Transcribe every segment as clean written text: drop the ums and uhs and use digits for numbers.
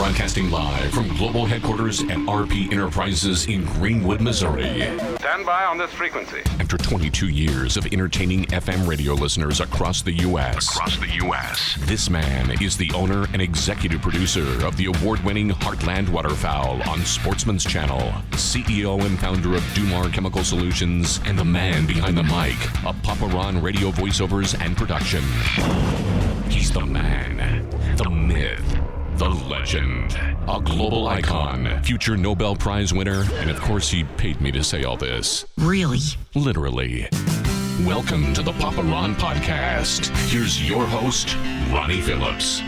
Broadcasting live from global headquarters at RP Enterprises in Greenwood, Missouri. Stand by on this frequency. After 22 years of entertaining FM radio listeners across the U.S., this man is the owner and executive producer of the award-winning Heartland Waterfowl on Sportsman's Channel, CEO and founder of Dumar Chemical Solutions, and the man behind the mic of Papa Ron Radio Voiceovers and Production. He's the man, the myth, the legend, a global icon, future Nobel Prize winner, and of course he paid me to say all this. Really? Literally. Welcome to the Papa Ron Podcast. Here's your host, Ronnie Phillips.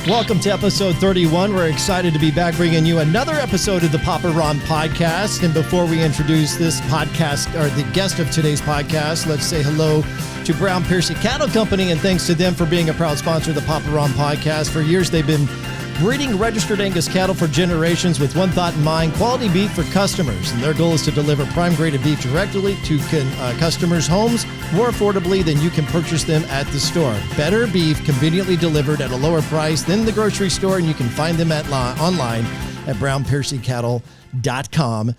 Welcome to episode 31. We're excited to be back bringing you another episode of the Papa Ron Podcast. And before we introduce this podcast, or the guest of today's podcast, let's say hello to Brown Piercy Cattle Company, and thanks to them for being a proud sponsor of the Papa Ron Podcast. For years, they've been breeding registered Angus cattle for generations with one thought in mind: quality beef for customers. And their goal is to deliver prime-graded beef directly to customers' homes more affordably than you can purchase them at the store. Better beef conveniently delivered at a lower price than the grocery store, and you can find them online at brownpiercycattle.com.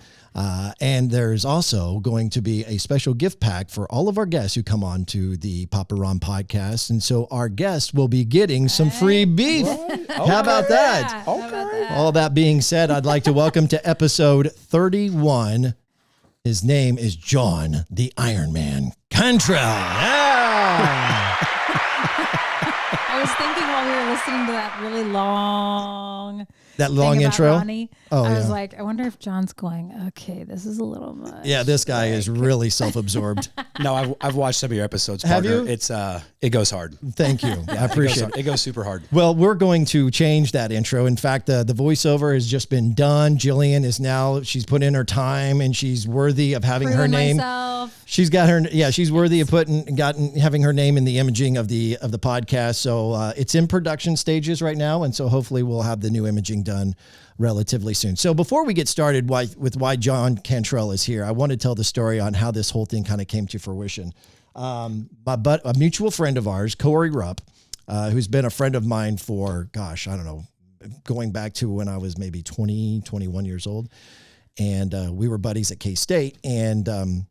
And there's also going to be a special gift pack for all of our guests who come on to the Papa Ron Podcast. And so our guests will be getting some free beef. How about that? Yeah. Okay. All that being said, I'd like to welcome to episode 31. His name is John the Iron Man Cantrell. Yeah. I was thinking while we were listening to that really long Long thing about intro. Ronnie, Oh, I was yeah. like, I wonder if John's going, okay, this is a little much. Yeah, this guy is really self-absorbed. No, I've watched some of your episodes. Have partner. you? It's it goes hard. Thank you. I appreciate it. It goes super hard. Well, we're going to change that intro. In fact, the voiceover has just been done. Jillian is now, she's put in her time and she's worthy of having her name. Myself. She's got her, she's worthy of having her name in the imaging of the podcast. So it's in production stages right now. And so hopefully we'll have the new imaging done relatively soon. So before we get started with why John Cantrell is here, I want to tell the story on how this whole thing kind of came to fruition. A mutual friend of ours, Corey Rupp, who's been a friend of mine for, gosh, I don't know, going back to when I was maybe 20, 21 years old. And we were buddies at K-State, and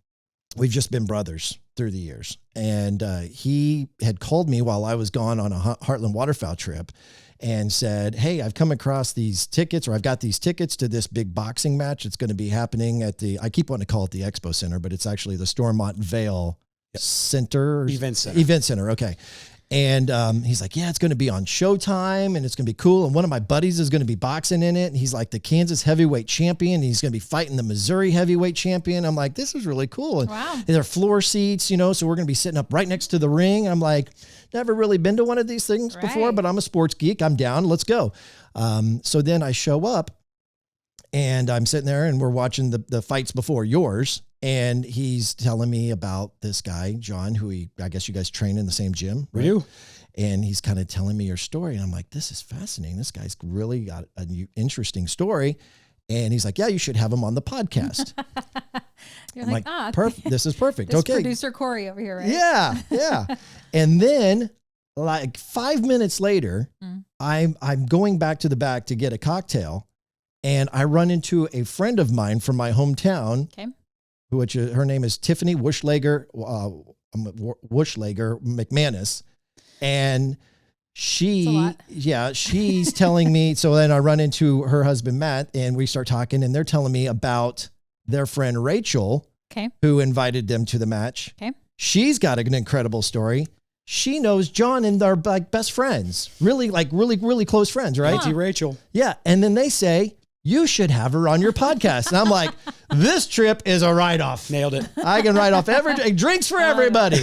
we've just been brothers through the years. And he had called me while I was gone on a Heartland Waterfowl trip and said, hey, I've come across these tickets, or I've got these tickets to this big boxing match. It's going to be happening at I keep wanting to call it the Expo Center, but it's actually the Stormont Vale Center. Event Center. Event Center, okay. And he's like, yeah, it's going to be on Showtime, and it's going to be cool. And one of my buddies is going to be boxing in it. And he's like the Kansas heavyweight champion. And he's going to be fighting the Missouri heavyweight champion. I'm like, this is really cool. And Wow. there are floor seats, so we're going to be sitting up right next to the ring. I'm like, never really been to one of these things before, but I'm a sports geek. I'm down. Let's go. So then I show up, and I'm sitting there, and we're watching the fights before yours. And he's telling me about this guy, John, who I guess you guys train in the same gym. We do. And he's kind of telling me your story. And I'm like, this is fascinating. This guy's really got an interesting story. And he's like, yeah, you should have him on the podcast. You're I'm like, perfect. This is perfect. this Okay. producer Corey over here, right? Yeah. And then like 5 minutes later, I'm going back to the back to get a cocktail. And I run into a friend of mine from my hometown. Okay. Which her name is Tiffany Wuschlager McManus. And she's telling me, so then I run into her husband, Matt, and we start talking, and they're telling me about their friend Rachel, Okay. who invited them to the match. Okay. She's got an incredible story. She knows John, and they're like best friends, really close friends, right? Auntie Rachel. Yeah. And then they say, you should have her on your podcast. And I'm like, this trip is a write-off. Nailed it. I can write off drinks for everybody.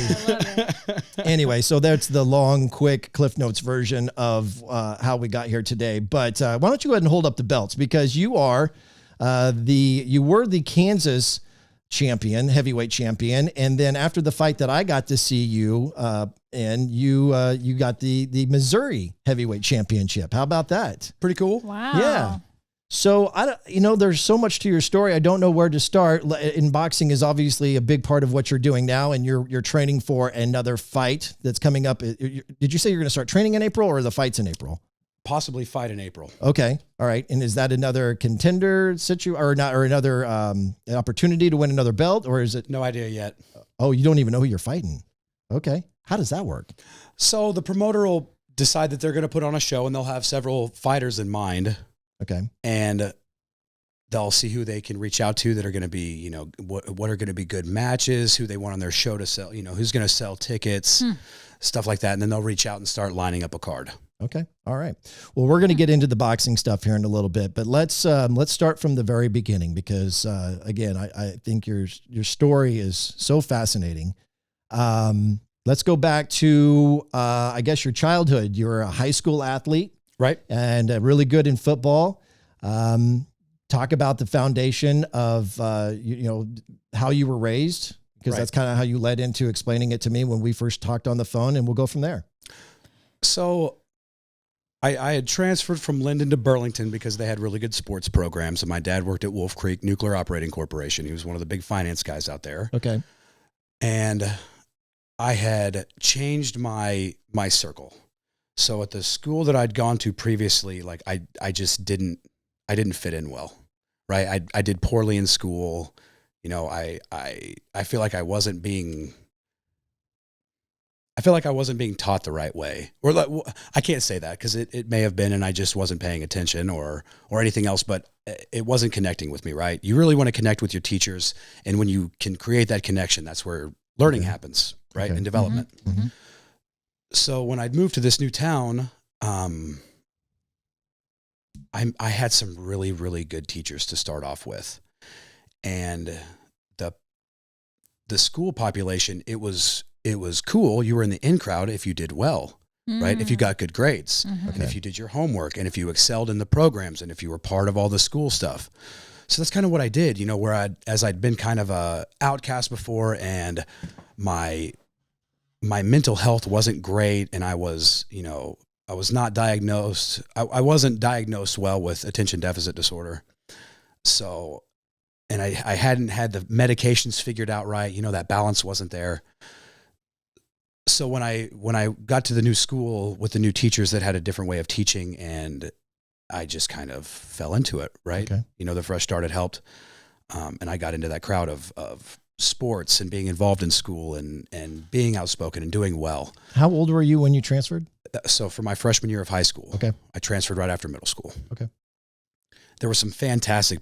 Anyway, so that's the long, quick Cliff Notes version of how we got here today. But why don't you go ahead and hold up the belts, because you were the Kansas champion, heavyweight champion. And then after the fight that I got to see you you got the Missouri heavyweight championship. How about that? Pretty cool. Wow. Yeah. So there's so much to your story. I don't know where to start. In boxing is obviously a big part of what you're doing now, and you're training for another fight that's coming up. Did you say you're going to start training in April, or the fight's in April? Possibly fight in April. Okay. All right. And is that another contender or another opportunity to win another belt, or is it? No idea yet. Oh, you don't even know who you're fighting. Okay. How does that work? So the promoter will decide that they're going to put on a show, and they'll have several fighters in mind. Okay. And they'll see who they can reach out to that are going to be, what are going to be good matches, who they want on their show to sell, who's going to sell tickets, stuff like that. And then they'll reach out and start lining up a card. Okay. All right. Well, we're going to get into the boxing stuff here in a little bit, but let's start from the very beginning because, again, I think your story is so fascinating. Let's go back to, I guess, your childhood. You were a high school athlete. Right. And really good in football. Talk about the foundation of, how you were raised, because that's kind of how you led into explaining it to me when we first talked on the phone, and we'll go from there. So I had transferred from Linden to Burlington because they had really good sports programs. And my dad worked at Wolf Creek Nuclear Operating Corporation. He was one of the big finance guys out there. Okay. And I had changed my circle. So at the school that I'd gone to previously, like I just didn't fit in well, right? I did poorly in school. I feel like I wasn't being taught the right way, or I can't say that because it may have been, and I just wasn't paying attention or anything else, but it wasn't connecting with me, right? You really want to connect with your teachers. And when you can create that connection, that's where learning happens, right? Okay. And development. Mm-hmm. So when I'd moved to this new town, I had some really, really good teachers to start off with. And the school population, it was cool. You were in the in crowd if you did well, right? If you got good grades, and if you did your homework, and if you excelled in the programs, and if you were part of all the school stuff. So that's kind of what I did, where as I'd been kind of a outcast before, and my mental health wasn't great, and I was not diagnosed. I wasn't diagnosed well with attention deficit disorder. So, and I hadn't had the medications figured out right. That balance wasn't there. So when I got to the new school with the new teachers that had a different way of teaching, and I just kind of fell into it, right? Okay. The fresh start had helped. And I got into that crowd of sports and being involved in school and being outspoken and doing well. How old were you when you transferred? So for my freshman year of high school, I transferred right after middle school. Okay. There were some fantastic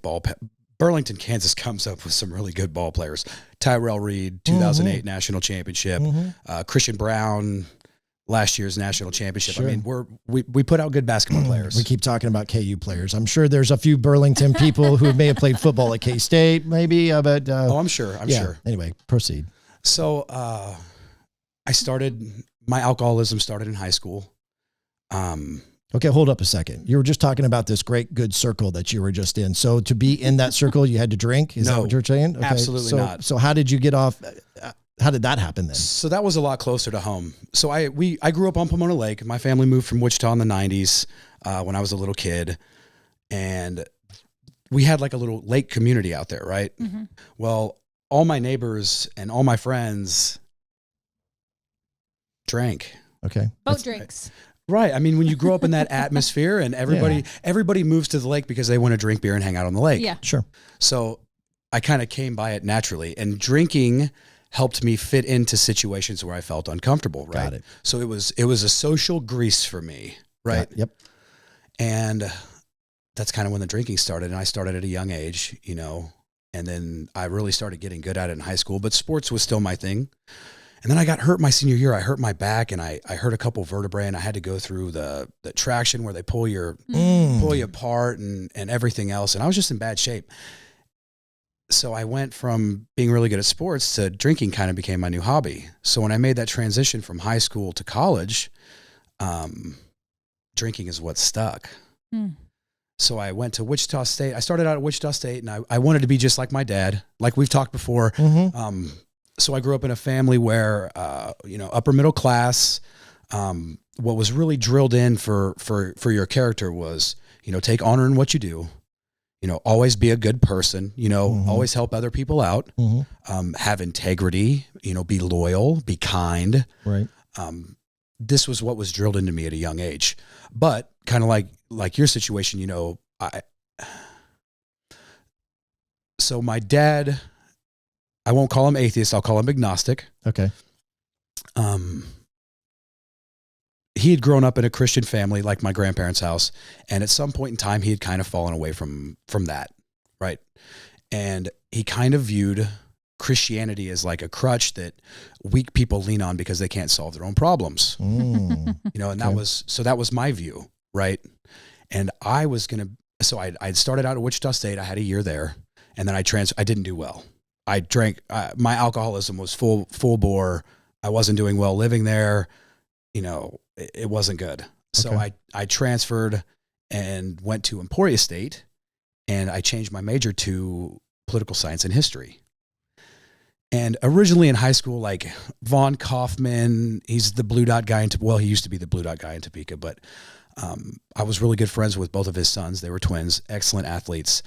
Burlington, Kansas comes up with some really good ball players. Tyrell Reed, 2008 national championship. Christian Brown, last year's national championship. Sure. I mean, we put out good basketball players. We keep talking about KU players. I'm sure there's a few Burlington people who may have played football at K-State, maybe. But I'm sure. I'm sure. Anyway, proceed. So my alcoholism started in high school. Okay, hold up a second. You were just talking about this great, good circle that you were just in. So to be in that circle, you had to drink? Is that what you're saying? Okay. Absolutely not. So how did you get off? How did that happen then? So that was a lot closer to home. So I grew up on Pomona Lake. My family moved from Wichita in the 90s when I was a little kid. And we had like a little lake community out there, right? Mm-hmm. Well, all my neighbors and all my friends drank. Okay. Boat drinks. Right. I mean, when you grow up in that atmosphere and everybody moves to the lake because they want to drink beer and hang out on the lake. Yeah. Sure. So I kind of came by it naturally, and drinking helped me fit into situations where I felt uncomfortable. Right. Got it. So it was a social grease for me. Right. Yep. And that's kind of when the drinking started, and I started at a young age, and then I really started getting good at it in high school, but sports was still my thing. And then I got hurt my senior year. I hurt my back, and I hurt a couple vertebrae, and I had to go through the traction where they pull you apart and everything else. And I was just in bad shape. So I went from being really good at sports to drinking kind of became my new hobby. So when I made that transition from high school to college, drinking is what stuck. So I went to Wichita State. I started out at Wichita State, and I wanted to be just like my dad, like we've talked before. So I grew up in a family where, upper middle class. What was really drilled in for your character was, take honor in what you do, always be a good person, always help other people out, have integrity, be loyal, be kind. Right. This was what was drilled into me at a young age, but kind of like your situation, so my dad, I won't call him atheist. I'll call him agnostic. Okay. He had grown up in a Christian family, like my grandparents' house. And at some point in time, he had kind of fallen away from that. Right. And he kind of viewed Christianity as like a crutch that weak people lean on because they can't solve their own problems. And that was my view. Right. And I was I started out at Wichita State. I had a year there, and then I didn't do well. I drank, my alcoholism was full bore. I wasn't doing well living there. It wasn't good. So I transferred and went to Emporia State, and I changed my major to political science and history. And originally in high school, like Vaughn Kaufman, he's the Blue Dot guy he used to be the Blue Dot guy in Topeka, but I was really good friends with both of his sons. They were twins, excellent athletes.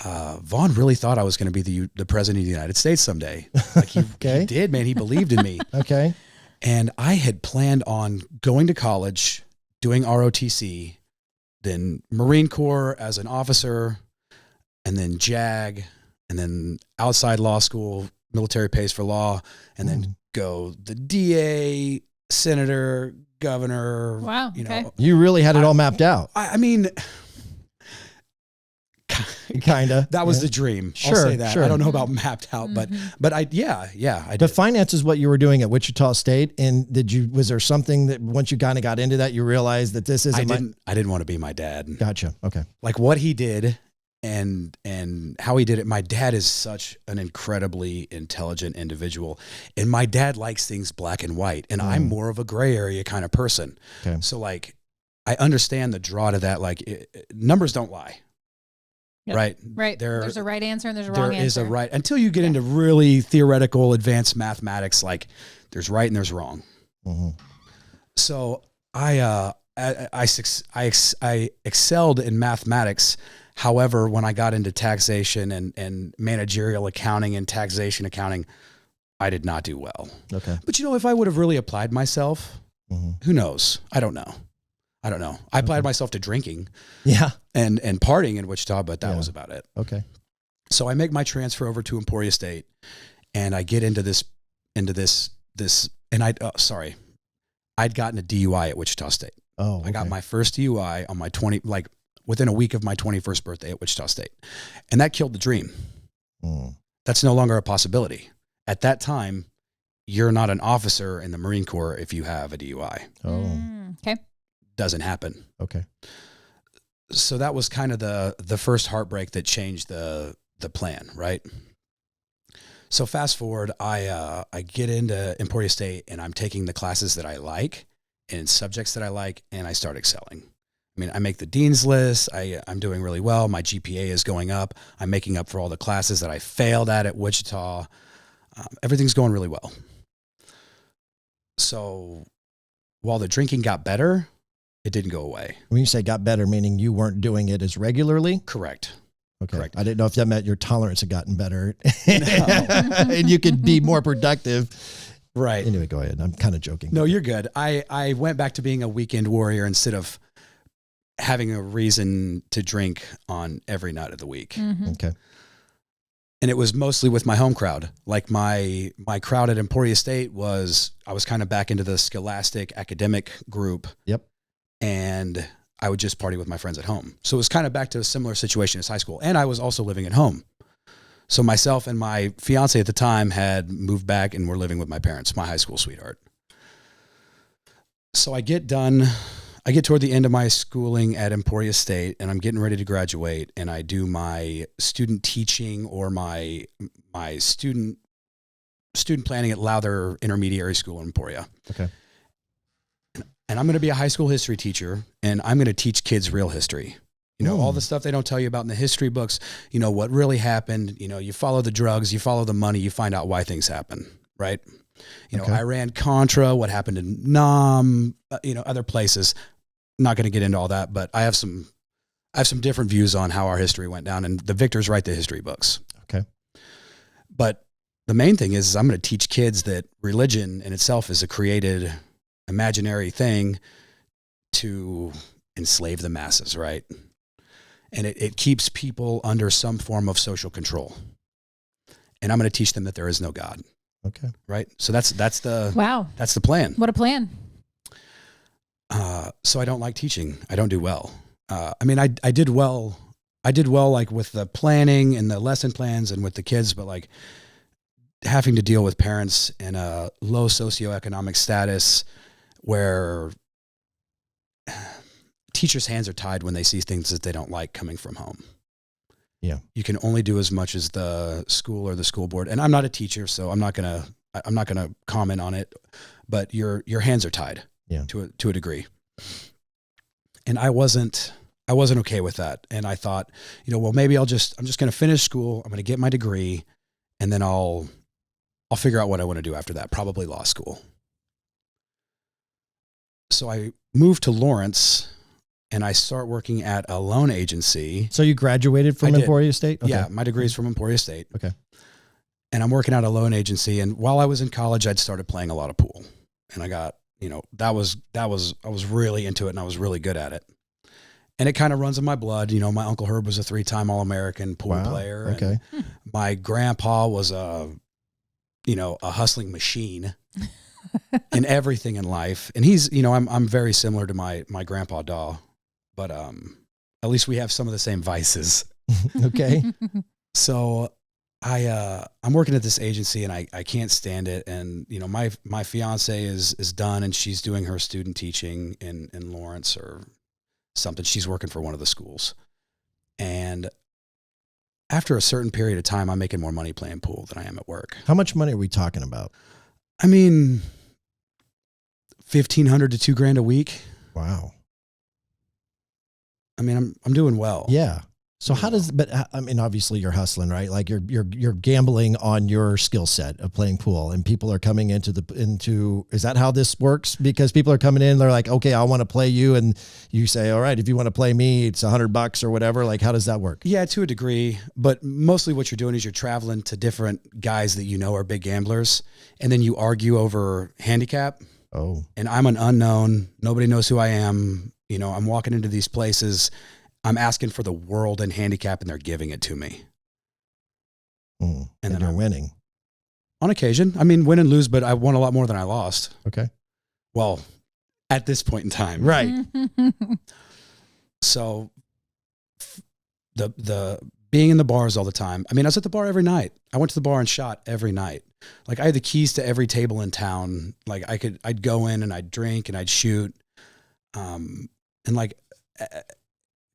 Vaughn really thought I was going to be the president of the United States someday. Like he did, man. He believed in me. Okay. And I had planned on going to college, doing ROTC, then Marine Corps as an officer, and then JAG, and then outside law school, military pays for law, and then go the DA, senator, governor. Wow. You really had it all mapped out. I mean, kind of. That was the dream. Sure, I'll say that. sure. I don't know about mapped out, but I did. The finance is what you were doing at Wichita State. And was there something that once you kind of got into that, you realized that this isn't I didn't want to be my dad. Gotcha. Okay. Like what he did and how he did it. My dad is such an incredibly intelligent individual, and my dad likes things black and white, and I'm more of a gray area kind of person. Okay. So like, I understand the draw to that. Like numbers don't lie. Yep. Right. There's a right answer and there's a wrong answer. There is a right, until you get into really theoretical advanced mathematics, like there's right and there's wrong. Mm-hmm. So I excelled in mathematics. However, when I got into taxation and managerial accounting and taxation accounting, I did not do well. Okay. But if I would have really applied myself, who knows? I don't know. I applied myself to drinking, and partying in Wichita, but that was about it. Okay. So I make my transfer over to Emporia State, and I get into this, and I'd gotten a DUI at Wichita State. Oh, okay. I got my first DUI on my within a week of my 21st birthday at Wichita State, and that killed the dream. That's no longer a possibility. At that time, you're not an officer in the Marine Corps if you have a DUI. Oh. Okay. Doesn't happen. Okay. So that was kind of the first heartbreak that changed the plan, right? So fast forward, I get into Emporia State, and I'm taking the classes that I like and subjects that I like, and I start excelling. I mean, I make the dean's list. I'm doing really well. My GPA is going up. I'm making up for all the classes that I failed at Wichita. Everything's going really well. So while the drinking got better, it didn't go away. When you say got better, meaning you weren't doing it as regularly? Correct. Okay. Correct. I didn't know if that meant your tolerance had gotten better and you could be more productive. Right. Anyway, go ahead. I'm kind of joking. No, you're good. I went back to being a weekend warrior instead of having a reason to drink on every night of the week. Okay. And it was mostly with my home crowd. Like my crowd at Emporia State I was kind of back into the scholastic academic group. Yep. And I would just party with my friends at home. So it was kind of back to a similar situation as high school. And I was also living at home. So myself and my fiance at the time had moved back and were living with my parents, my high school sweetheart. So I get toward the end of my schooling at Emporia State, and I'm getting ready to graduate, and I do my student teaching or my student planning at Lowther Intermediary School in Emporia. Okay. And I'm going to be a high school history teacher, and I'm going to teach kids real history. You know, all the stuff they don't tell you about in the history books, you know, what really happened, you know, you follow the drugs, you follow the money, you find out why things happen, right? You know, Iran-Contra, what happened in Nam, you know, other places. Not going to get into all that, but I have some different views on how our history went down, and the victors write the history books. Okay. But the main thing is I'm going to teach kids that religion in itself is a created imaginary thing to enslave the masses, right? And it keeps people under some form of social control. And I'm going to teach them that there is no God. Okay. Right. So that's the Wow. That's the plan. What a plan. So I don't like teaching. I don't do well. I mean, I did well. I did well, like with the planning and the lesson plans and with the kids, but like having to deal with parents in a low socioeconomic status where teachers' hands are tied when they see things that they don't like coming from home. Yeah. You can only do as much as the school or the school board. And I'm not a teacher, so I'm not going to comment on it, but your hands are tied to a degree. And I wasn't okay with that. And I thought, you know, well, maybe I'm just going to finish school. I'm going to get my degree, and then I'll figure out what I want to do after that, probably law school. So I moved to Lawrence, and I start working at a loan agency. So you graduated from Emporia State? Okay. Yeah, my degree is from Emporia State. Okay. And I'm working at a loan agency. And while I was in college, I'd started playing a lot of pool. And I got, you know, I was really into it, and I was really good at it. And it kind of runs in my blood. You know, my Uncle Herb was a 3-time All-American pool player. Okay. And my grandpa was a hustling machine in everything in life. And he's, you know, I'm very similar to my grandpa Daw, but at least we have some of the same vices. Okay. So I'm working at this agency, and I can't stand it. And, you know, my fiance is done, and she's doing her student teaching in Lawrence or something. She's working for one of the schools. And after a certain period of time, I'm making more money playing pool than I am at work. How much money are we talking about? I mean, $1,500 to $2,000 a week. Wow. I mean, I'm doing well. Yeah. So how does, but I mean, obviously you're hustling, right? Like you're gambling on your skill set of playing pool, and people are coming into, is that how this works? Because people are coming in, they're like, okay, I want to play you. And you say, all right, if you want to play me, it's $100 or whatever. Like, how does that work? Yeah, to a degree, but mostly what you're doing is you're traveling to different guys that you know are big gamblers, and then you argue over handicap. Oh. And I'm an unknown. Nobody knows who I am. You know, I'm walking into these places, I'm asking for the world in handicap, and they're giving it to me. And then you're winning. On occasion. I mean, win and lose, but I won a lot more than I lost. Okay. Well, at this point in time. Right. So the being in the bars all the time. I mean, I was at the bar every night. I went to the bar and shot every night. Like, I had the keys to every table in town. Like, I'd go in and I'd drink and I'd shoot. And like,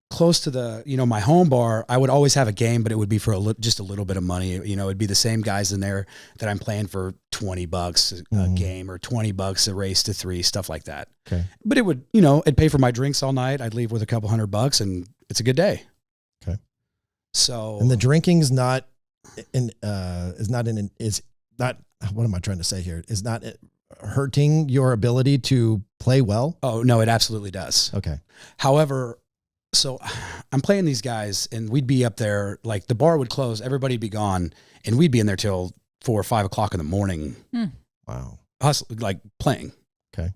close to the, you know, my home bar, I would always have a game, but it would be for just a little bit of money. You know, it'd be the same guys in there that I'm playing for $20 a game or $20 a race to 3, stuff like that. Okay. But it would, you know, it'd pay for my drinks all night. I'd leave with a couple $100 and it's a good day. Okay. So, and the drinking's not what am I trying to say here? Is not hurting your ability to play well? Oh, no, it absolutely does. Okay. However, so I'm playing these guys, and we'd be up there, like the bar would close, everybody'd be gone, and we'd be in there till 4 or 5 o'clock in the morning. Wow. Like playing. Okay.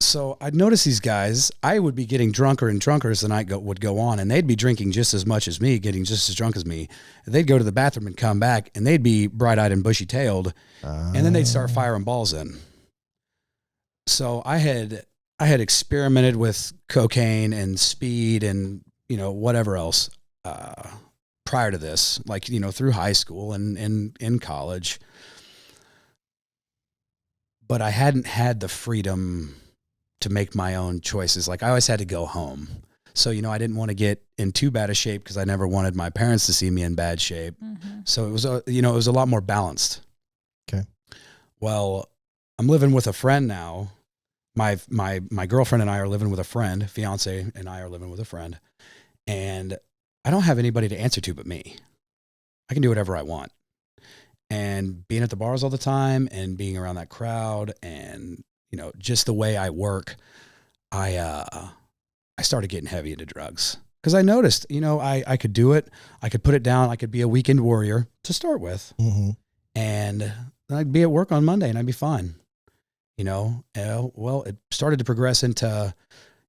So I'd notice these guys, I would be getting drunker and drunker as the night would go on, and they'd be drinking just as much as me, getting just as drunk as me. They'd go to the bathroom and come back, and they'd be bright-eyed and bushy-tailed, and then they'd start firing balls in. So I had experimented with cocaine and speed and, you know, whatever else prior to this, like, you know, through high school and in college. But I hadn't had the freedom to make my own choices. Like, I always had to go home. So, you know, I didn't want to get in too bad a shape because I never wanted my parents to see me in bad shape. Mm-hmm. So it was, it was a lot more balanced. Okay. Well, I'm living with a friend now. my girlfriend and I are living with a friend, fiance and I are living with a friend, and I don't have anybody to answer to but me. I can do whatever I want. And being at the bars all the time and being around that crowd and, you know, just the way I work, I started getting heavy into drugs because I noticed, you know, I could do it. I could put it down. I could be a weekend warrior to start with. Mm-hmm. And I'd be at work on Monday and I'd be fine. You know, well, it started to progress into,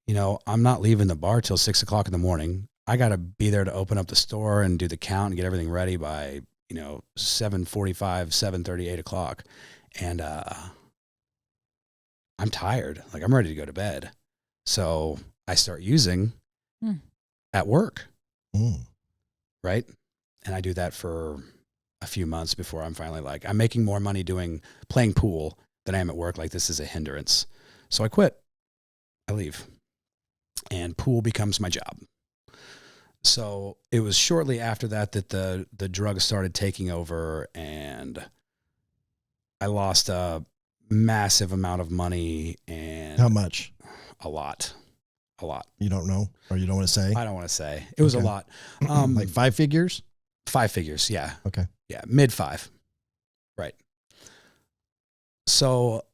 you know, I'm not leaving the bar till 6 o'clock in the morning. I got to be there to open up the store and do the count and get everything ready by, you know, 7:45, 7:30, 8 o'clock. And I'm tired. Like, I'm ready to go to bed. So I start using at work. Right. And I do that for a few months before I'm finally like, I'm making more money playing pool than I am at work. Like, this is a hindrance. So I quit. I leave. And pool becomes my job. So it was shortly after that the drugs started taking over, and I lost a massive amount of money. And how much? A lot. You don't know, or you don't want to say? I don't want to say. It was a lot. Like 5 figures? 5 figures. Yeah. Okay. Yeah. mid-5. Right. So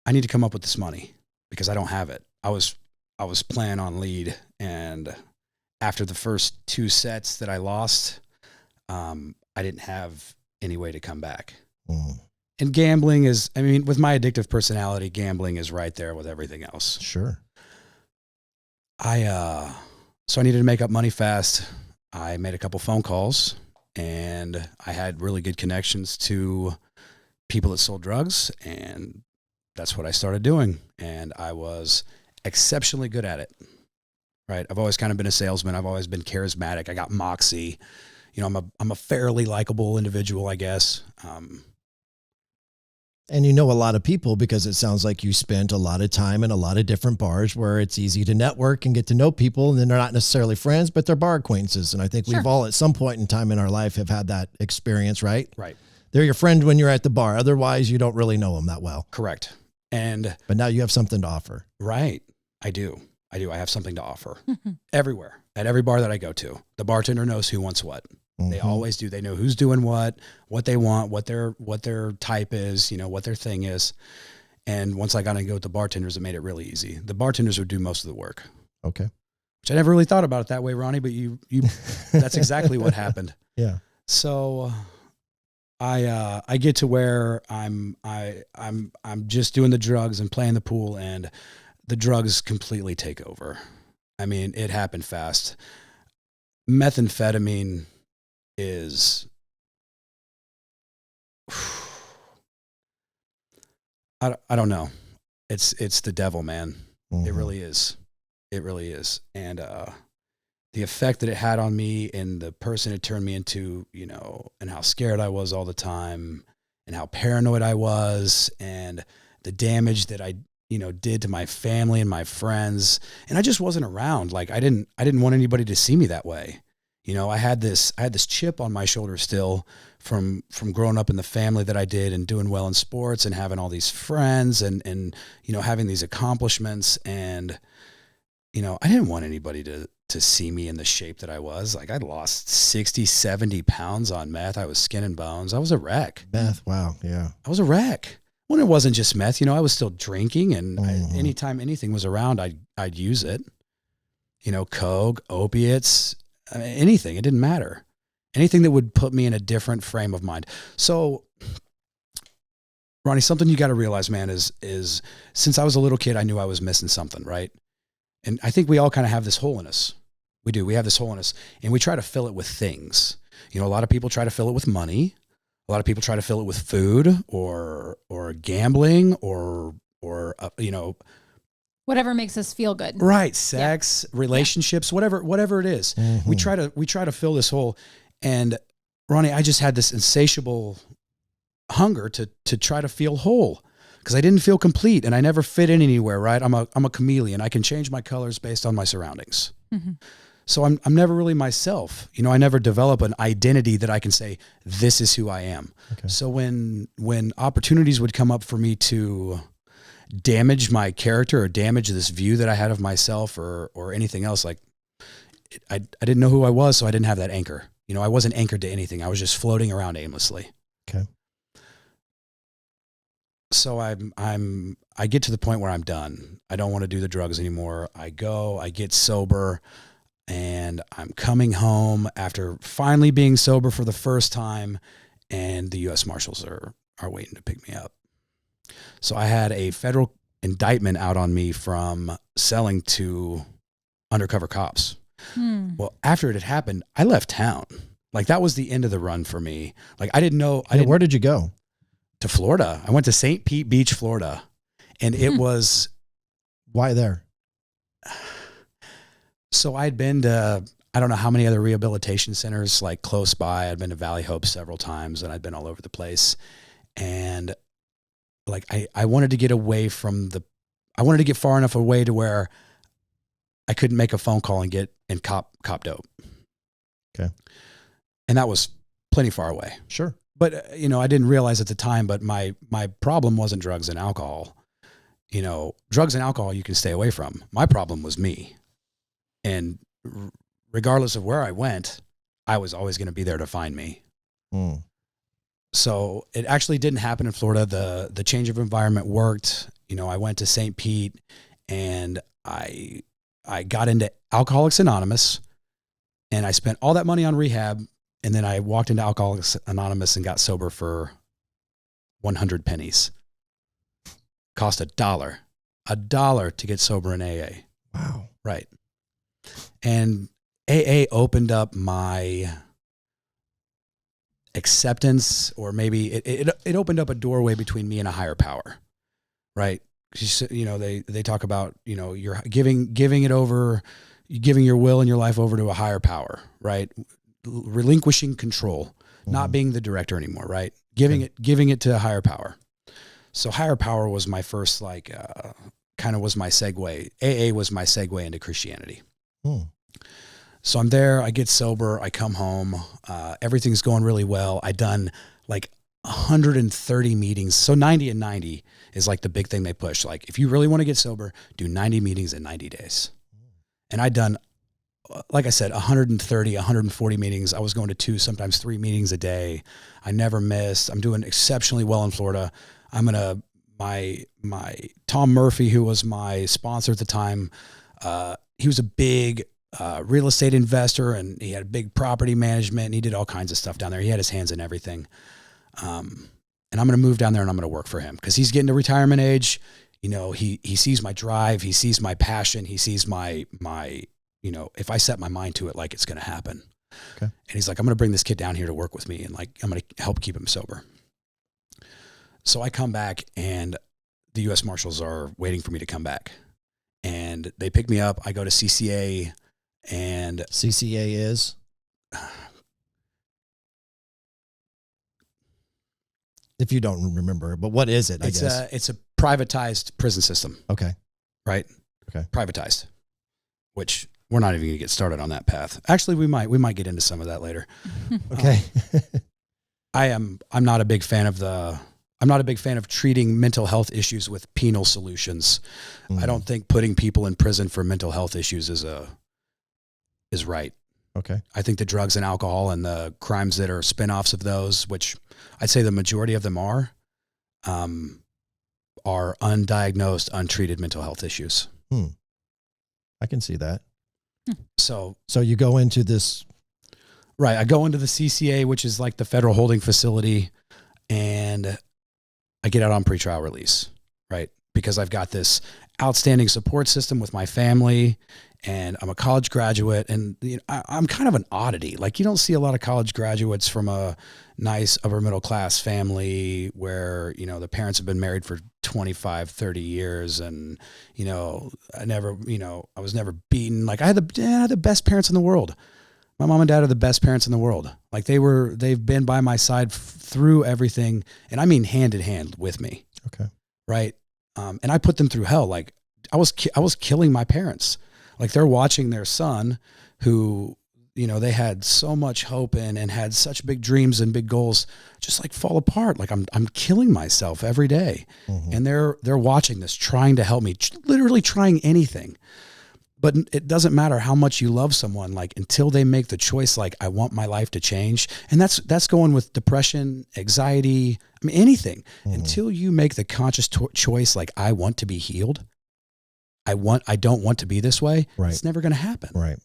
I need to come up with this money because I don't have it. I was playing on lead, and after the first 2 sets that I lost, I didn't have any way to come back. And gambling is, I mean, with my addictive personality, gambling is right there with everything else. Sure. So I needed to make up money fast. I made a couple phone calls, and I had really good connections to people that sold drugs, and that's what I started doing. And I was exceptionally good at it. Right. I've always kind of been a salesman. I've always been charismatic. I got moxie. You know, I'm a fairly likable individual, I guess. And you know a lot of people because it sounds like you spent a lot of time in a lot of different bars where it's easy to network and get to know people, and then they're not necessarily friends, but they're bar acquaintances. And I think we've all at some point in time in our life have had that experience, right? Right. They're your friend when you're at the bar. Otherwise, you don't really know them that well. Correct. But now you have something to offer. Right. I do. I have something to offer everywhere, at every bar that I go to. The bartender knows who wants what. They always do. They know who's doing what they want, what their type is, you know, what their thing is. And once I got to go with the bartenders, it made it really easy. The bartenders would do most of the work. Okay. Which I never really thought about it that way, Ronnie, but you that's exactly what happened. Yeah. So I get to where I'm just doing the drugs and playing the pool, and the drugs completely take over. I mean, it happened fast. Methamphetamine is, I don't know. It's the devil, man. It really is. It really is. And the effect that it had on me and the person it turned me into, you know, and how scared I was all the time and how paranoid I was and the damage that I, you know, did to my family and my friends. And I just wasn't around. Like I didn't want anybody to see me that way. You know, I had this chip on my shoulder still from growing up in the family that I did and doing well in sports and having all these friends and, you know, having these accomplishments. And, you know, I didn't want anybody to see me in the shape that I was. Like I'd lost 60, 70 pounds on meth. I was skin and bones. I was a wreck. Meth. Wow. Yeah. I was a wreck. When it wasn't just meth, you know, I was still drinking, and anytime anything was around, I'd use it. You know, coke, opiates, anything. It didn't matter. Anything that would put me in a different frame of mind. So, Ronnie, something you got to realize, man, is since I was a little kid, I knew I was missing something, right? And I think we all kind of have this hole in us. We do. We have this hole in us, and we try to fill it with things. You know, a lot of people try to fill it with money. A lot of people try to fill it with food or gambling or you know, whatever makes us feel good. Right. Sex, relationships, whatever it is. We try to fill this hole. And Ronnie, I just had this insatiable hunger to try to feel whole because I didn't feel complete and I never fit in anywhere. Right. I'm a chameleon. I can change my colors based on my surroundings. So I'm never really myself. You know, I never develop an identity that I can say, this is who I am. Okay. So when opportunities would come up for me to damage my character or damage this view that I had of myself or anything else. Like I didn't know who I was, so I didn't have that anchor. You know, I wasn't anchored to anything. I was just floating around aimlessly. Okay. So I get to the point where I'm done. I don't want to do the drugs anymore. I get sober, and I'm coming home after finally being sober for the first time, and the U.S. Marshals are waiting to pick me up. So I had a federal indictment out on me from selling to undercover cops. Well, after it had happened, I left town. Like that was the end of the run for me. Like I didn't know. Where did you go? To Florida. I went to St. Pete Beach, Florida. And it was. Why there? So I'd been to, I don't know how many other rehabilitation centers like close by. I'd been to Valley Hope several times, and I'd been all over the place. And like, I wanted to get away from I wanted to get far enough away to where I couldn't make a phone call and cop dope. Okay. And that was plenty far away. Sure. But, you know, I didn't realize at the time, but my problem wasn't drugs and alcohol. You know, drugs and alcohol you can stay away from. My problem was me. And regardless of where I went, I was always going to be there to find me. So it actually didn't happen in Florida. The change of environment worked. You know, I went to St. Pete, and I got into Alcoholics Anonymous, and I spent all that money on rehab. And then I walked into Alcoholics Anonymous and got sober for 100 pennies. Cost $1 to get sober in AA. Wow. Right. And AA opened up my acceptance, or maybe it opened up a doorway between me and a higher power. Right. You know, they talk about, you know, you're giving your will and your life over to a higher power, right? Relinquishing control, not being the director anymore, right? Giving it to a higher power. So higher power was my first, kind of was my segue. AA was my segue into Christianity. So I'm there, I get sober, I come home, everything's going really well. I done like 130 meetings. So 90 and 90 is like the big thing they push. Like if you really want to get sober, do 90 meetings in 90 days. And I done, like I said, 130, 140 meetings. I was going to 2, sometimes 3 meetings a day. I never missed. I'm doing exceptionally well in Florida. My Tom Murphy, who was my sponsor at the time, he was a big real estate investor, and he had big property management, and he did all kinds of stuff down there. He had his hands in everything. And I'm going to move down there, and I'm going to work for him because he's getting to retirement age. You know, he sees my drive, he sees my passion, he sees my, you know, if I set my mind to it, like it's going to happen. Okay. And he's like, I'm going to bring this kid down here to work with me, and like, I'm going to help keep him sober. So I come back, and the U.S. Marshals are waiting for me to come back, and they pick me up. I go to CCA, and CCA is? If you don't remember, but what is it? I guess it's a privatized prison system. Okay. Right. Okay. Privatized, which we're not even going to get started on that path. Actually, we might get into some of that later. Okay. I'm not a big fan of treating mental health issues with penal solutions. I don't think putting people in prison for mental health issues is right. Okay. I think the drugs and alcohol and the crimes that are spinoffs of those, which I'd say the majority of them are undiagnosed, untreated mental health issues. I can see that. So you go into this. Right. I go into the CCA, which is like the federal holding facility, and I get out on pretrial release, right? Because I've got this outstanding support system with my family, and I'm a college graduate, and you know, I'm kind of an oddity. Like you don't see a lot of college graduates from a nice upper middle class family where, you know, the parents have been married for 25, 30 years. And, you know, I was never beaten. Like I had the best parents in the world. My mom and dad are the best parents in the world. Like they've been by my side through everything. And I mean, hand in hand with me. Okay. Right. And I put them through hell. Like I was killing my parents. Like they're watching their son who you know, they had so much hope in and had such big dreams and big goals just like fall apart. Like I'm killing myself every day. And they're watching this, trying to help me, literally trying anything. But it doesn't matter how much you love someone, like until they make the choice, like I want my life to change. And that's going with depression, anxiety, I mean, anything. Until you make the conscious choice, like I want to be healed. I don't want to be this way. Right. It's never going to happen. Right.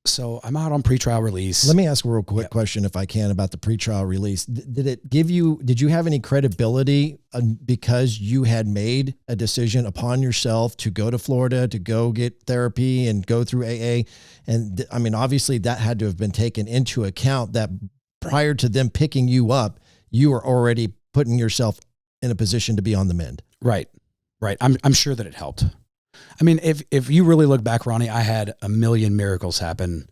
So I'm out on pretrial release. Let me ask a real quick question, if I can, about the pretrial release. Did you have any credibility because you had made a decision upon yourself to go to Florida, to go get therapy and go through AA? And I mean, obviously that had to have been taken into account, that prior to them picking you up, you were already putting yourself in a position to be on the mend. Right. Right. I'm sure that it helped. I mean, if you really look back, Ronnie, I had a million miracles happen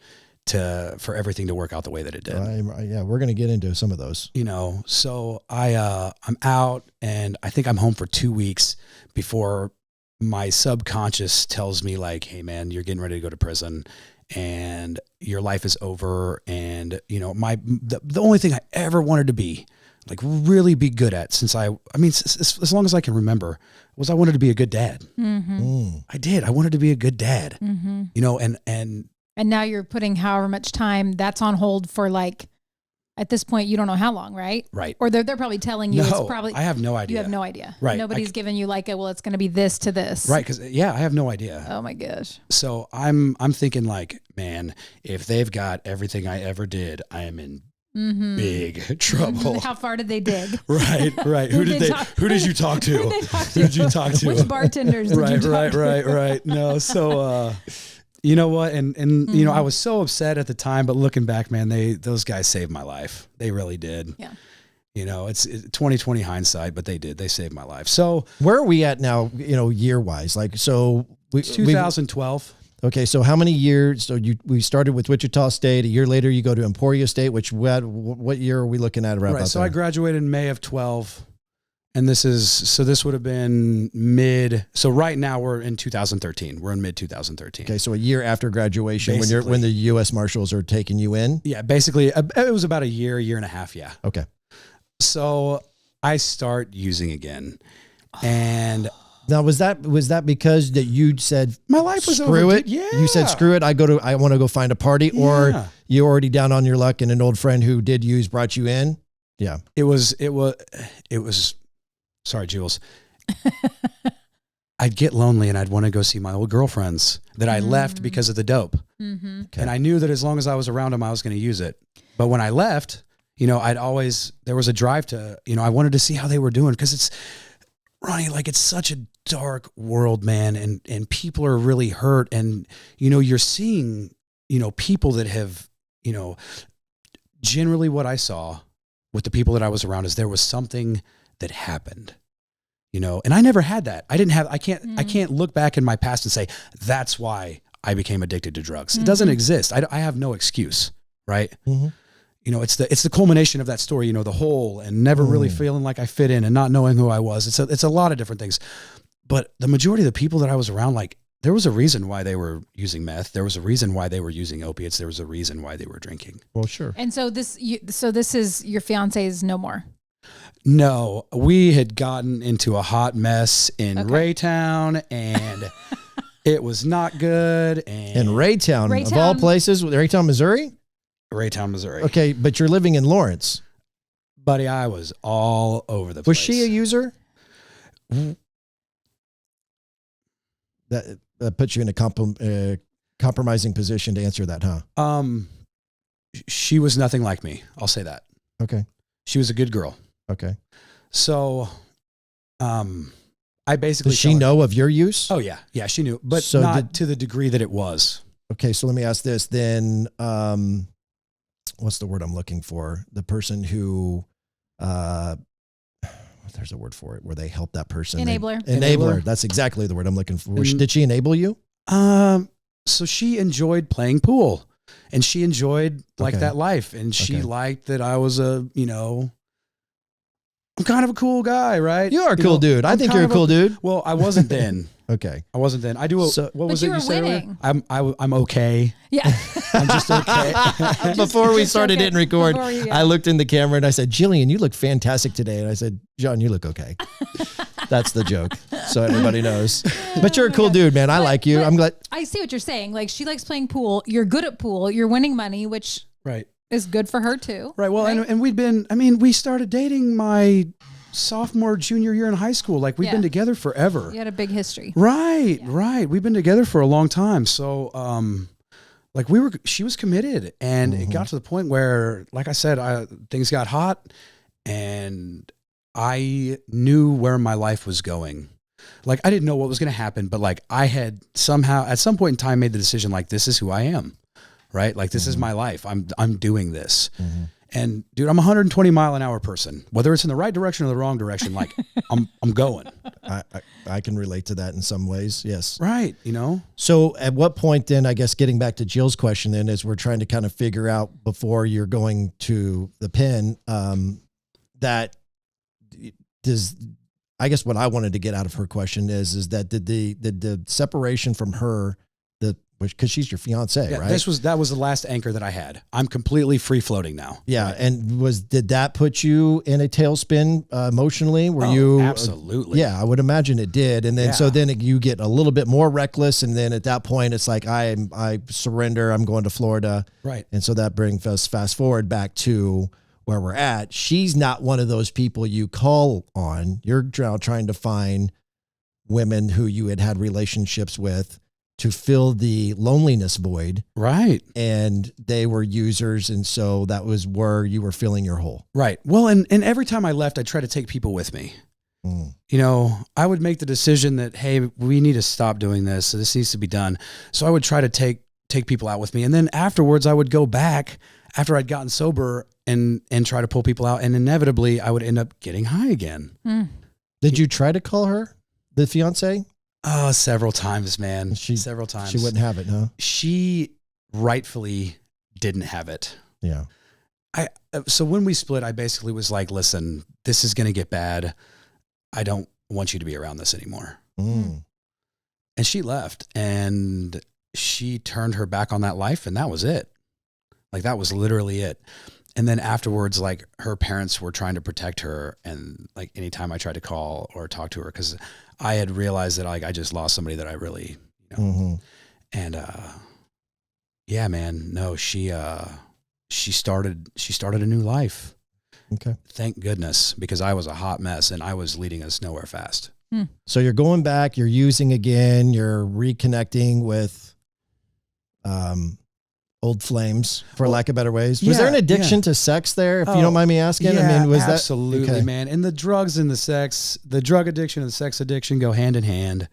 for everything to work out the way that it did. Yeah, we're going to get into some of those. You know, so I'm out, and I think I'm home for 2 weeks before my subconscious tells me like, hey man, you're getting ready to go to prison and your life is over. And you know, the only thing I ever wanted to be, like really be good at since I mean, as long as I can remember, was I wanted to be a good dad. I did. I wanted to be a good dad, you know, and now you're putting however much time that's on hold for, like, at this point, you don't know how long, right? Right. Or they're probably telling you no, it's probably, I have no idea. you have no idea. Right. Nobody's giving you like well, it's going to be this to this. Right. Cause I have no idea. Oh my gosh. So I'm thinking like, man, if they've got everything I ever did, I am in big trouble. How far did they dig? Right. Who did you talk to? Who did you talk to? Which bartenders did you talk to? Right. No. So, you know what? And you know, I was so upset at the time, but looking back, man, those guys saved my life. They really did. Yeah. You know, it's 2020 hindsight, but they did. They saved my life. So where are we at now, you know, year wise? Like, so 2012. Okay, so how many years? So we started with Wichita State. A year later, you go to Emporia State. What year are we looking at? Right. So I graduated in May of 12, and this would have been mid. So right now we're in 2013. We're in mid 2013. Okay, so a year after graduation, Basically. when the U.S. Marshals are taking you in. Yeah, basically it was about a year and a half. Yeah. Okay. So I start using again, and. Now, was that because that you said my life was screw over? It? Yeah. You said screw it. I want to go find a party, or you already down on your luck and an old friend who did use brought you in. Yeah. It was. Sorry, Jules. I'd get lonely and I'd want to go see my old girlfriends that I left because of the dope. Mm-hmm. Okay. And I knew that as long as I was around them, I was going to use it. But when I left, you know, there was a drive to, you know, I wanted to see how they were doing, because it's, Ronnie, like, it's such a dark world, man. And people are really hurt. And, you know, you're seeing, you know, people that have, you know, generally what I saw with the people that I was around is there was something that happened, you know, and I never had that. I can't look back in my past and say, that's why I became addicted to drugs. It doesn't exist. I have no excuse. Right. Mm-hmm. You know, it's the culmination of that story, you know, the whole, and never really feeling like I fit in and not knowing who I was. It's a lot of different things, but the majority of the people that I was around, like, there was a reason why they were using meth. There was a reason why they were using opiates. There was a reason why they were drinking. Well, sure. And so this is your fiance's no more. No, we had gotten into a hot mess in Raytown, and it was not good. And In Raytown, of all places, Raytown, Missouri? Raytown, Missouri. Okay, but you're living in Lawrence. Buddy, I was all over the place. Was she a user? That puts you in a compromising position to answer that, huh? She was nothing like me. I'll say that. Okay. She was a good girl. Okay. So, I basically. Does she know of your use? Oh yeah, yeah, she knew, but So not to the degree that it was. Okay, so let me ask this then. What's the word I'm looking for? The person who, there's a word for it, where they help that person. Enabler. Enabler. That's exactly the word I'm looking for. Did she enable you? So she enjoyed playing pool, and she enjoyed like Okay. that life, and she Okay. liked that I was I'm kind of a cool guy, right? You are a You cool know, dude. I I'm think kind you're a of cool dude. Well, I wasn't then. Okay. I wasn't then. I do. What But was you it were you said? winning. I'm okay. Yeah. I'm just okay. Before we started okay. hitting record, Before you- I looked in the camera and I said, Jillian, you look fantastic today. And I said, John, you look okay. That's the joke. So everybody knows. But you're a cool dude, man. I like you. but I'm glad. I see what you're saying. Like, she likes playing pool. You're good at pool. You're winning money, which Right. is good for her too. Right. Well, and we started dating my sophomore, junior year in high school. Like, we've been together forever. You had a big history. Right. We've been together for a long time. So, like, she was committed, and it got to the point where, like I said, things got hot, and I knew where my life was going. Like, I didn't know what was going to happen, but like, I had somehow at some point in time made the decision, like, this is who I am, right? Like, this is my life. I'm doing this. And dude, I'm a 120 mile an hour person, whether it's in the right direction or the wrong direction. Like, I'm going. I can relate to that in some ways. Yes. Right. You know? So at what point then, I guess getting back to Jill's question then, as we're trying to kind of figure out before you're going to the pen, that does, I guess what I wanted to get out of her question is that did the separation from her, because she's your fiance, Yeah, right? that was the last anchor that I had. I'm completely free floating now. Yeah. And did that put you in a tailspin emotionally? Were you absolutely? Yeah, I would imagine it did. And then, so then you get a little bit more reckless. And then at that point, it's like, I surrender. I'm going to Florida. Right. And so that brings us fast forward back to where we're at. She's not one of those people you call on. You're now trying to find women who you had relationships with to fill the loneliness void. Right. And they were users. And so that was where you were filling your hole. Right. Well, and every time I left, I tried to take people with me. You know, I would make the decision that, hey, we need to stop doing this. So this needs to be done. So I would try to take people out with me. And then afterwards I would go back after I'd gotten sober and try to pull people out. And inevitably I would end up getting high again. Did you try to call her the fiance? Oh, several times, man. Several times. She wouldn't have it, no? She rightfully didn't have it. Yeah. So when we split, I basically was like, listen, this is going to get bad. I don't want you to be around this anymore. And she left, and she turned her back on that life, and that was it. Like, that was literally it. And then afterwards, like, her parents were trying to protect her. And like, anytime I tried to call or talk to her, because I had realized that, like, I just lost somebody that I really, you know, and, yeah, man, no, she started a new life. Okay. Thank goodness, because I was a hot mess and I was leading us nowhere fast. So you're going back, you're using again, you're reconnecting with, old flames, for lack of better ways. Was there an addiction to sex there, if you don't mind me asking? Yeah, I mean, was absolutely, that okay? man. And the drugs and the drug addiction and the sex addiction go hand in hand.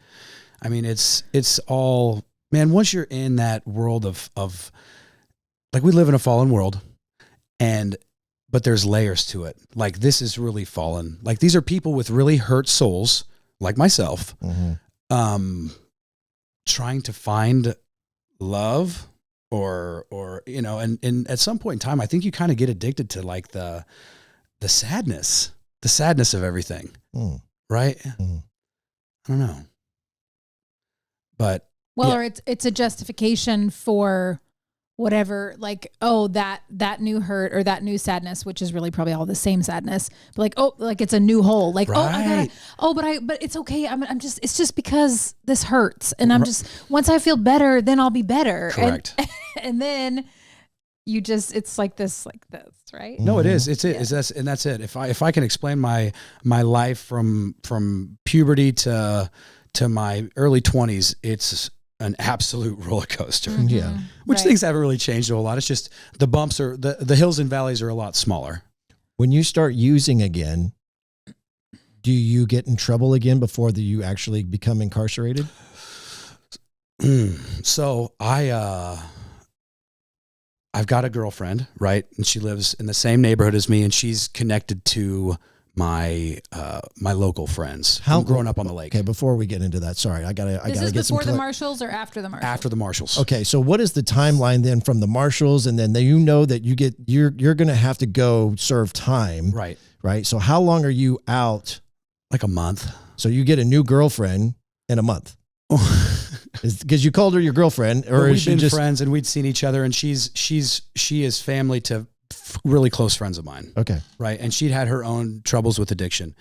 I mean, it's all, man, once you're in that world of like, we live in a fallen world, but there's layers to it. Like, this is really fallen. Like, these are people with really hurt souls, like myself, trying to find love, or you know, and at some point in time, I think you kind of get addicted to, like, the sadness of everything. Right? I don't know. But or it's a justification for whatever, like, oh, that new hurt or that new sadness, which is really probably all the same sadness, but like, oh, like, it's a new hole. Like, but it's okay. It's just because this hurts, and I'm just, once I feel better, then I'll be better. Correct. And then it's like this, right? No, it is. It's it. Yeah. That's it. If I can explain my life from puberty to my early 20s, it's an absolute roller coaster. Yeah. Which things haven't really changed a whole lot. It's just the bumps the hills and valleys are a lot smaller. When you start using again, do you get in trouble again before you actually become incarcerated? So I've got a girlfriend, right? And she lives in the same neighborhood as me, and she's connected to my local friends. How growing up on the lake. Okay, before we get into that, sorry, I gotta get some. Is this before the marshals or after the marshals? After the marshals. Okay, so what is the timeline then from the marshals, and then you know that you're going to have to go serve time, right? Right. So how long are you out? Like a month. So you get a new girlfriend in a month. Because you called her your girlfriend, or we've is she been just friends and we'd seen each other, and she is family to really close friends of mine. okay? Right. And she'd had her own troubles with addiction.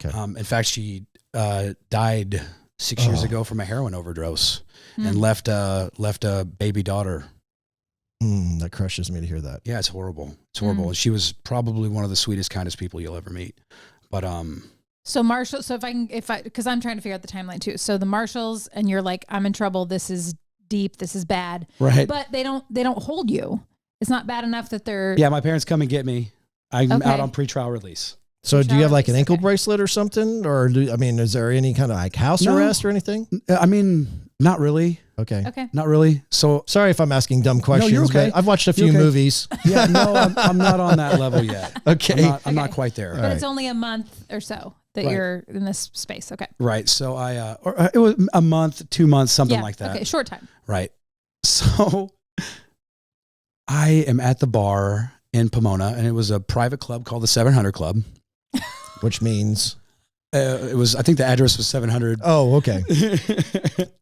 Okay. In fact, she died 6 years ago from a heroin overdose and left a baby daughter. That crushes me to hear that. Yeah, it's horrible. It's horrible. And she was probably one of the sweetest, kindest people you'll ever meet. But So Marshall, so because I'm trying to figure out the timeline too. So the Marshalls, and you're like, I'm in trouble. This is deep. This is bad. right. But they don't hold you. It's not bad enough that they're. Yeah, my parents come and get me. I'm Okay. out on pretrial release. So do you have like an ankle Okay. bracelet or something, or is there any kind of like house No. arrest or anything? I mean, not really. Okay. Okay. Not really. So Sorry if I'm asking dumb questions. you're okay. But I've watched a few You're okay. movies. yeah, no, I'm not on that level yet. Okay. I'm not Okay. quite there. But it's only a month or so that Right. you're in this space. Okay. Right. So it was a month, 2 months, something like that. Okay. Short time. Right. So I am at the bar in Pomona, and it was a private club called the 700 Club. Which means, I think the address was 700. oh, okay.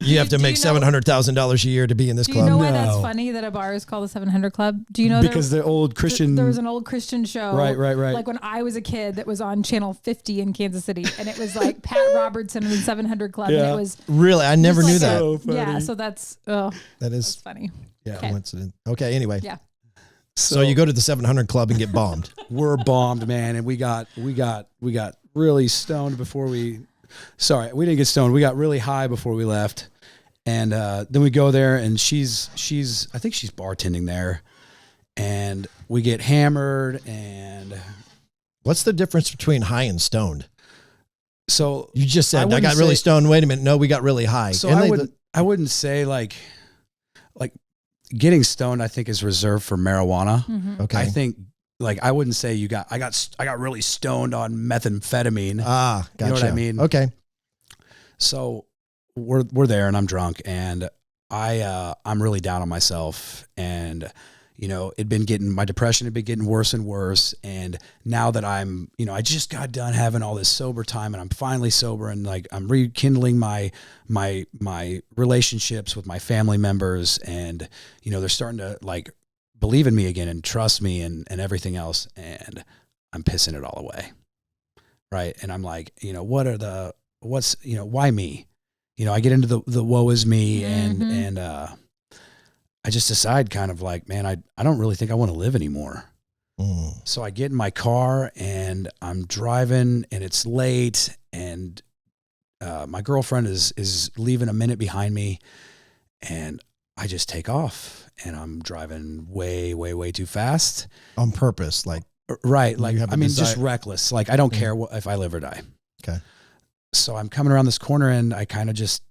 You have to Do make you know- $700,000 a year to be in this Do you club. know why that's No. funny that a bar is called the 700 Club? Do you know Because the old Christian. there was an old Christian show. Right. Like when I was a kid that was on channel 50 in Kansas City, and it was like Pat Robertson and the 700 Club. Yeah. And it was Really, I never just knew like that. So funny. Yeah. So that's That that's is funny. Yeah. Okay. coincident. Okay. Anyway, Yeah. so you go to the 700 Club and get bombed. We're bombed, man, and we got really stoned before we. Sorry, we didn't get stoned. We got really high before we left, and then we go there, and she's I think she's bartending there, and we get hammered, and What's the difference between high and stoned? so You just said I, wouldn't got really say- stoned. Wait a minute. No, we got really high. So And I wouldn't say like getting stoned. I think is reserved for marijuana. okay. I think like I wouldn't say I got really stoned on methamphetamine. Gotcha. You know what I mean? Okay. So we're there, and I'm drunk, and I'm really down on myself, and my depression had been getting worse and worse, and now that I'm I just got done having all this sober time, and I'm finally sober, and like I'm rekindling my relationships with my family members, and they're starting to like believe in me again and trust me and everything else, and I'm pissing it all away, right? And I'm like, why me? I get into the woe is me, and I just decide kind of like, man, I don't really think I want to live anymore. So I get in my car and I'm driving, and it's late, and my girlfriend is leaving a minute behind me, and I just take off, and I'm driving way, way, way too fast. On purpose. Like, Right. Like, You have a I mean, just desire- reckless. Like, I don't care if I live or die. okay. So I'm coming around this corner, and I kind of just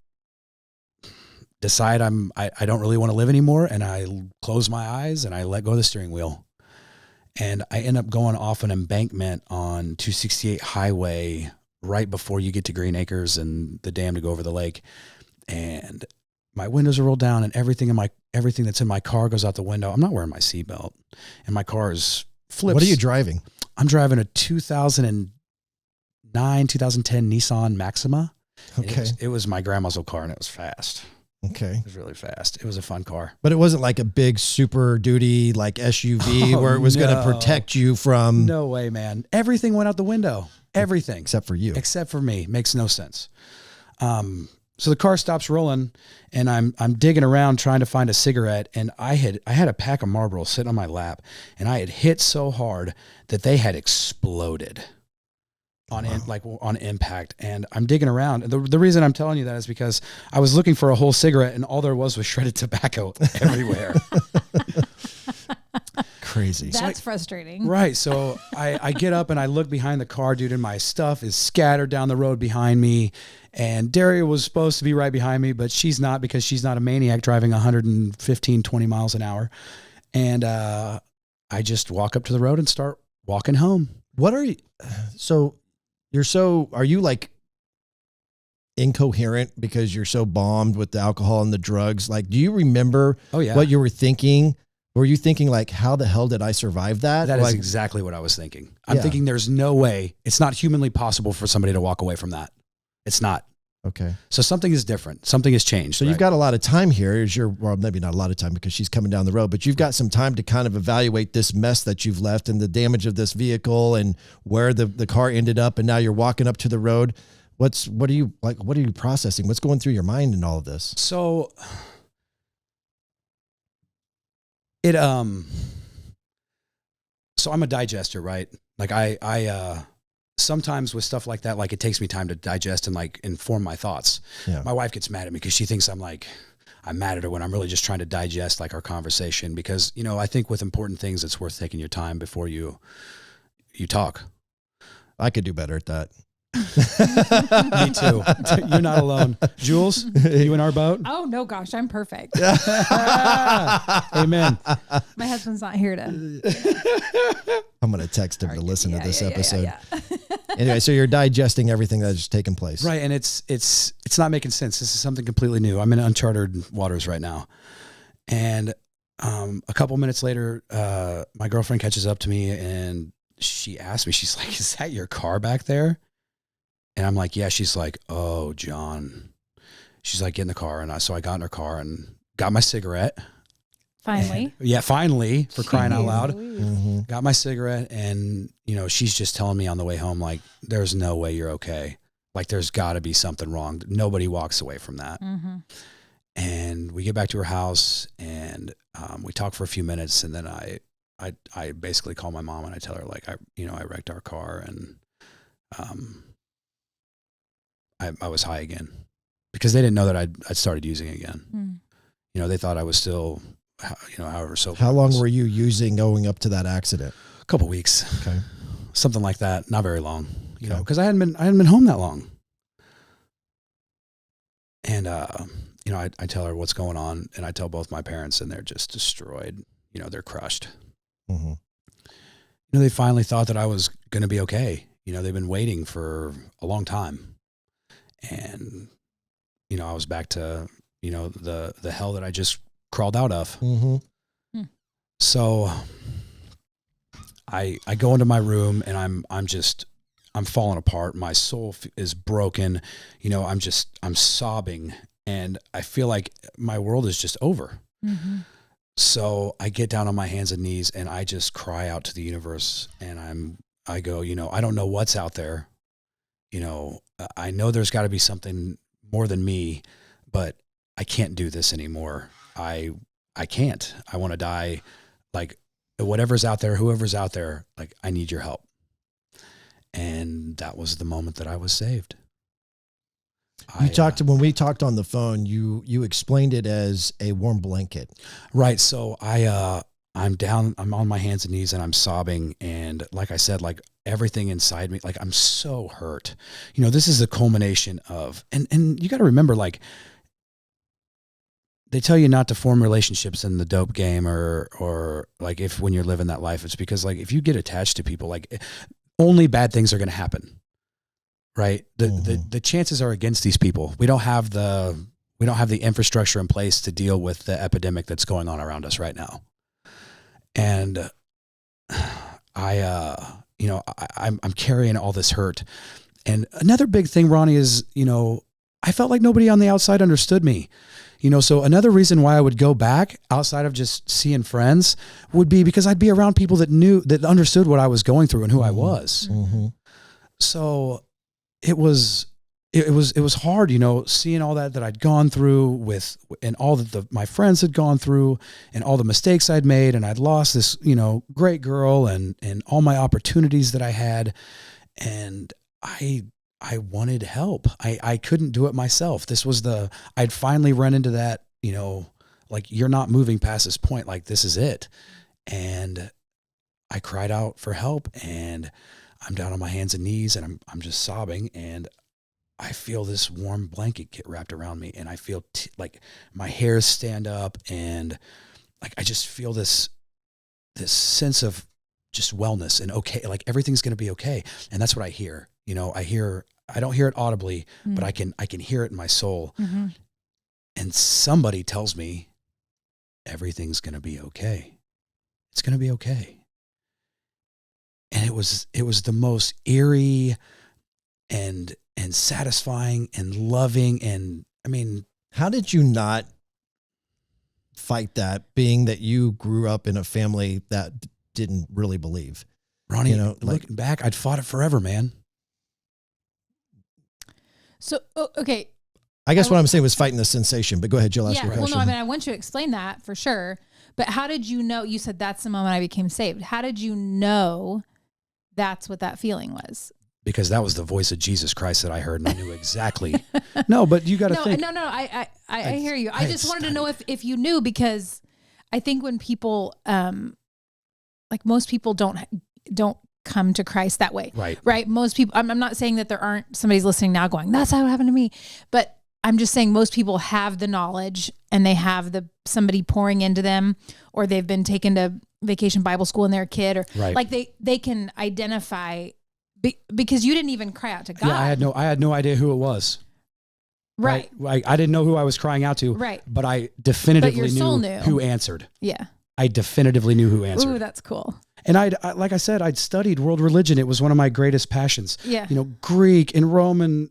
decide I don't really want to live anymore. And I close my eyes and I let go of the steering wheel, and I end up going off an embankment on 268 highway right before you get to Green Acres and the dam to go over the lake. And my windows are rolled down, and everything that's in my car goes out the window. I'm not wearing my seatbelt, and my car is flips. What are you driving? I'm driving a 2009, 2010 Nissan Maxima. Okay. It was my grandma's old car, and it was fast. Okay. It was really fast. It was a fun car. But it wasn't like a big super duty like SUV Oh, where it was going to no. protect you from No way, man. Everything went out the window. Everything. except for you. Except for me. Makes no sense. So the car stops rolling, and I'm digging around trying to find a cigarette, and I had a pack of Marlboros sitting on my lap, and I had hit so hard that they had exploded on impact. And I'm digging around. And the reason I'm telling you that is because I was looking for a whole cigarette, and all there was shredded tobacco everywhere. Crazy. That's frustrating. Right. So I get up and I look behind the car, dude, and my stuff is scattered down the road behind me. And Daria was supposed to be right behind me, but she's not, because she's not a maniac driving 115, 20 miles an hour. And I just walk up to the road and start walking home. What are you? Are you like incoherent because you're so bombed with the alcohol and the drugs? Like, do you remember Oh, yeah. what you were thinking? Were you thinking like, how the hell did I survive that? That is like, exactly what I was thinking. I'm Yeah. thinking there's no way. It's not humanly possible for somebody to walk away from that. It's not. Okay. So something is different. Something has changed. So you've got a lot of time here. Well, maybe not a lot of time because she's coming down the road, but you've got some time to kind of evaluate this mess that you've left and the damage of this vehicle and where the car ended up. And now you're walking up to the road. What are you processing? What's going through your mind in all of this? So so I'm a digester, right? Like I sometimes with stuff like that, like it takes me time to digest and like inform my thoughts. Yeah. My wife gets mad at me because she thinks I'm mad at her when I'm really just trying to digest like our conversation, because, you know, I think with important things, it's worth taking your time before you talk. I could do better at that. Me too. You're not alone. Jules, you in our boat? Oh no, gosh, I'm perfect. Amen. My husband's not here to. I'm going to text him to listen to this episode. Yeah. Anyway, so you're digesting everything that's taken place. Right. And it's not making sense. This is something completely new. I'm in uncharted waters right now. And a couple minutes later, my girlfriend catches up to me and she asked me, she's like, "Is that your car back there?" And I'm like, "Yeah." She's like, "Oh, John." She's like, "Get in the car." And so I got in her car and got my cigarette. Finally. Yeah, finally, for crying out loud. Mm-hmm. Got my cigarette, and, you know, she's just telling me on the way home, like, "There's no way you're okay. Like, there's got to be something wrong." Nobody walks away from that. Mm-hmm. And we get back to her house, and we talk for a few minutes, and then I basically call my mom and I tell her, like, I wrecked our car, and I was high again, because they didn't know that I'd started using again. Mm. You know, they thought I was still, you know, however so. How long were you using going up to that accident? A couple weeks. Okay. Something like that. Not very long, you know, Okay. because I hadn't been home that long. And, you know, I tell her what's going on, and I tell both my parents, and they're just destroyed. You know, they're crushed. Mm-hmm. You know, they finally thought that I was going to be okay. You know, they've been waiting for a long time. And, you know, I was back to, you know, the hell that I just crawled out of. Mm-hmm. So I go into my room, and I'm falling apart. My soul is broken. You know, I'm sobbing, and I feel like my world is just over. Mm-hmm. So I get down on my hands and knees, and I just cry out to the universe, and I go, you know, I don't know what's out there. You know, I know there's got to be something more than me, but I can't do this anymore. I can't. I want to die. Like, whatever's out there, whoever's out there, like, I need your help. And that was the moment that I was saved. When we talked on the phone, you explained it as a warm blanket. Right. So I'm down, I'm on my hands and knees, and I'm sobbing. And like I said, like, everything inside me, like, I'm so hurt. You know, this is the culmination of, and you got to remember, like, they tell you not to form relationships in the dope game, or like, if when you're living that life, it's because, like, if you get attached to people, like, only bad things are going to happen. Right. The chances are against these people. We don't have the infrastructure in place to deal with the epidemic that's going on around us right now. And I'm carrying all this hurt. And another big thing, Ronnie, is, you know, I felt like nobody on the outside understood me. You know, so another reason why I would go back outside of just seeing friends would be because I'd be around people that understood what I was going through and who I was. Mm-hmm. So it was hard, you know, seeing all that I'd gone through and all that my friends had gone through, and all the mistakes I'd made, and I'd lost this, you know, great girl, and all my opportunities that I had. And I wanted help. I couldn't do it myself. I'd finally run into that, you know, like, you're not moving past this point. Like, this is it. And I cried out for help, and I'm down on my hands and knees, and I'm just sobbing, and I feel this warm blanket get wrapped around me, and I feel like my hairs stand up, and like, I just feel this sense of just wellness and okay, like, everything's going to be okay. And that's what I hear. You know, I don't hear it audibly, but I can hear it in my soul. Mm-hmm. And somebody tells me everything's going to be okay. It's going to be okay. And it was the most eerie and and satisfying and loving. And I mean, how did you not fight that, being that you grew up in a family that didn't really believe? Ronnie, You know, like- looking back, I'd fought it forever, man. So, okay. I guess what I'm saying was fighting the sensation, but go ahead, Jill, ask your Well, question. no, I mean, I want you to explain that for sure. But how did you know? You said that's the moment I became saved. How did you know that's what that feeling was? Because that was the voice of Jesus Christ that I heard, and I knew exactly. No, but you got to think. No. I hear you. I had just wanted to know studied. if you knew, because I think when people, like most people don't come to Christ that way. Right. Most people, I'm not saying that there aren't somebody's listening now going, that's how it happened to me. But I'm just saying most people have the knowledge and they have somebody pouring into them, or they've been taken to vacation Bible school when they're a kid, or like they can identify because you didn't even cry out to God. Yeah, I had no idea who it was. Right. I didn't know who I was crying out to. Right. But I definitively But your soul knew who answered. Yeah. I definitively knew who answered. Ooh, that's cool. And like I said, I'd studied world religion. It was one of my greatest passions. Yeah. You know, Greek and Roman,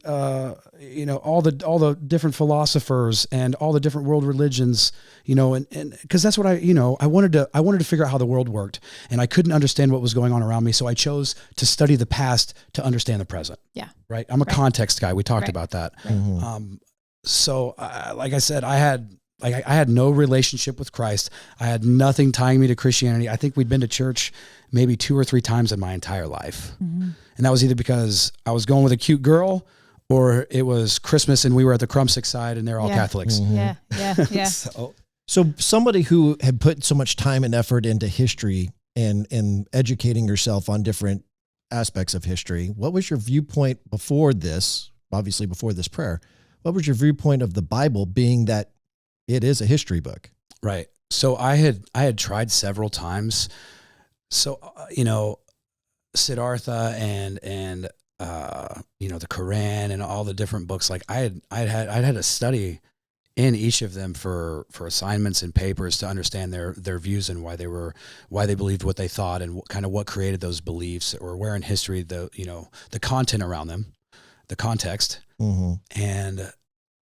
you know, all the different philosophers and all the different world religions, you know, and cause that's what I wanted to figure out how the world worked, and I couldn't understand what was going on around me. So I chose to study the past to understand the present. Yeah. Right. I'm a context guy. We talked about that. Mm-hmm. So like I said, I had no relationship with Christ. I had nothing tying me to Christianity. I think we'd been to church maybe 2 or 3 times in my entire life. Mm-hmm. And that was either because I was going with a cute girl, or it was Christmas and we were at the Crumpsick side and they're all Catholics. Mm-hmm. Yeah. So somebody who had put so much time and effort into history and educating yourself on different aspects of history, what was your viewpoint before this, obviously before this prayer? What was your viewpoint of the Bible, being that it is a history book? Right. So I had tried several times. So, you know, Siddhartha and you know, the Quran and all the different books, like I'd had to study in each of them for assignments and papers to understand their views and why they believed what they thought, and kind of what created those beliefs, or where in history the content around them, the context. Mm-hmm.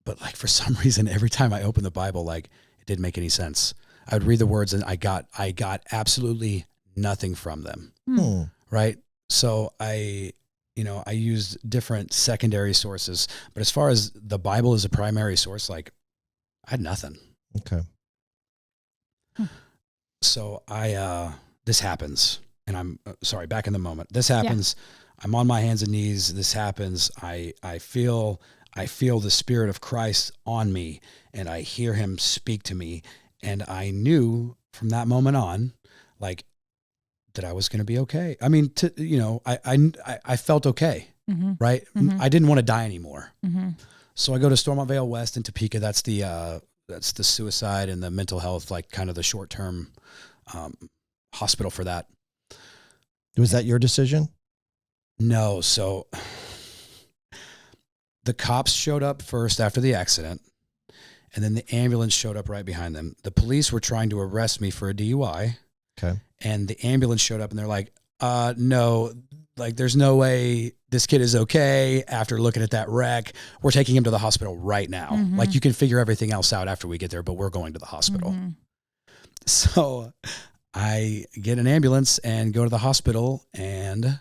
But like, for some reason, every time I opened the Bible, like, it didn't make any sense. I would read the words and I got absolutely nothing from them. Mm. Right. So I used different secondary sources, but as far as the Bible as a primary source, like, I had nothing. Okay. So this happens, and I'm sorry, back in the moment, this happens. Yeah. I'm on my hands and knees. This happens. I feel the Spirit of Christ on me, and I hear him speak to me. And I knew from that moment on, like, that I was going to be okay. I mean, I felt okay. Mm-hmm. Right. Mm-hmm. I didn't want to die anymore. Mm-hmm. So I go to Stormont Vale West in Topeka. That's the suicide and the mental health, like, kind of the short-term hospital for that. Was that your decision? No. So the cops showed up first after the accident, and then the ambulance showed up right behind them. The police were trying to arrest me for a DUI. Okay. And the ambulance showed up, and they're like, no, like, there's no way this kid is okay after looking at that wreck. We're taking him to the hospital right now. Mm-hmm. Like, you can figure everything else out after we get there, but we're going to the hospital. Mm-hmm. So I get an ambulance and go to the hospital, and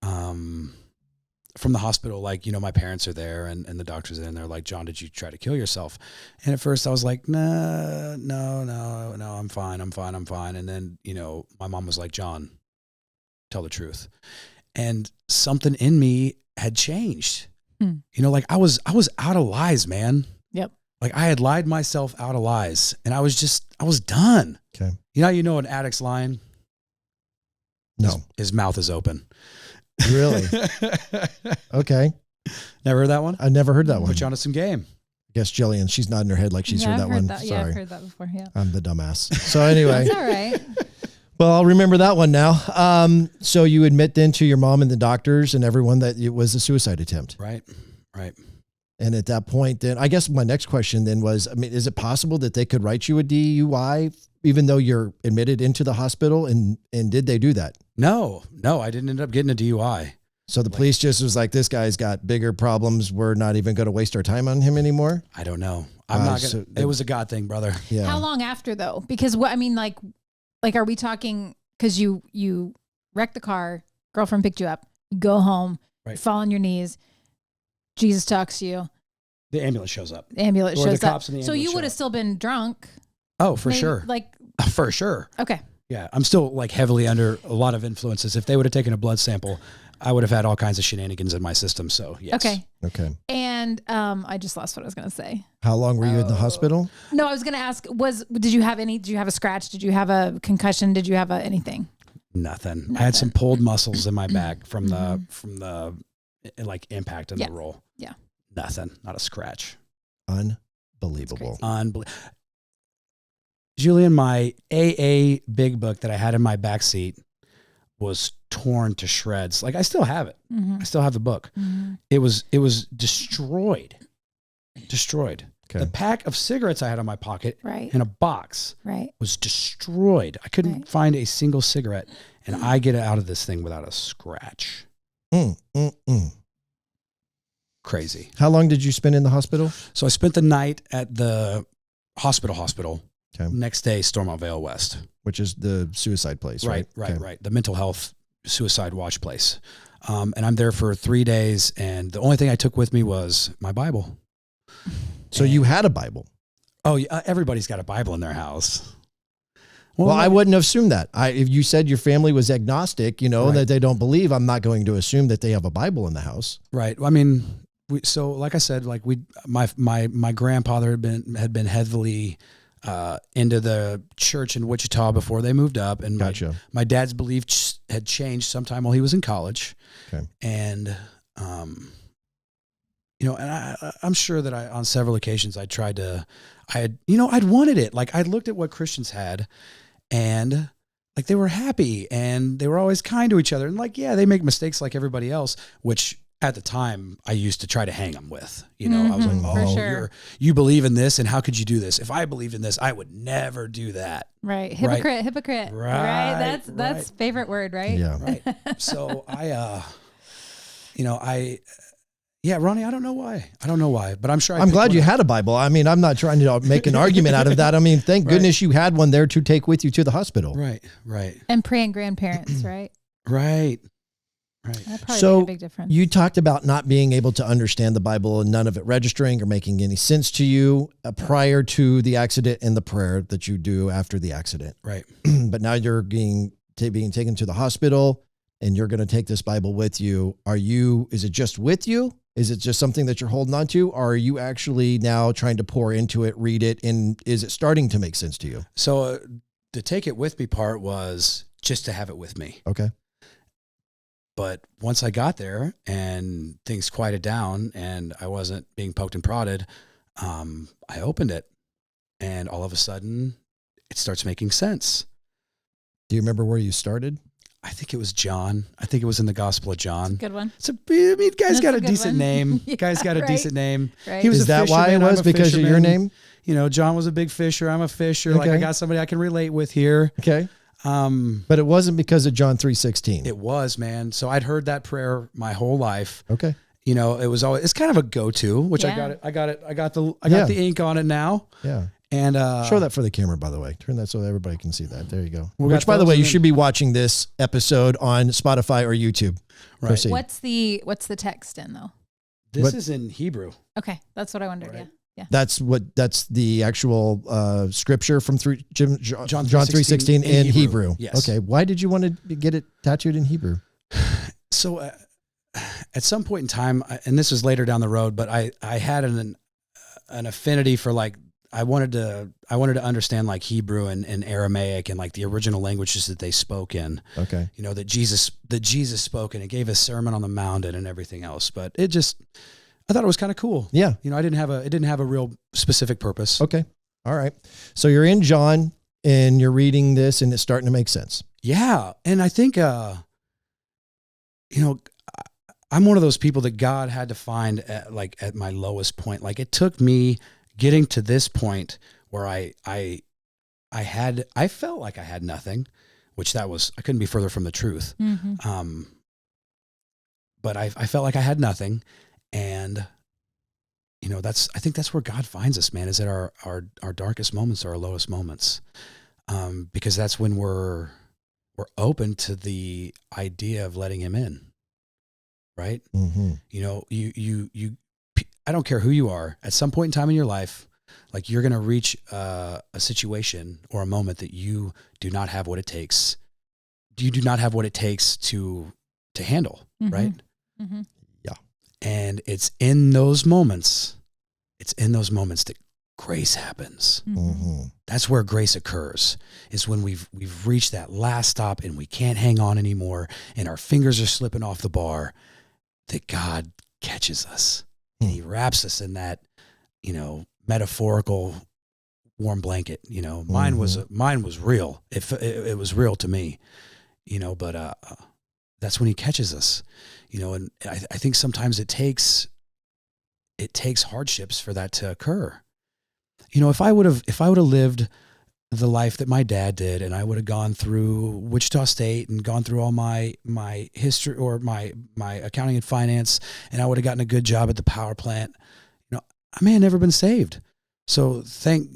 from the hospital, like, my parents are there and the doctors are there, and they're like, John, did you try to kill yourself? And at first I was like, no, I'm fine. And then, my mom was like, John, tell the truth. And something in me had changed. Like, I was out of lies, man. Yep. Like, I had lied myself out of lies, and I was done. Okay. An addict's lying? No. His mouth is open. Really? Okay. Never heard that one? I never heard that one. Put you onto some game. I guess Jillian, she's nodding her head like she's heard that one. Sorry. Yeah, I've heard that before. Yeah. I'm the dumbass. So anyway. That's all right. Well, I'll remember that one now. So you admit then to your mom and the doctors and everyone that it was a suicide attempt. Right. And at that point, then I guess my next question then was, I mean, is it possible that they could write you a DUI even though you're admitted into the hospital? And did they do that? No, I didn't end up getting a DUI. So the police just was like, this guy's got bigger problems. We're not even going to waste our time on him anymore. I don't know. I'm not gonna. It was a God thing, brother. Yeah. How long after though? Because what I mean, like, are we talking? Because you wrecked the car, girlfriend picked you up, you go home, Right. you fall on your knees, Jesus talks to you, The ambulance shows up. the ambulance Or the shows up. cops and the So you ambulance would show have up. still been drunk. Oh, for maybe, sure. Like, For sure. okay. Yeah, I'm still like heavily under a lot of influences. If they would have taken a blood sample, I would have had all kinds of shenanigans in my system. So yes. Okay. Okay. And I just lost what I was going to say. How long were you in the hospital? No, I was going to ask, did you have a scratch? Did you have a concussion? Did you have anything? Nothing. I had some pulled muscles in my back from the like impact in Yeah. the roll. Yeah. Nothing. Not a scratch. Unbelievable. Unbelievable. Julian, my AA big book that I had in my back seat was torn to shreds. Like I still have it. Mm-hmm. I still have the book. Mm-hmm. It was destroyed. Destroyed. Okay. The pack of cigarettes I had in my pocket Right. in a box Right. was destroyed. I couldn't Right. find a single cigarette, and I get out of this thing without a scratch. Crazy. How long did you spend in the hospital? So I spent the night at the hospital. Okay. Next day, Stormont Vale West. Which is the suicide place, right? Right. The mental health suicide watch place. And I'm there for 3 days, and the only thing I took with me was my Bible. So you had a Bible. Oh, yeah, everybody's got a Bible in their house. Well, I wouldn't have assumed that. If you said your family was agnostic, Right. that they don't believe, I'm not going to assume that they have a Bible in the house. Right. I mean, so like I said, like my grandfather had been heavily into the church in Wichita before they moved up, and Gotcha. my dad's beliefs had changed sometime while he was in college. Okay. And and I'm sure that on several occasions I'd wanted it. Like I'd looked at what Christians had, and like they were happy and they were always kind to each other. And like, yeah, they make mistakes like everybody else, which at the time I used to try to hang them with, I was like, for oh, sure. you believe in this, and how could you do this? If I believed in this, I would never do that. Right. Hypocrite. Right, That's right. favorite word, right? Yeah. Right. So Ronnie, I don't know why, but I'm sure I'm glad you had a Bible. I mean, I'm not trying to make an argument out of that. I mean, thank goodness you had one there to take with you to the hospital. Right. And praying grandparents, right? Right. That probably So made a big difference. you talked about not being able to understand the Bible and none of it registering or making any sense to you prior to the accident and the prayer that you do after the accident. Right. But now you're being taken to the hospital and you're going to take this Bible with you. Is it just with you? Is it just something that you're holding on to? Or are you actually now trying to pour into it, read it, and is it starting to make sense to you? So the take it with me part was just to have it with me. Okay. But once I got there and things quieted down and I wasn't being poked and prodded, I opened it and all of a sudden it starts making sense. Do you remember where you started? I think it was John. I think it was in the Gospel of John. Good one. Guy's That's got a a good decent one. name. Yeah, Guy's got a right. decent name. Right. He was Is a that why it fisherman, I'm was? a Because of your fisherman. name? John was a big fisher. I'm a fisher. Like I Okay. got somebody I can relate with here. Okay. But it wasn't because of John 3:16. It was, man. So I'd heard that prayer my whole life. Okay. It was always, it's kind of a go-to, which Yeah. I got the ink on it now. Yeah. And Show that for the camera, by the way. Turn that so everybody can see that. There you go. We Which, got by the those way, you and then- should be watching this episode on Spotify or YouTube. Right. Proceed. What's the text in though? This What- is in Hebrew. Okay, that's what I wondered. Right. Yeah. That's the actual scripture from John 3:16 3:16 in in Hebrew. Hebrew. Yes. Okay. Why did you want to get it tattooed in Hebrew? So at some point in time, and this was later down the road, but I had an affinity for like, I wanted to understand like Hebrew and Aramaic and like the original languages that they spoke in, Okay. that Jesus spoke, and it gave a Sermon on the Mount and everything else. But I thought it was kind of cool. Yeah. It didn't have a real specific purpose. Okay. All right. So you're in John and you're reading this and it's starting to make sense. Yeah. And I think, I'm one of those people that God had to find at my lowest point. Like it took me getting to this point where I felt like I had nothing, which I couldn't be further from the truth. Mm-hmm. but I felt like I had nothing. And, you know, I think that's where God finds us, man, is at our darkest moments, our lowest moments. Because that's when we're open to the idea of letting him in. Right. Mm-hmm. You know, I don't care who you are, at some point in time in your life, like you're going to reach a situation or a moment that you do not have what it takes. You do not have what it takes to handle. Mm-hmm. Right. Mm-hmm. Yeah. And it's in those moments that grace happens. Mm-hmm. That's where grace occurs, is when we've reached that last stop and we can't hang on anymore and our fingers are slipping off the bar, that God catches us and he wraps us in that, you know, metaphorical warm blanket. You know, mine was real. It was real to me, you know, but that's when he catches us, you know, and I think sometimes it takes hardships for that to occur. You know, if I would have lived the life that my dad did, and I would have gone through Wichita State and gone through all my history or my accounting and finance, and I would have gotten a good job at the power plant, you know, I may have never been saved. So thank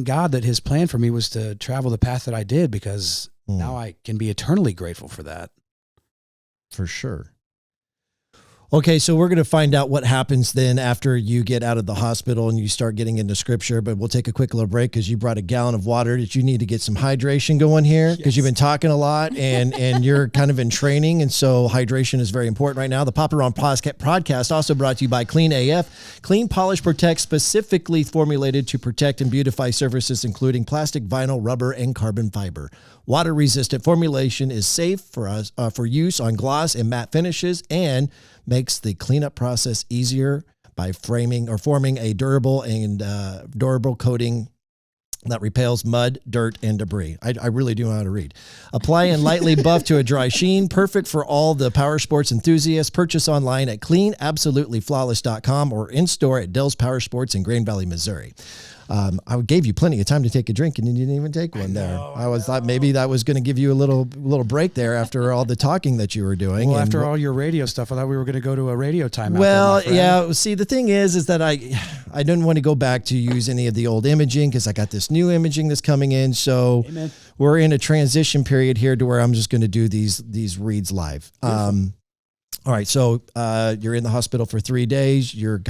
God that his plan for me was to travel the path that I did, because now I can be eternally grateful for that. For sure. Okay, so we're going to find out what happens then after you get out of the hospital and you start getting into scripture, but we'll take a quick little break because you brought a gallon of water. Did you need to get some hydration going here? Because you've been talking a lot and you're kind of in training, and so hydration is very important right now. The Papa Ron podcast also brought to you by Clean AF. Clean Polish Protect, specifically formulated to protect and beautify surfaces, including plastic, vinyl, rubber, and carbon fiber. Water-resistant formulation is safe for use on gloss and matte finishes, and makes the cleanup process easier by forming a durable coating that repels mud, dirt, and debris. I really do know how to read. Apply and lightly buff to a dry sheen. Perfect for all the power sports enthusiasts. Purchase online at cleanabsolutelyflawless.com or in-store at Dell's Power Sports in Grain Valley, Missouri. I gave you plenty of time to take a drink, and you didn't even take one there. I thought maybe that was going to give you a little break there after all the talking that you were doing. Well, after all your radio stuff, I thought we were going to go to a radio timeout. Well, yeah. See, the thing is that I didn't want to go back to use any of the old imaging because I got this new imaging that's coming in. So we're in a transition period here to where I'm just going to do these reads live. All right. So you're in the hospital for 3 days. You're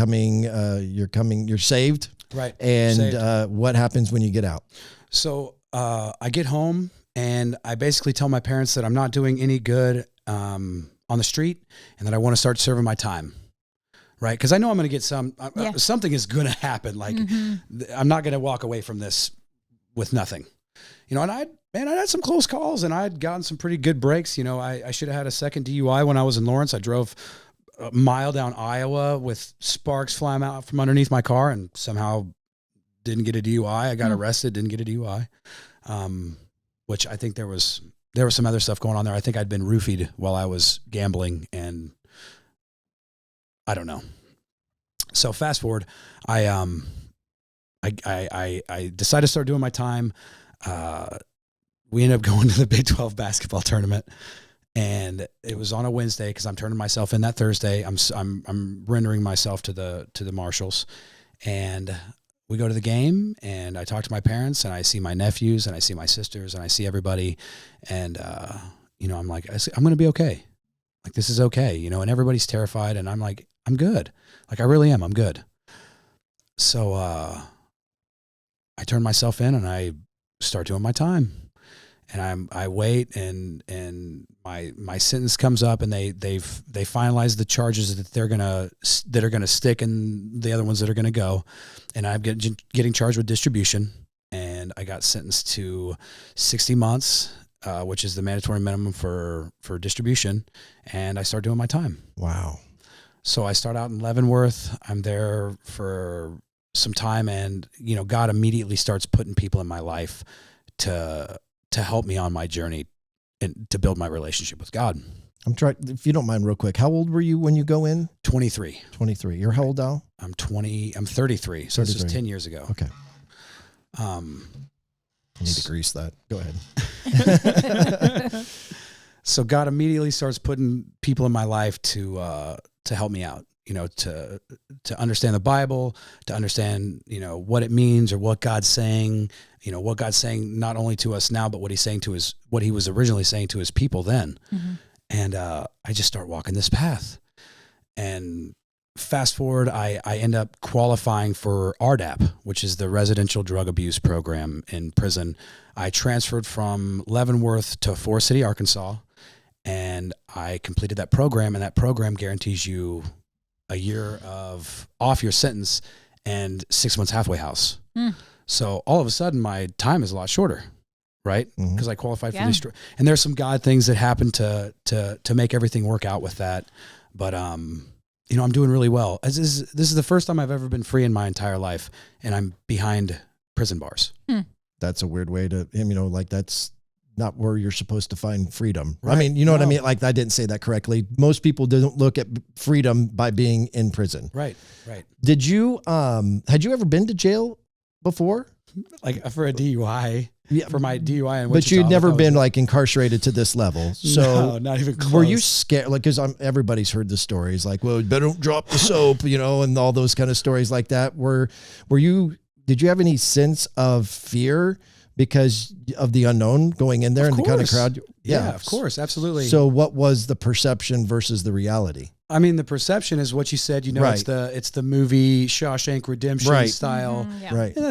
saved. Right. And what happens when you get out? So I get home and I basically tell my parents that I'm not doing any good on the street and that I want to start serving my time. Right. Because I know I'm going to get something is going to happen. Like I'm not going to walk away from this with nothing. You know, and I had some close calls and I'd gotten some pretty good breaks. You know, I should have had a second DUI when I was in Lawrence. I drove a mile down Iowa with sparks flying out from underneath my car and somehow didn't get a DUI. I got arrested, didn't get a DUI. Which I think there was some other stuff going on there. I think I'd been roofied while I was gambling and I don't know. So fast forward, I decided to start doing my time. We ended up going to the Big 12 basketball tournament. And it was on a Wednesday because I'm turning myself in that Thursday. I'm rendering myself to the marshals, and we go to the game. And I talk to my parents, and I see my nephews, and I see my sisters, and I see everybody. And you know, I'm like, I'm going to be okay. Like this is okay, you know. And everybody's terrified, and I'm like, I'm good. Like I really am. I'm good. So I turn myself in, and I start doing my time. And I wait, and my sentence comes up, and they finalize the charges that are gonna stick, and the other ones that are gonna go, and I'm getting charged with distribution, and I got sentenced to 60 months, which is the mandatory minimum for distribution, and I start doing my time. Wow! So I start out in Leavenworth. I'm there for some time, and you know, God immediately starts putting people in my life to help me on my journey and to build my relationship with God. I'm trying, if you don't mind real quick, how old were you when you go in? 23. 23. You're how old now? I'm 33. So this is 10 years ago. Okay. I need to grease that. Go ahead. So God immediately starts putting people in my life to help me out, you know, to understand the Bible, to understand, you know, what it means or what God's saying, you know, what God's saying not only to us now, but what he's saying to what he was originally saying to his people then. Mm-hmm. And I just start walking this path. And fast forward, I end up qualifying for RDAP, which is the Residential Drug Abuse Program in prison. I transferred from Leavenworth to Forest City, Arkansas, and I completed that program, and that program guarantees you a year off your sentence and 6 months halfway house. So all of a sudden my time is a lot shorter, right? Because I qualified for these, and there's some God things that happen to make everything work out with that. But, you know, I'm doing really well. This is the first time I've ever been free in my entire life, and I'm behind prison bars. That's a weird way to, you know, like that's not where you're supposed to find freedom. Right. I mean, you know what I mean? Like I didn't say that correctly. Most people don't look at freedom by being in prison. Right. Did you, had you ever been to jail before? Like for a DUI, for my DUI. But you'd never been like incarcerated to this level. So no, not even close. Were you scared? Like, cause everybody's heard the stories like, well, better don't drop the soap, you know, and all those kind of stories like that. Did you have any sense of fear because of the unknown going in there and the kind of crowd? Yeah, of course. Absolutely. So what was the perception versus the reality? I mean, the perception is what you said, you know, right. it's the movie Shawshank Redemption right. style. Mm-hmm, yeah. Right. And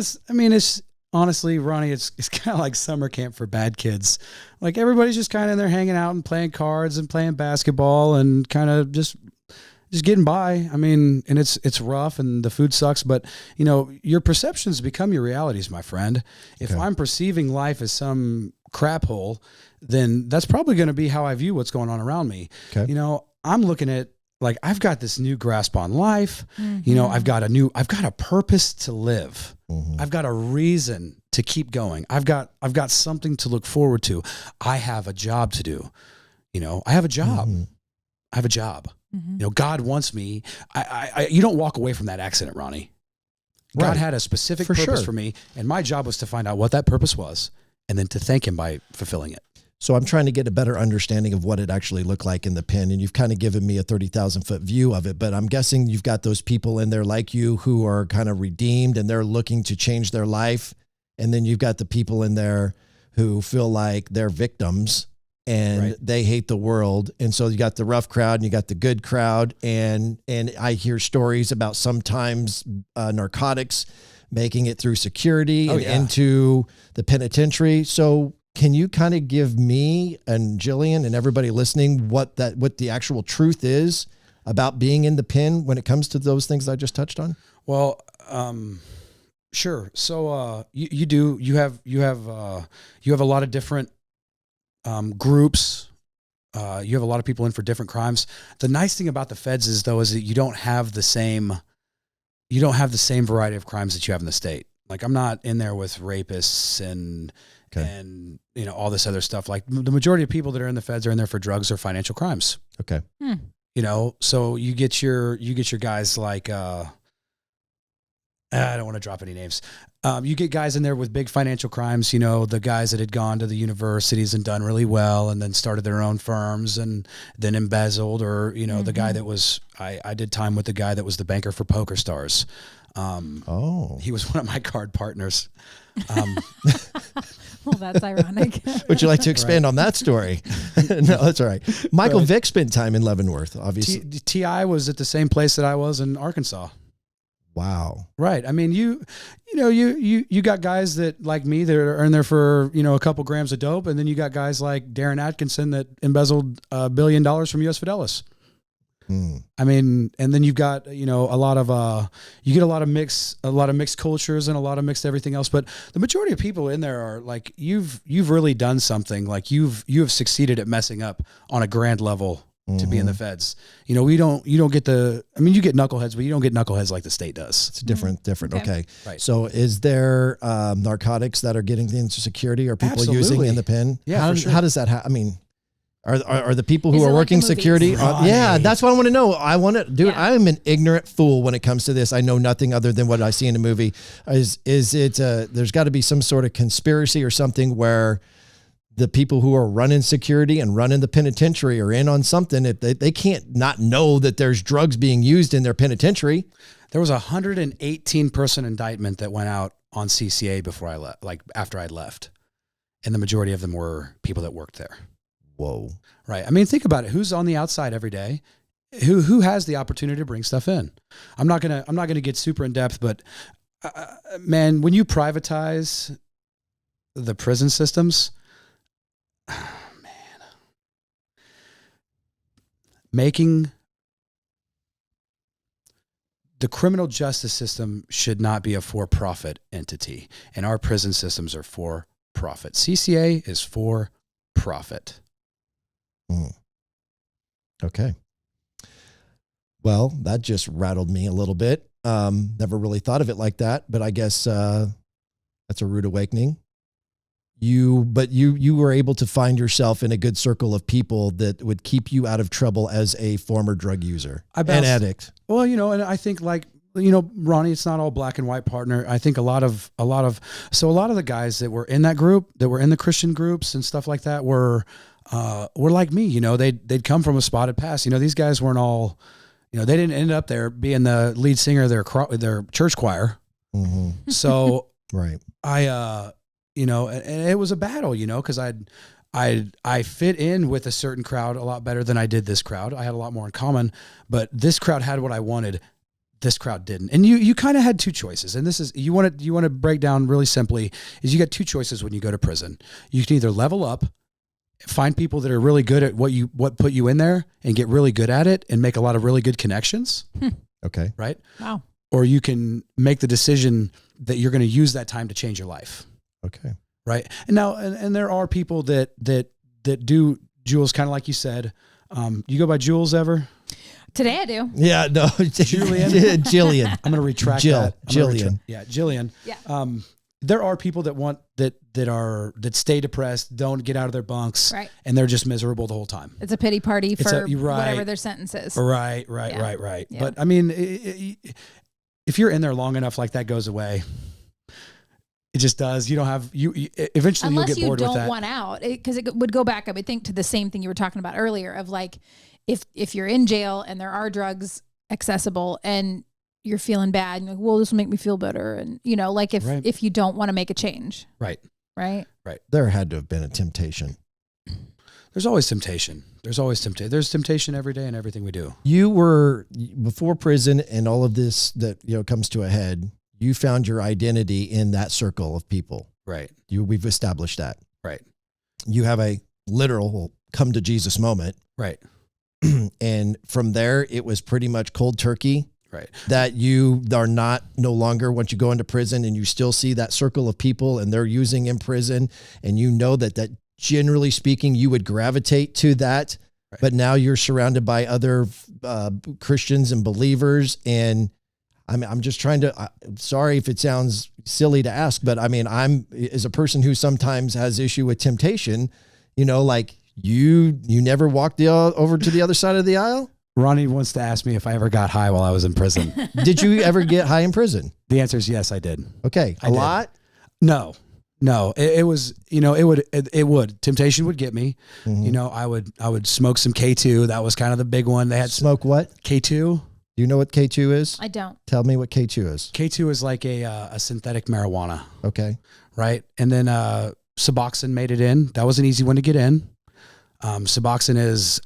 it's honestly, Ronnie, it's kind of like summer camp for bad kids. Like everybody's just kind of in there hanging out and playing cards and playing basketball and kind of just getting by. I mean, and it's rough and the food sucks, but you know, your perceptions become your realities, my friend. If I'm perceiving life as some crap hole, then that's probably going to be how I view what's going on around me. Okay. You know, I'm looking at, like, I've got this new grasp on life. You know, I've got a purpose to live. I've got a reason to keep going. I've got something to look forward to. I have a job to do. You know, I have a job. I have a job. You know, God wants me. You don't walk away from that accident, Ronnie. God Right. had a specific purpose for me, and my job was to find out what that purpose was and then to thank him by fulfilling it. So I'm trying to get a better understanding of what it actually looked like in the pen. And you've kind of given me a 30,000 foot view of it, but I'm guessing you've got those people in there like you who are kind of redeemed and they're looking to change their life. And then you've got the people in there who feel like they're victims and they hate the world. And so you got the rough crowd and you got the good crowd. And I hear stories about sometimes narcotics making it through security and into the penitentiary. So can you kind of give me and Jillian and everybody listening what the actual truth is about being in the pen when it comes to those things I just touched on? Well, sure. So you have a lot of different groups. You have a lot of people in for different crimes. The nice thing about the feds is that you don't have the same variety of crimes that you have in the state. Like I'm not in there with rapists and you know, all this other stuff. Like the majority of people that are in the feds are in there for drugs or financial crimes. Okay. You know, so you get your guys like, I don't want to drop any names. You get guys in there with big financial crimes, you know, the guys that had gone to the universities and done really well and then started their own firms and then embezzled, or, you know, the guy that was, I did time with the guy that was the banker for Poker Stars. He was one of my card partners. Well, that's ironic. Would you like to expand on that story? No, that's all right. Michael Vick spent time in Leavenworth, obviously. T.I. was at the same place that I was in Arkansas. Wow. Right. I mean, you got guys that like me that are in there for, you know, a couple grams of dope. And then you got guys like Darren Atkinson that embezzled $1 billion from US Fidelis. I mean, and then you've got, you know, a lot of mixed cultures and a lot of mixed everything else. But the majority of people in there are like, you've really done something. Like you have succeeded at messing up on a grand level to be in the feds. You know, you don't get you get knuckleheads, but you don't get knuckleheads like the state does. It's different. Okay. Right. So is there narcotics that are getting into security or people Absolutely. using in the pen? Yeah, How, for sure. how does that happen? I mean, are the people who Is are it like working the movies? security? Yeah, that's what I want to know. Yeah. I am an ignorant fool when it comes to this. I know nothing other than what I see in a movie. Is it, there's got to be some sort of conspiracy or something where the people who are running security and running the penitentiary are in on something. If they can't not know that there's drugs being used in their penitentiary. There was a 118 person indictment that went out on CCA before I left, like after I'd left. And the majority of them were people that worked there. Whoa. Right. I mean, think about it. Who's on the outside every day? Who has the opportunity to bring stuff in? I'm not gonna get super in depth, but man, when you privatize the prison systems, making the criminal justice system should not be a for-profit entity, and our prison systems are for-profit. CCA is for-profit. Okay. Well, that just rattled me a little bit. Never really thought of it like that, but I guess that's a rude awakening. You were able to find yourself in a good circle of people that would keep you out of trouble as a former drug user and addict. Well, and I think Ronnie, it's not all black and white, partner. I think a lot of the guys that were in that group, that were in the Christian groups and stuff like that were like me, they'd come from a spotted past. These guys weren't all, they didn't end up there being the lead singer of their church choir. Mm-hmm. So right. And it was a battle, because I fit in with a certain crowd a lot better than I did this crowd. I had a lot more in common, but this crowd had what I wanted. This crowd didn't. And you kind of had two choices. And this is, you want to break down really simply, is you got two choices when you go to prison. You can either level up, find people that are really good at what put you in there and get really good at it and make a lot of really good connections. Okay. Right? Wow. Or you can make the decision that you're going to use that time to change your life. Okay. Right. And now, and there are people that do, Jules, kind of like you said. You go by Jules ever? Today I do. Yeah, no. Jillian. I'm going to retract that. Jillian. Jillian. Yeah. There are people that want that stay depressed, don't get out of their bunks, right, and they're just miserable the whole time. It's a pity party for whatever their sentence is. Right. Yeah. But I mean, if you're in there long enough, like that goes away. It just does. You don't have eventually unless you'll get bored with that. Unless you don't want out, because it would go back, I would think, to the same thing you were talking about earlier of like, if you're in jail and there are drugs accessible and you're feeling bad and you're like, well, this will make me feel better. And like if you don't want to make a change. Right. There had to have been a temptation. There's always temptation. There's temptation every day in everything we do. You were, before prison and all of this that, comes to a head, you found your identity in that circle of people. Right. We've established that. Right. You have a literal come to Jesus moment. Right. And from there, it was pretty much cold turkey. Right. That you are no longer, once you go into prison and you still see that circle of people and they're using in prison, and that generally speaking, you would gravitate to that. Right. But now you're surrounded by other Christians and believers. And I'm just trying to, sorry if it sounds silly to ask, but I mean, I'm, as a person who sometimes has issue with temptation, like you never walked over to the other side of the aisle? Ronnie wants to ask me if I ever got high while I was in prison. Did you ever get high in prison? The answer is yes, I did. Okay. A lot? No. It was, it would. Temptation would get me. Mm-hmm. I would smoke some K2. That was kind of the big one. They had smoke what? K2. Do you know what K2 is? I don't. Tell me what K2 is. K2 is like a synthetic marijuana. Okay. Right. And then Suboxone made it in. That was an easy one to get in. Suboxone is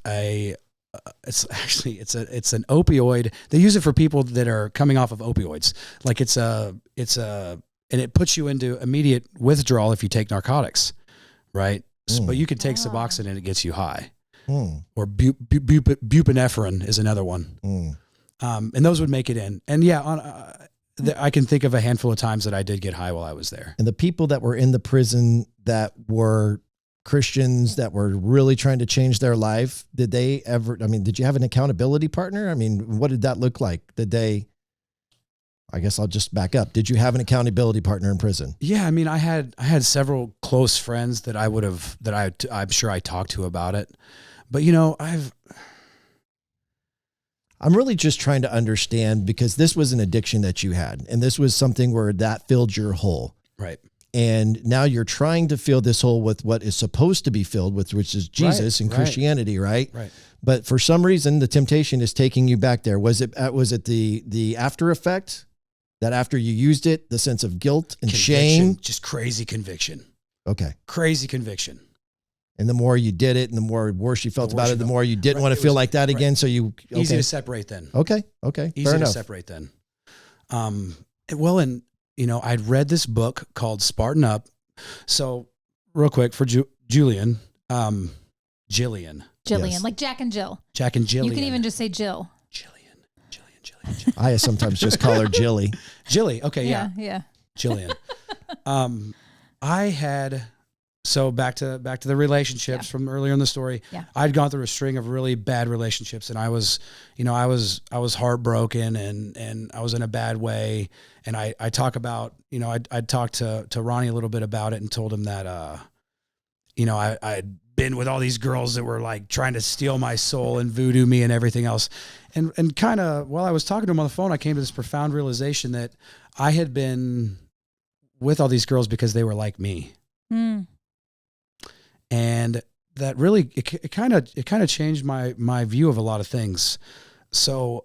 it's an opioid. They use it for people that are coming off of opioids. Like and it puts you into immediate withdrawal if you take narcotics, right? But you can take Suboxone and it gets you high. Or buprenorphine is another one. And those would make it in. And I can think of a handful of times that I did get high while I was there. And the people that were in the prison that were Christians that were really trying to change their life, did you have an accountability partner? I mean, what did that look like? I guess I'll just back up. Did you have an accountability partner in prison? Yeah. I mean, I had several close friends that I'm sure I talked to about it, but I'm really just trying to understand, because this was an addiction that you had, and this was something where that filled your hole. Right. And now you're trying to fill this hole with what is supposed to be filled with, which is Jesus and Christianity, right? Right. But for some reason, the temptation is taking you back there. Was it the after effect that after you used it, the sense of guilt and shame? Just crazy conviction. Okay. Crazy conviction. And the more you did it and the more worse you felt about it, the more you didn't want to feel like that again. So you, easy to separate then. Okay. Easy to separate then. Well, and I'd read this book called Spartan Up. So real quick for Jillian, Yes. like Jack and Jill. Jack and Jillian. You can even just say Jill. Jillian. I sometimes just call her Jilly. Jilly. Okay. Yeah. Jillian. I had, so back to the relationships from earlier in the story. Yeah. I'd gone through a string of really bad relationships, and I was heartbroken and I was in a bad way. And I talk about, I'd talked to Ronnie a little bit about it and told him that, I'd been with all these girls that were like trying to steal my soul and voodoo me and everything else. And kind of while I was talking to him on the phone, I came to this profound realization that I had been with all these girls because they were like me. Mm. And that really, it kind of changed my view of a lot of things. So,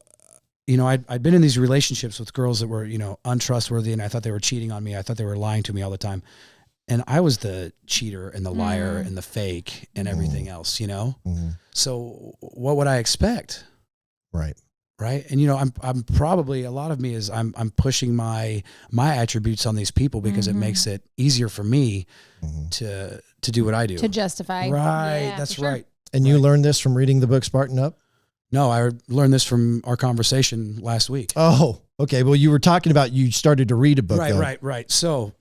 I'd been in these relationships with girls that were, untrustworthy, and I thought they were cheating on me. I thought they were lying to me all the time. And I was the cheater and the liar and the fake and everything else, Mm-hmm. So what would I expect? Right. Right. And, I'm probably, a lot of me is I'm pushing my attributes on these people because it makes it easier for me to do what I do. To justify. Right. Yeah, that's for sure. right. And you learned this from reading the book Spartan Up? No, I learned this from our conversation last week. Oh, okay. Well, you were talking about, you started to read a book. Right. So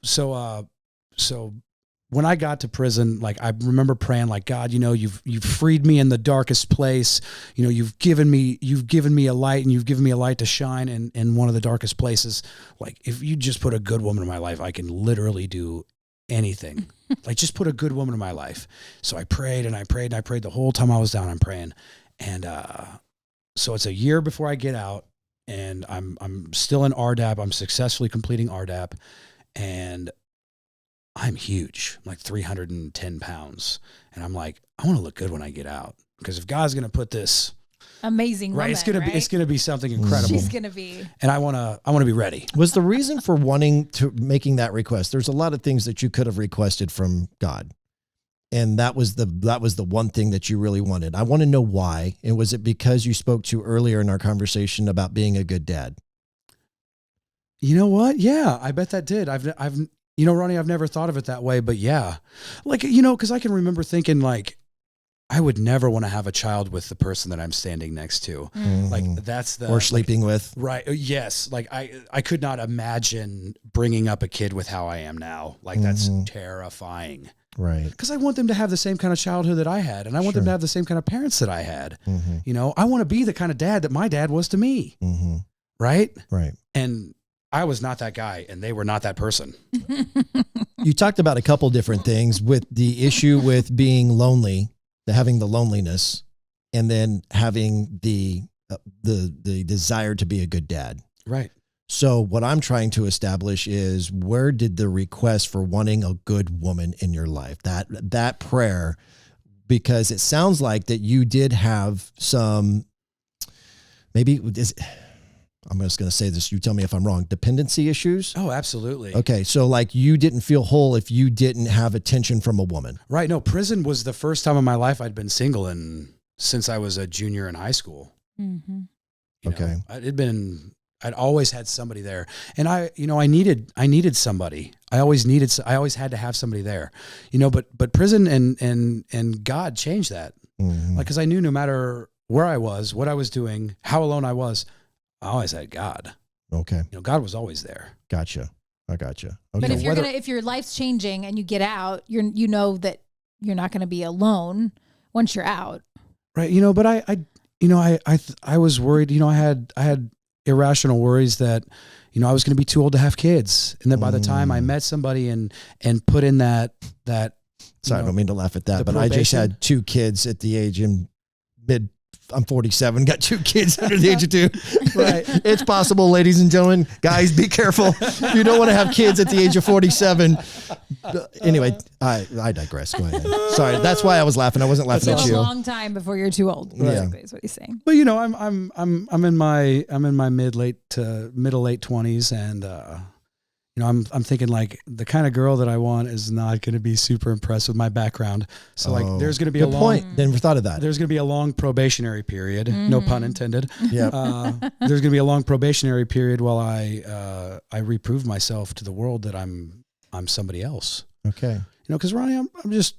when I got to prison, like I remember praying, like, God, you've freed me in the darkest place. You've given me a light, and you've given me a light to shine in one of the darkest places. Like, if you just put a good woman in my life, I can literally do anything. Like, just put a good woman in my life. So I prayed and I prayed and I prayed the whole time I was down. I'm praying. And so it's a year before I get out, and I'm still in RDAP. I'm successfully completing RDAP, and I'm huge. I'm like 310 pounds. And I'm like, I want to look good when I get out. Because if God's going to put this amazing woman, it's going to be something incredible. She's going to be. And I want to be ready. Was the reason for making that request? There's a lot of things that you could have requested from God. And that was the one thing that you really wanted. I want to know why. And was it because you spoke to earlier in our conversation about being a good dad? You know what? Yeah, I bet that did. Ronnie, I've never thought of it that way, but yeah. Like, because I can remember thinking, like, I would never want to have a child with the person that I'm standing next to. Mm-hmm. Like, that's or sleeping with. Right. Yes. Like, I could not imagine bringing up a kid with how I am now. Like, that's terrifying. Right. Because I want them to have the same kind of childhood that I had, and I want them to have the same kind of parents that I had. Mm-hmm. I want to be the kind of dad that my dad was to me. Mm-hmm. Right. Right. And I was not that guy, and they were not that person. You talked about a couple different things with the issue with being lonely, having the loneliness, and then having the desire to be a good dad. Right. So what I'm trying to establish is, where did the request for wanting a good woman in your life, that prayer, because it sounds like that you did have some, I'm just going to say this, you tell me if I'm wrong, dependency issues? Oh, absolutely. Okay. So like, you didn't feel whole if you didn't have attention from a woman. Right. No, prison was the first time in my life I'd been single since I was a junior in high school. Mm-hmm. I'd always had somebody there, and I needed somebody. I always had to have somebody there, but prison and God changed that. Mm-hmm. Like, cause I knew no matter where I was, what I was doing, how alone I was, I always had God. Okay. God was always there. Gotcha. I gotcha. Okay. But if your life's changing and you get out, you know that you're not going to be alone once you're out. Right. But I was worried, I had irrational worries that, I was going to be too old to have kids. And then by the time I met somebody and put in that, sorry, I don't mean to laugh at that, but probation. I just had 2 kids at the age in mid I'm 47, got 2 kids under the age of 2. Right. It's possible, ladies and gentlemen. Guys, be careful. You don't want to have kids at the age of 47. Anyway, I digress. Go ahead. Sorry, that's why I was laughing. I wasn't laughing at It's you. a long time before you're too old. Basically, is what he's saying. But I'm in my middle late 20s, and I'm thinking like the kind of girl that I want is not going to be super impressed with my background. So like there's going to be a long point. Never thought of that. There's going to be a long probationary period. No pun intended. Yeah. There's going to be a long probationary period while I reprove myself to the world that I'm somebody else. Okay. Because Ronnie, I'm just,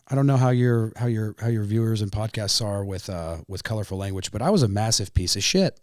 I don't know how your viewers and podcasts are with colorful language, but I was a massive piece of shit.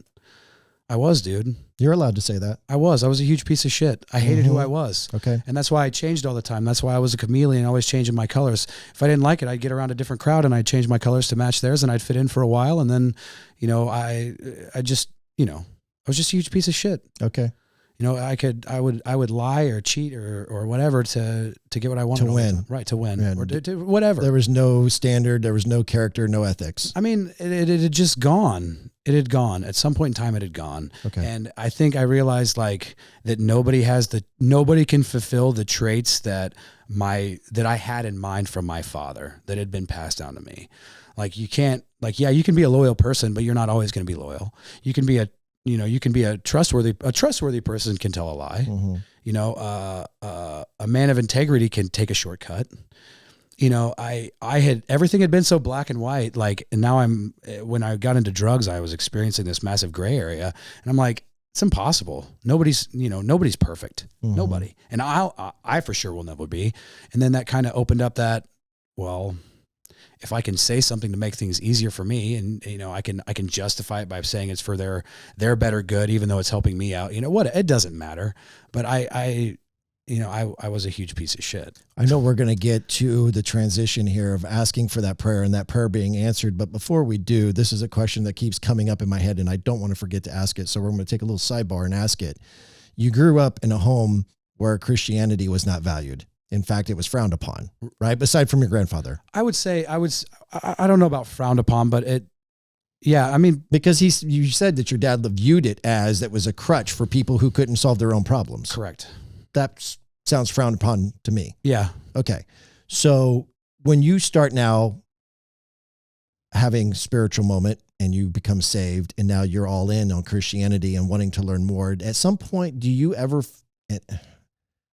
I was, dude. You're allowed to say that. I was a huge piece of shit. I hated who I was. Okay. And that's why I changed all the time. That's why I was a chameleon, always changing my colors. If I didn't like it, I'd get around a different crowd and I'd change my colors to match theirs and I'd fit in for a while. And then, I was just a huge piece of shit. Okay. I would lie or cheat or whatever to get what I wanted To win. Right, to win. Or to whatever. There was no standard, there was no character, no ethics. I mean, it had just gone. It had gone. At some point in time, it had gone. Okay. And I think I realized like that nobody can fulfill the traits that I had in mind from my father that had been passed down to me. Like you can't, like, yeah, you can be a loyal person, but you're not always going to be loyal. You can be a trustworthy person can tell a lie. A man of integrity can take a shortcut. Everything had been so black and white, like, and now when I got into drugs, I was experiencing this massive gray area and I'm like, it's impossible. Nobody's perfect. Nobody. And I for sure will never be. And then that kind of opened up that, well, if I can say something to make things easier for me and, I can justify it by saying it's for their better good, even though it's helping me out, it doesn't matter. But I was a huge piece of shit. I know we're going to get to the transition here of asking for that prayer and that prayer being answered. But before we do, this is a question that keeps coming up in my head and I don't want to forget to ask it. So we're going to take a little sidebar and ask it. You grew up in a home where Christianity was not valued. In fact, it was frowned upon, right? Aside from your grandfather. I would say I don't know about frowned upon, but because you said that your dad viewed it as that was a crutch for people who couldn't solve their own problems. Correct. That sounds frowned upon to me. Yeah. Okay. So when you start now having spiritual moment and you become saved and now you're all in on Christianity and wanting to learn more, at some point, do you ever,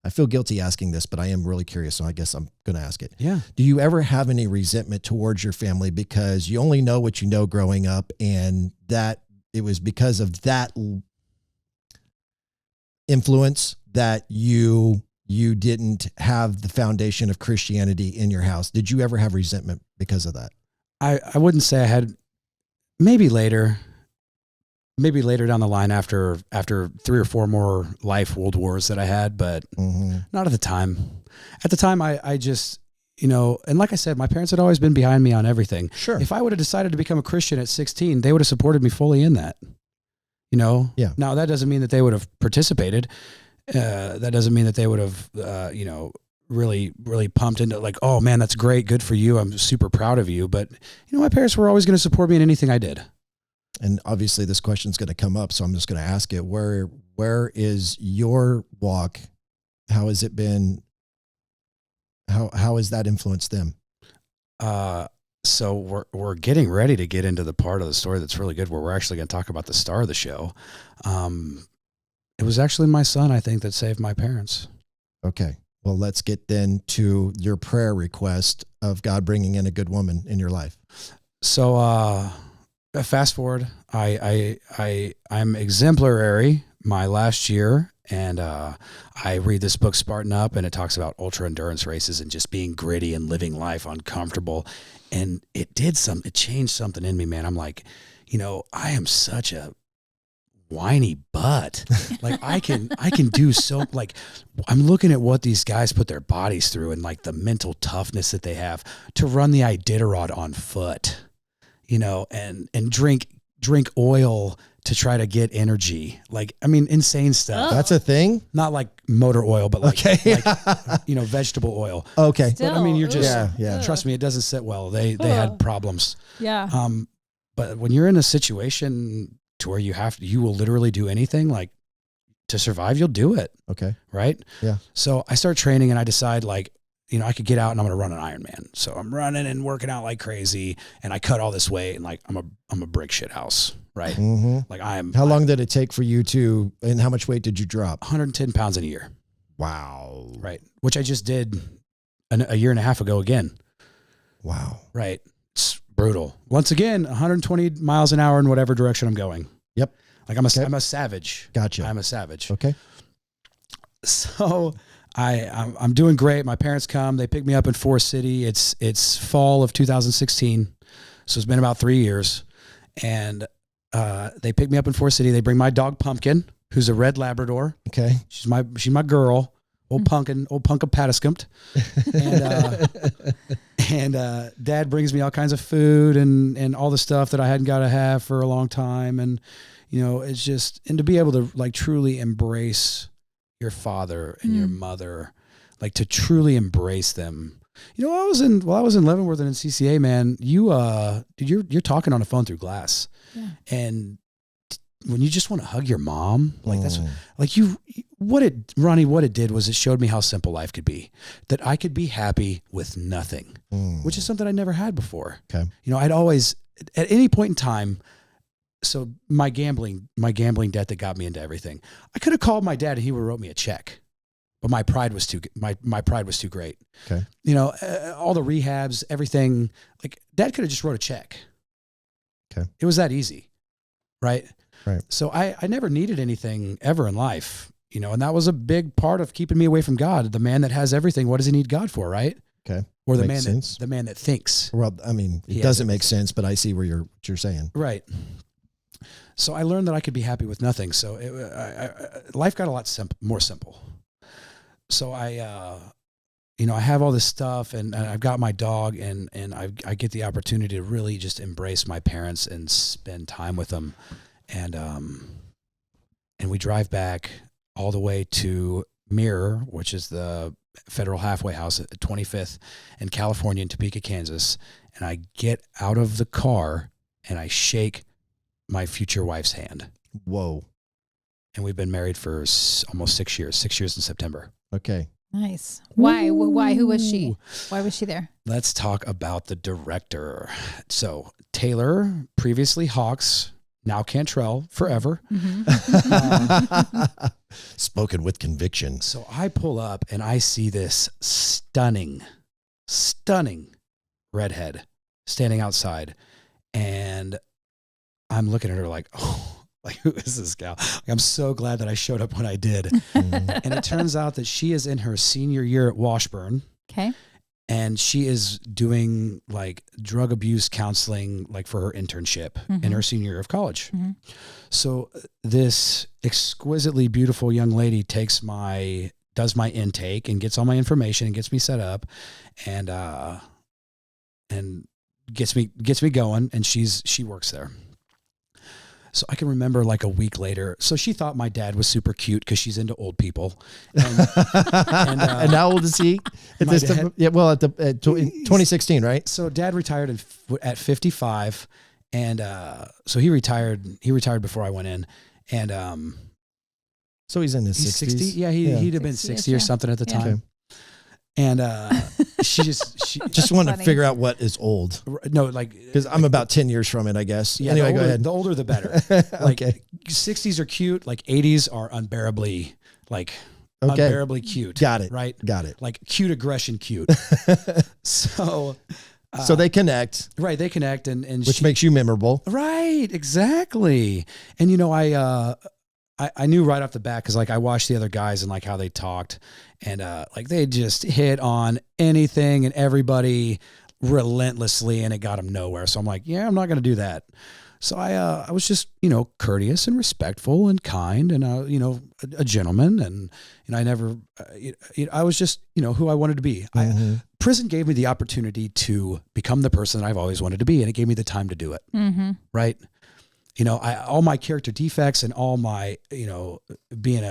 I feel guilty asking this, but I am really curious, so I guess I'm going to ask it. Yeah. Do you ever have any resentment towards your family because you only know what you know growing up and that it was because of that influence that you didn't have the foundation of Christianity in your house? Did you ever have resentment because of that? I wouldn't say I had. Maybe later down the line after 3 or 4 more life world wars that I had, but not at the time. At the time, I just, and like I said, my parents had always been behind me on everything. Sure. If I would have decided to become a Christian at 16, they would have supported me fully in that. Yeah. Now that doesn't mean that they would have participated. That doesn't mean that they would have, really, really pumped into like, oh man, that's great. Good for you. I'm super proud of you. But my parents were always going to support me in anything I did. And obviously this question is going to come up, so I'm just going to ask it. Where is your walk? How has it been? How has that influenced them? So we're getting ready to get into the part of the story that's really good, where we're actually going to talk about the star of the show. It was actually my son, I think, that saved my parents. Okay. Well, let's get then to your prayer request of God bringing in a good woman in your life. So, fast forward, I'm exemplary my last year, and I read this book, Spartan Up, and it talks about ultra endurance races and just being gritty and living life uncomfortable. And it changed something in me, man. I'm like, I am such a whiny butt. Like I can do so, like I'm looking at what these guys put their bodies through and like the mental toughness that they have to run the Iditarod on foot, and drink oil to try to get energy. Like, I mean, insane stuff. That's a thing? Not like motor oil, but like, okay. vegetable oil. Okay. Still, but I mean, you're just, yeah. trust me, it doesn't sit well. They had problems. Yeah. But when you're in a situation to where you will literally do anything, like to survive, you'll do it. Okay. Right. Yeah. So I start training and I decide like, I could get out and I'm going to run an Ironman. So I'm running and working out like crazy and I cut all this weight and like, I'm a brick shit house. Right. Mm-hmm. Like how long did it take for you and how much weight did you drop? 110 pounds in a year. Wow. Right. Which I just did a year and a half ago again. Wow. Right. It's brutal. Once again, 120 miles an hour in whatever direction I'm going. Yep. Like I'm a savage. Gotcha. I'm a savage. Okay. So I'm doing great. My parents come, they pick me up in Forest City. It's fall of 2016. So it's been about 3 years. And they pick me up in Forest City. They bring my dog Pumpkin, who's a red Labrador. Okay. She's my girl. Old Punkin of Patiscumped. And Dad brings me all kinds of food and all the stuff that I hadn't got to have for a long time. And, it's just, and to be able to like truly embrace your father and your mother, like to truly embrace them. While I was in Leavenworth and in CCA, man, you're talking on the phone through glass. Yeah. And when you just want to hug your mom, like that's like what it did was it showed me how simple life could be, that I could be happy with nothing, which is something I never had before. Okay. I'd always, at any point in time, so my gambling debt that got me into everything, I could have called my dad and he would have wrote me a check, but my pride was too great. Okay. All the rehabs, everything, like Dad could have just wrote a check. Okay. It was that easy. Right. Right. So I never needed anything ever in life, and that was a big part of keeping me away from God. The man that has everything, what does he need God for? Right. Okay. Or the Makes sense. the man that thinks. Well, I mean, it doesn't make sense, but I see what you're saying. Right. So I learned that I could be happy with nothing. So life got a lot more simple. So I have all this stuff and I've got my dog and I get the opportunity to really just embrace my parents and spend time with them. And we drive back all the way to Mirror, which is the federal halfway house at 25th in California in Topeka, Kansas. And I get out of the car and I shake my future wife's hand. Whoa. And we've been married for almost 6 years, 6 years in September. Okay. Nice. Why? Why? Who was she? Why was she there? Let's talk about the director. So Taylor, previously Hawks, now Cantrell, forever. Spoken with conviction. So I pull up and I see this stunning redhead standing outside. And I'm looking at her like, oh, like, who is this gal? Like, I'm so glad that I showed up when I did. And it turns out that she is in her senior year at Washburn. Okay. And she is doing like drug abuse counseling, like for her internship in her senior year of college. So this exquisitely beautiful young lady does my intake and gets all my information and gets me set up and gets me going. And she works there. So I can remember like a week later. So she thought my dad was super cute because she's into old people. And how old is he? At this time? Yeah, well, at 2016, right? So Dad retired at 55, and so he retired before I went in, and so he's in his 60s. 60. Yeah, he'd have been 60 or something at the time. Okay. And she just wanted to figure out what is old. No, like because I'm about 10 years from it, I guess. Yeah, anyway, go ahead. The older, the better. Like, okay. 60s are cute. Like 80s are unbearably cute. Got it. Right. Got it. Like cute aggression, cute. So they connect. Right. They connect, and which makes you memorable. Right. Exactly. And I knew right off the bat because like I watched the other guys and like how they talked and like they just hit on anything and everybody relentlessly and it got them nowhere. So I'm like, yeah, I'm not going to do that. So I was just, courteous and respectful and kind and, a gentleman. And I never, I was just, who I wanted to be. Prison gave me the opportunity to become the person that I've always wanted to be. And it gave me the time to do it. Right. You know, all my character defects and all my, you know, being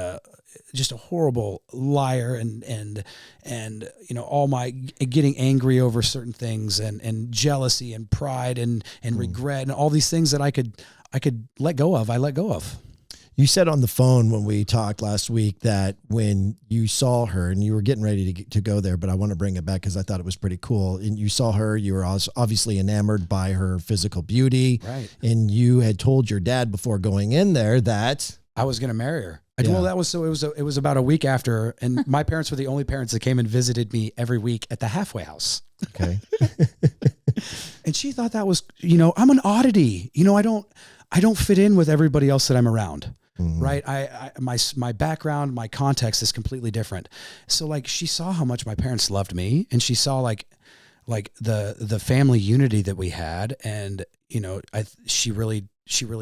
just a horrible liar and you know, all my getting angry over certain things and jealousy and pride and regret and all these things that I could let go of. I let go of. You said on the phone when we talked last week that when you saw her, and you were getting ready to go there, but I want to bring it back because I thought it was pretty cool. And you saw her, you were obviously enamored by her physical beauty. Right. And you had told your dad before going in there that I was going to marry her. Yeah. Well, it was about a week after, and my parents were the only parents that came and visited me every week at the halfway house. Okay. And she thought that was, you know, I'm an oddity. You know, I don't fit in with everybody else that I'm around. Mm-hmm. Right. My background, my context is completely different. So like she saw how much my parents loved me, and she saw like the family unity that we had. And, you know, she really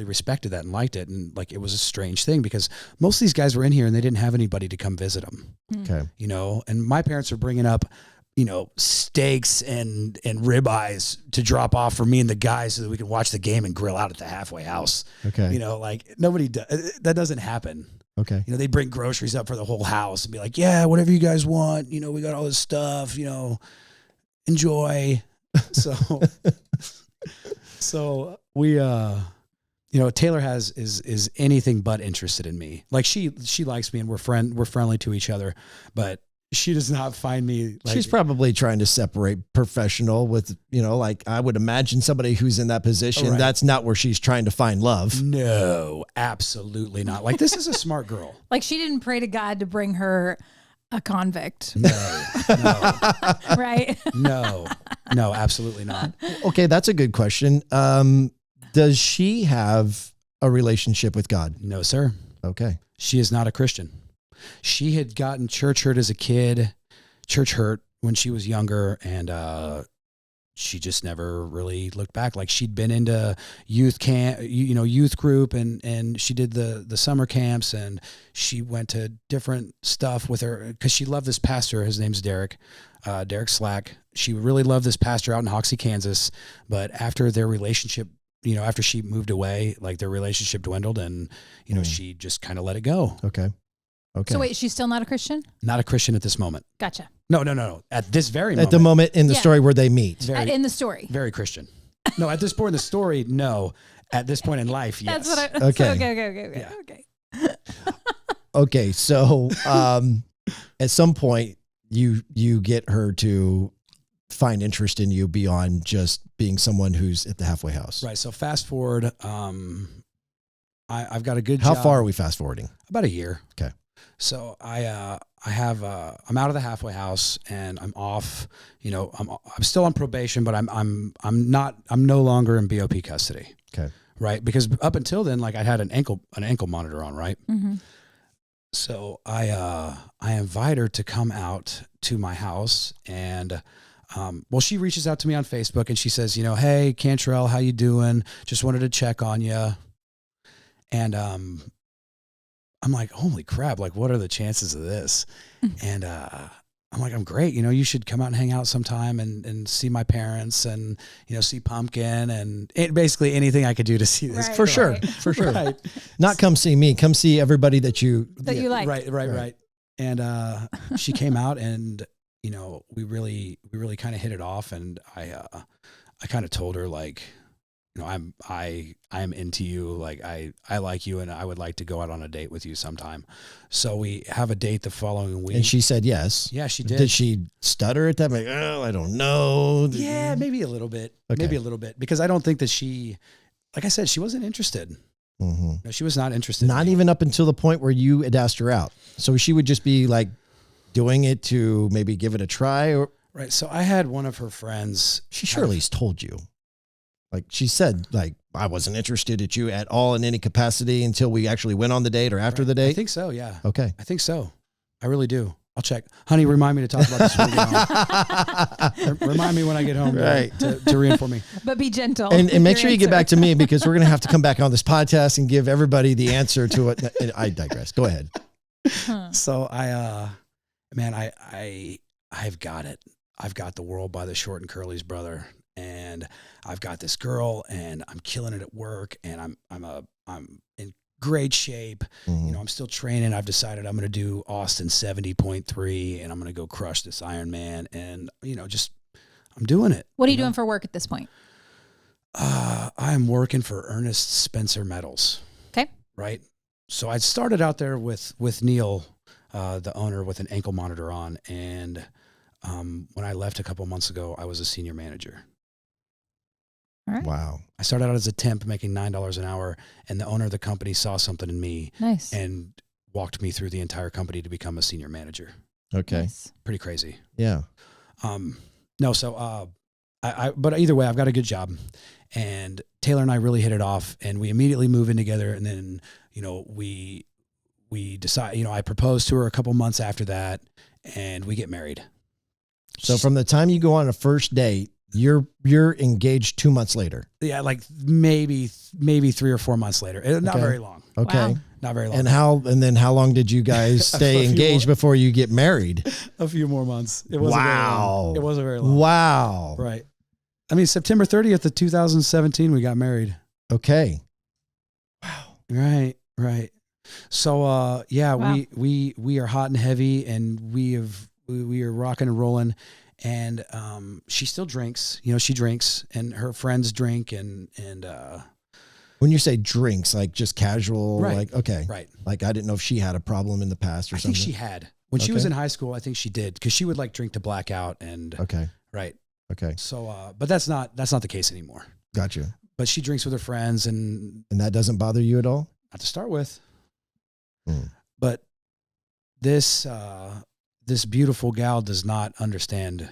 respected that and liked it. And like, it was a strange thing because most of these guys were in here and they didn't have anybody to come visit them. Okay. You know, and my parents were bringing up, you know, steaks and ribeyes to drop off for me and the guys so that we could watch the game and grill out at the halfway house. Okay. You know, like that doesn't happen. Okay. You know, they bring groceries up for the whole house and be like, yeah, whatever you guys want. You know, we got all this stuff, you know, enjoy. So we, you know, Taylor is anything but interested in me. Like she likes me and we're friendly to each other, but she does not find me like. She's probably trying to separate professional with, you know, like I would imagine somebody who's in that position. Right. That's not where she's trying to find love. No, absolutely not. Like, this is a smart girl. Like she didn't pray to God to bring her a convict. No. Right? No, absolutely not. Okay. That's a good question. Does she have a relationship with God? No, sir. Okay. She is not a Christian. She had gotten church hurt as a kid, church hurt when she was younger, and she just never really looked back. Like she'd been into youth camp, you know, youth group, and she did the summer camps, and she went to different stuff with her because she loved this pastor. His name's Derek Slack. She really loved this pastor out in Hoxie, Kansas. But after their relationship, you know, after she moved away, like their relationship dwindled, and you know, she just kind of let it go. Okay. Okay. So wait, she's still not a Christian? Not a Christian at this moment. Gotcha. No. At this very moment. At the moment in the Yeah. story where they meet. In the story. Very Christian. No, at this point in the story, no. At this point in life, yes. That's what I. Okay. Okay. Okay. So, at some point you get her to find interest in you beyond just being someone who's at the halfway house. Right. So fast forward, I've got a good How job. far are we fast forwarding? About a year. Okay. So I'm out of the halfway house and I'm off, you know, I'm still on probation, but I'm no longer in BOP custody. Okay. Right. Because up until then, like I had an ankle monitor on. Right. Mm-hmm. So I invite her to come out to my house, and well, she reaches out to me on Facebook and she says, you know, hey, Cantrell, how you doing? Just wanted to check on you. And I'm like, holy crap, like what are the chances of this? And I'm like, I'm great. You know, you should come out and hang out sometime and see my parents and, you know, see Pumpkin and basically anything I could do to see this. Right, For sure. right. For sure. Right. Not come see me. Come see everybody that you You like. Right. And she came out and, you know, we really kind of hit it off. And I kind of told her like, you know, I am into you. Like I like you and I would like to go out on a date with you sometime. So we have a date the following week. And she said yes. Yeah, she did. Did she stutter at that? Like, oh, I don't know. Yeah, maybe a little bit. Okay. Maybe a little bit. Because I don't think that she, like I said, she wasn't interested. Mm-hmm. No, she was not interested. Not even up until the point where you had asked her out. So she would just be like doing it to maybe give it a try, or Right. So I had one of her friends. she surely's told you. Like she said, like, I wasn't interested at you at all in any capacity until we actually went on the date or after the date. I think so. Yeah. Okay. I think so. I really do. I'll check. Honey, remind me to talk about this when I get home. Remind me when I get home Right. to reinform me. But be gentle. And make sure you get back to me because we're going to have to come back on this podcast and give everybody the answer to what I digress. Go ahead. So I've got it. I've got the world by the short and curly's, brother. and I've got this girl and I'm killing it at work and I'm in great shape. You know, I'm still training. I've decided I'm going to do Austin 70.3 and I'm going to go crush this Ironman, and, you know, just, I'm doing it. What are you doing for work at this point? I'm working for Ernest Spencer Metals. Okay. Right. So I started out there with Neil, the owner, with an ankle monitor on. And when I left a couple months ago, I was a senior manager. All right. Wow. I started out as a temp making $9 an hour, and the owner of the company saw something in me. Nice. And walked me through the entire company to become a senior manager. Okay. Nice. Pretty crazy. Yeah. No, so but either way, I've got a good job, and Taylor and I really hit it off, and we immediately move in together. And then, you know, we decide, you know, I proposed to her a couple months after that, and we get married. So from the time you go on a first date, you're engaged 2 months later. Yeah, like maybe 3 or 4 months later. Not Okay. very long. Okay. Wow. Not very long. And then how long did you guys stay engaged before you get married? A few more months. It wasn't very long. It wasn't very long. Wow. Right. I mean, September 30th of 2017, we got married. Okay. Right. So, yeah, Wow. we are hot and heavy, and we are rocking and rolling. And she still drinks. You know, she drinks, and her friends drink, and When you say drinks, like just casual, Right. like, okay. right. Like, I didn't know if she had a problem in the past or I something. think she had. When she was Okay. in high school, I think she did, because she would like drink to black out, and Okay. right. Okay. So, but that's not the case anymore. Gotcha. But she drinks with her friends, and And that doesn't bother you at all? not to start with. Mm. But this beautiful gal does not understand.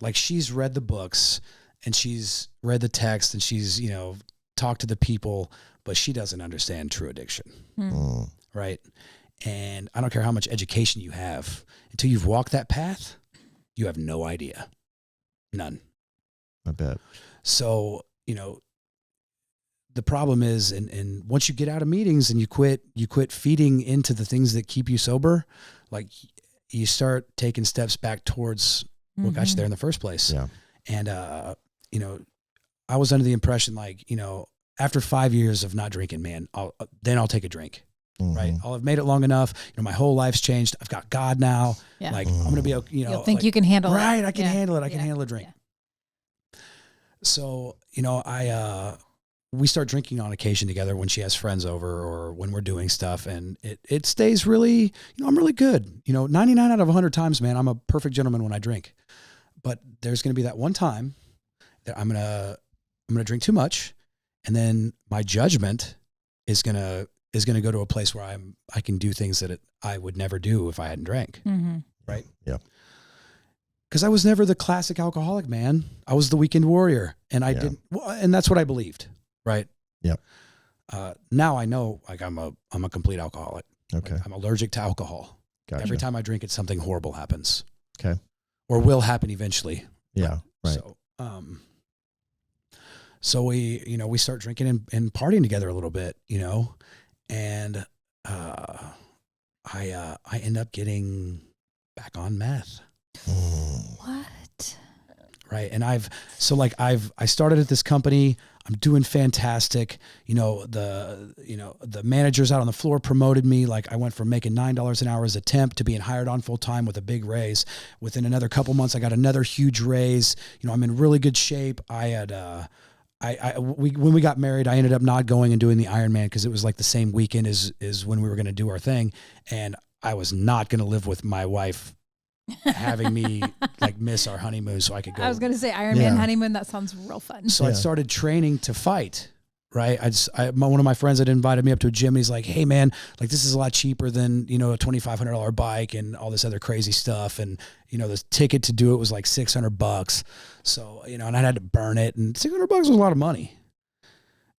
Like, she's read the books and she's read the text and she's, you know, talked to the people, but she doesn't understand true addiction. Mm. Right. And I don't care how much education you have, until you've walked that path, you have no idea. None. I bet. So, you know, the problem is, and once you get out of meetings and you quit feeding into the things that keep you sober, like, you start taking steps back towards what got you there in the first place. Yeah. And, you know, I was under the impression, like, you know, after 5 years of not drinking, man, I'll take a drink. Mhm. Right. I'll have made it long enough. You know, my whole life's changed. I've got God now. Yeah. Like, I'm going to be, you know, You'll think like, you can handle it. right. I can Yeah. handle it. I can Yeah. handle a drink. Yeah. So, you know, we start drinking on occasion together when she has friends over or when we're doing stuff, and it stays really, you know, I'm really good. You know, 99 out of 100 times, man, I'm a perfect gentleman when I drink. But there's going to be that one time that I'm going to drink too much, and then my judgment is going to go to a place where I can do things that I would never do if I hadn't drank. Mm-hmm. Right. Yeah. Because I was never the classic alcoholic, man. I was the weekend warrior, and I didn't. Well, and that's what I believed. Right. Yep. Now I know, like, I'm a complete alcoholic. Okay. Like, I'm allergic to alcohol. Gotcha. Every time I drink it, something horrible happens. Okay. Or will happen eventually. Yeah. Right. So we start drinking and partying together a little bit, you know, and I end up getting back on meth. What? Right. And I started at this company. I'm doing fantastic. You know, the managers out on the floor promoted me. Like, I went from making $9 an hour as a temp to being hired on full time with a big raise. Within another couple months, I got another huge raise. You know, I'm in really good shape. When we got married, I ended up not going and doing the Ironman because it was like the same weekend as when we were going to do our thing. And I was not going to live with my wife having me like miss our honeymoon so I could go. I was going to say Ironman honeymoon. That sounds real fun. So I started training to fight. Right. One of my friends had invited me up to a gym, and he's like, "Hey man, like, this is a lot cheaper than, you know, a $2,500 bike and all this other crazy stuff. And, you know, the ticket to do it was like $600. So, you know, and I had to burn it, and $600 was a lot of money.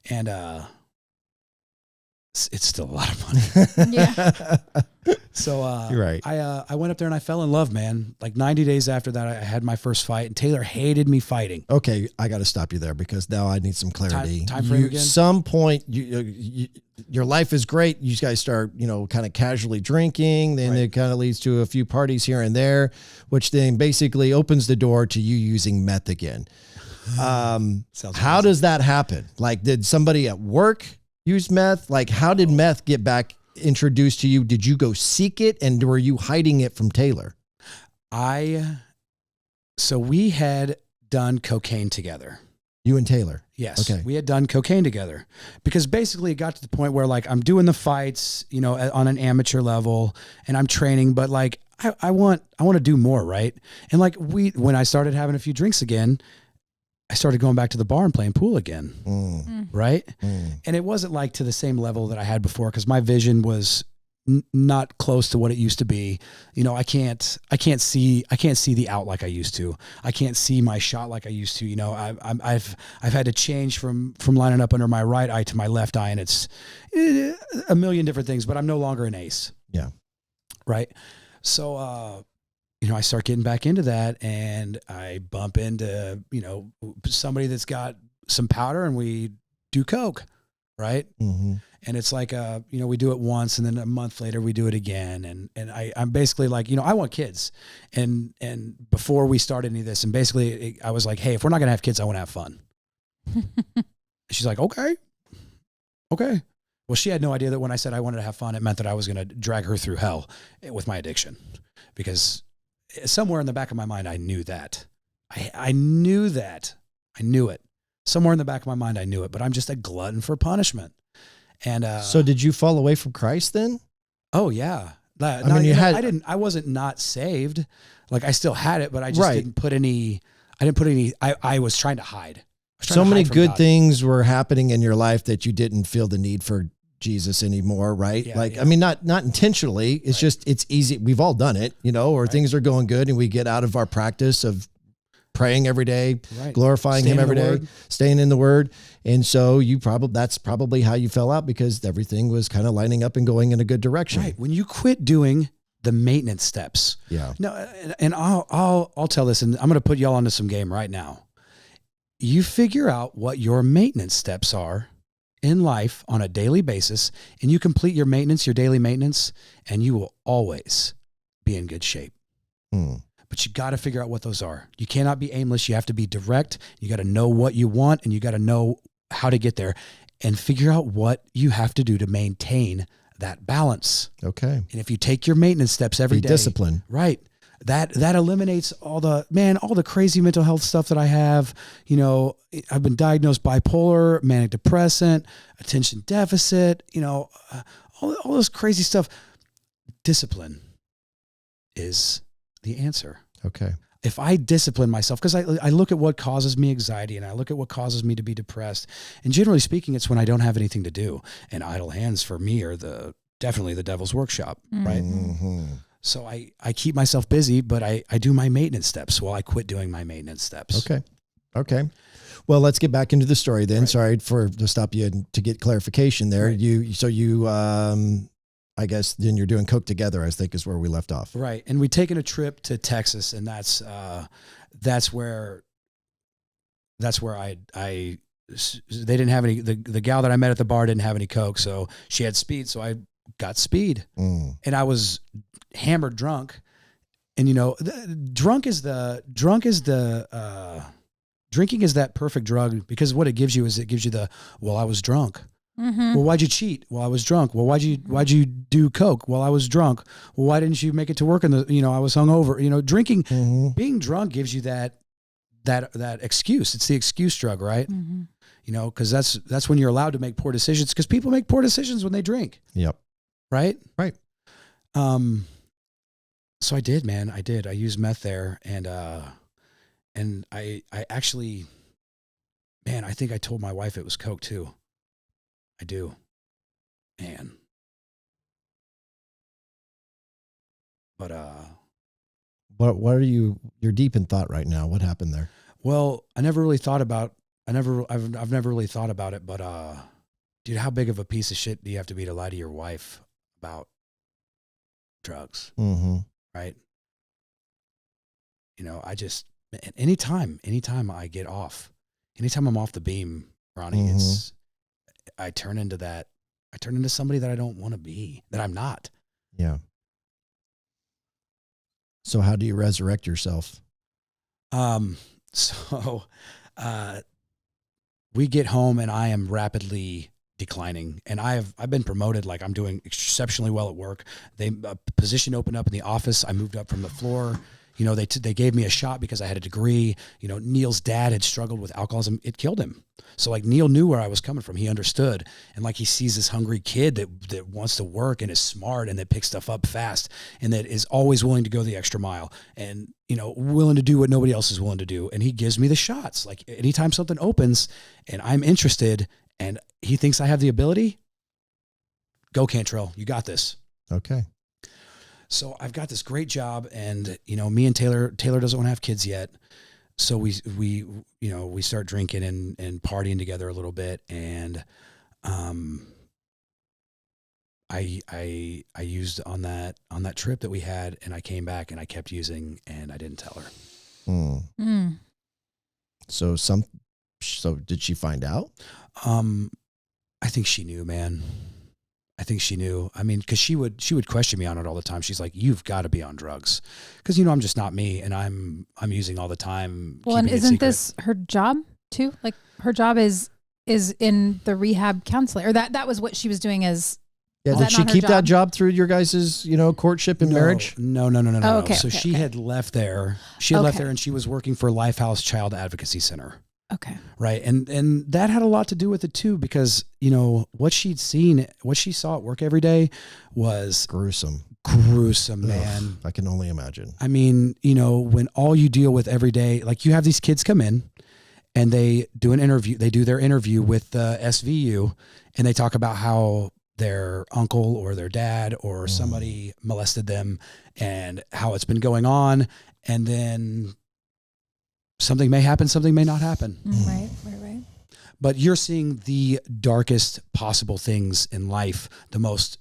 And, it's still a lot of money. Yeah. So You're right. I went up there and I fell in love, man. Like 90 days after that, I had my first fight, and Taylor hated me fighting. Okay, I got to stop you there because now I need some clarity. Time frame again? Some point, your life is great. You guys start, you know, kind of casually drinking. Then it kind of leads to a few parties here and there, which then basically opens the door to you using meth again. Sounds How crazy. does that happen? Like, did somebody at work use meth? Like, how did meth get back introduced to you? Did you go seek it, and were you hiding it from Taylor? So we had done cocaine together. You and Taylor. Yes. Okay. We had done cocaine together because basically it got to the point where like I'm doing the fights, you know, on an amateur level and I'm training, but like I want to do more. Right. And like when I started having a few drinks again, I started going back to the bar and playing pool again. Right. And it wasn't like to the same level that I had before because my vision was not close to what it used to be. You know, I can't see the out like I used to. I can't see my shot like I used to. You know, I've had to change from lining up under my right eye to my left eye, and it's a million different things. But I'm no longer an ace. Yeah. Right. So, you know, I start getting back into that, and I bump into somebody that's got some powder, and we do coke. Right. Mm-hmm. And it's like, we do it once and then a month later we do it again. And I'm basically like, I want kids. And before we started any of this, and basically I was like, hey, if we're not going to have kids, I want to have fun. She's like, okay. Well, she had no idea that when I said I wanted to have fun, it meant that I was going to drag her through hell with my addiction, because somewhere in the back of my mind, I knew that. I knew that. I knew it. Somewhere in the back of my mind, I knew it, but I'm just a glutton for punishment. And so did you fall away from Christ then? Oh yeah. I wasn't not saved. Like I still had it, but I just didn't put any, I was trying to hide. So many good things were happening in your life that you didn't feel the need for Jesus anymore, right? Yeah, like, yeah. I mean, not intentionally. It's just, it's easy. We've all done it, or things are going good and we get out of our practice of praying every day, glorifying him every day, staying in the word. And so that's probably how you fell out, because everything was kind of lining up and going in a good direction. Right. When you quit doing the maintenance steps. Yeah. No, and I'll tell this, and I'm going to put y'all onto some game right now. You figure out what your maintenance steps are in life on a daily basis, and you complete your daily maintenance, and you will always be in good shape. But you got to figure out what those are. You cannot be aimless. You have to be direct. You got to know what you want, and you got to know how to get there, and figure out what you have to do to maintain that balance. Okay. And if you take your maintenance steps every day, discipline. Right. That eliminates all the crazy mental health stuff that I have. I've been diagnosed bipolar, manic depressant, attention deficit, all this crazy stuff. Discipline is the answer. Okay. If I discipline myself, because I look at what causes me anxiety and I look at what causes me to be depressed, and generally speaking, it's when I don't have anything to do. And idle hands for me are definitely the devil's workshop, right? Mm-hmm. So I keep myself busy, but I do my maintenance steps. Well, I quit doing my maintenance steps. Okay. Well, let's get back into the story then. Right. Sorry to stop you and to get clarification there. Right. I guess then you're doing coke together, I think is where we left off. Right. And we'd taken a trip to Texas, and that's where they didn't have any, the gal that I met at the bar didn't have any coke. So she had speed. So I got speed, and I was hammered drunk. And drinking is that perfect drug, because what it gives you is I was drunk. Mm-hmm. Well, why'd you cheat? Well, I was drunk. Well, why'd you do coke? Well, I was drunk. Well, why didn't you make it to work? I was hungover. Drinking, being drunk gives you that excuse. It's the excuse drug, right? Mm-hmm. Because that's when you're allowed to make poor decisions, because people make poor decisions when they drink. Yep. Right. Right. So I did, man. I did. I used meth there, and I actually, man, I think I told my wife it was coke too. I do. Man. But what are you're deep in thought right now. What happened there? Well, I've never really thought about it, but dude, how big of a piece of shit do you have to be to lie to your wife about drugs? Mm-hmm. Right? I just, anytime I get off, anytime I'm off the beam, Ronnie, I turn into somebody that I don't want to be, that I'm not. Yeah. So how do you resurrect yourself? So we get home and I am rapidly declining, and I've been promoted. Like, I'm doing exceptionally well at work. A position opened up in the office. I moved up from the floor. You know, they gave me a shot because I had a degree. You know, Neil's dad had struggled with alcoholism. It killed him. So like, Neil knew where I was coming from. He understood. And like, he sees this hungry kid that wants to work and is smart and that picks stuff up fast and that is always willing to go the extra mile and, you know, willing to do what nobody else is willing to do. And he gives me the shots. Like, anytime something opens and I'm interested and he thinks I have the ability, go Cantrell, you got this. Okay. So I've got this great job, and, you know, me and Taylor doesn't want to have kids yet. So we start drinking and partying together a little bit. And, I used on that trip that we had, and I came back and I kept using, and I didn't tell her. So did she find out? I think she knew, man. I think she knew. I mean, because she would question me on it all the time. She's like, "You've got to be on drugs," because, you know, I'm just not me, and I'm using all the time. Well, and isn't this her job too? Like, her job is in the rehab counseling, or that was what she was doing as. Yeah, did she keep that job through your guys' courtship and marriage? No. Oh, okay, So she had left there. She had left there, and she was working for Lifehouse Child Advocacy Center. Okay. Right. And that had a lot to do with it too, because, you know, what she saw at work every day was gruesome, man. I can only imagine. I mean, you know, when all you deal with every day, like, you have these kids come in and they do their interview with the SVU, and they talk about how their uncle or their dad or somebody molested them and how it's been going on. And then something may happen, something may not happen. Right. But you're seeing the darkest possible things in life, the most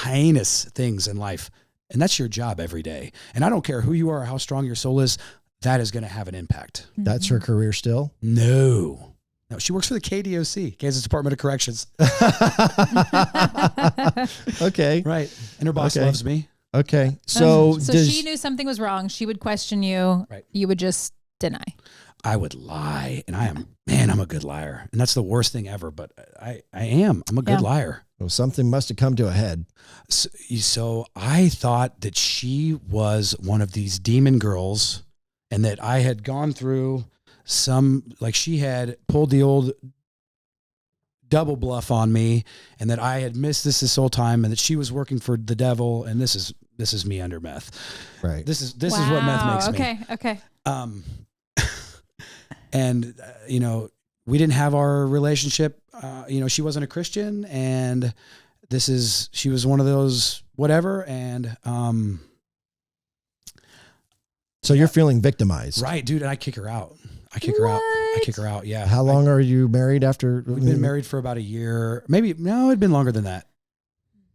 heinous things in life. And that's your job every day. And I don't care who you are or how strong your soul is, that is going to have an impact. That's her career still? No, she works for the KDOC, Kansas Department of Corrections. Okay. Right. And her boss loves me. Okay. So she knew something was wrong. She would question you. Right. You would just deny. I would lie, and I'm a good liar. And that's the worst thing ever, but I'm a good liar. Well, something must have come to a head. So I thought that she was one of these demon girls, and that I had gone through she had pulled the old double bluff on me, and that I had missed this whole time, and that she was working for the devil. And this is me under meth. Right. This is what meth makes me. Okay. And, you know, we didn't have our relationship. You know, she wasn't a Christian, and she was one of those whatever. And, so you're feeling victimized. Right, dude. And I kick her out. I kick her out. Yeah. How long are you married after? We've been married for about a year. Maybe, no, it'd been longer than that.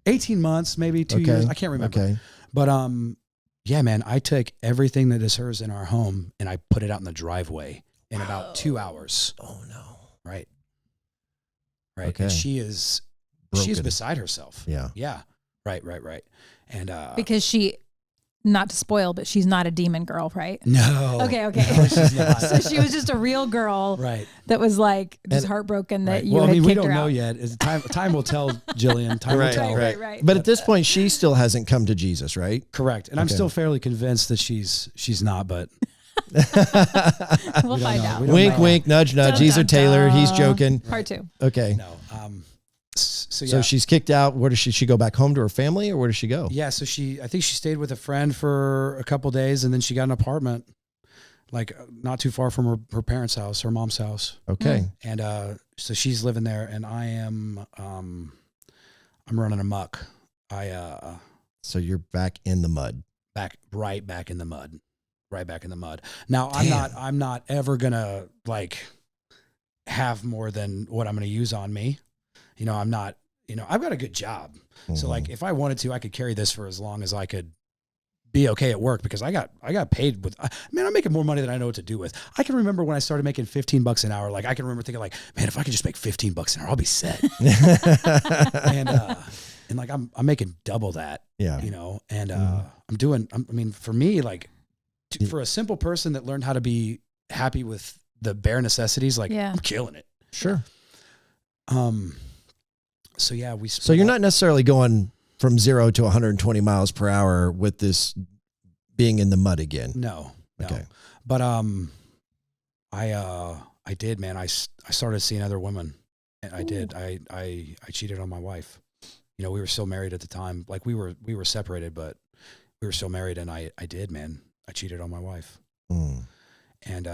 18 months, maybe 2 years. I can't remember. Okay. But, yeah, man, I took everything that is hers in our home and I put it out in the driveway in about 2 hours. Oh no. Right. Right. Okay. And she's beside herself. Yeah. Yeah. Right. And, Because she, not to spoil, but she's not a demon girl, right? no. Okay. No, she's not. So she was just a real girl. Right. That was like just heartbroken that Right. you Well, had I mean, we kicked don't her know out. yet. Time will tell, Jillian. Time will tell. Right. But at this point, she still hasn't come to Jesus, right? Correct. And I'm still fairly convinced that she's not, but We'll find out. Wink, wink, nudge, nudge. Dun, He's a dun, Taylor. dun. He's joking. Part 2. Okay. no. So yeah. So she's kicked out. Where does she go back home to her family, or where does she go? Yeah. So I think she stayed with a friend for a couple of days, and then she got an apartment, like not too far from her parents' house, her mom's house. Okay. And so she's living there, and I am I'm running amok. So you're back in the mud. Right back in the mud. Now I'm not ever gonna like have more than what I'm gonna use on me. You know, I'm not. You know, I've got a good job, so like if I wanted to, I could carry this for as long as I could be okay at work, because I got paid with, man, I'm making more money than I know what to do with. I can remember when I started making $15 an hour. Like, I can remember thinking like, man, if I could just make $15 an hour, I'll be set. and like, I'm making double that, you know, and, I mean, for me, like for a simple person that learned how to be happy with the bare necessities, like Yeah. I'm killing it. Sure. So yeah, we. So you're not necessarily going from 0 to 120 miles per hour with this being in the mud again. No. Okay. But I did, man. I started seeing other women, and I did. I cheated on my wife. You know, we were still married at the time. Like we were separated, but we were still married, and I did, man. I cheated on my wife. And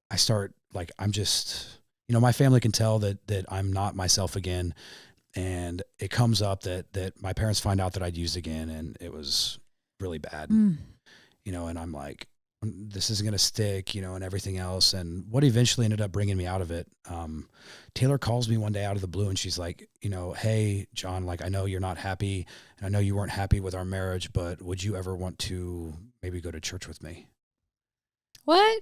I start, like, I'm just, you know, my family can tell that I'm not myself again. And it comes up that my parents find out that I'd used again, and it was really bad, you know, and I'm like, this isn't going to stick, you know, and everything else. And what eventually ended up bringing me out of it, Taylor calls me one day out of the blue, and she's like, you know, hey, John, like, I know you're not happy, and I know you weren't happy with our marriage, but would you ever want to maybe go to church with me? What?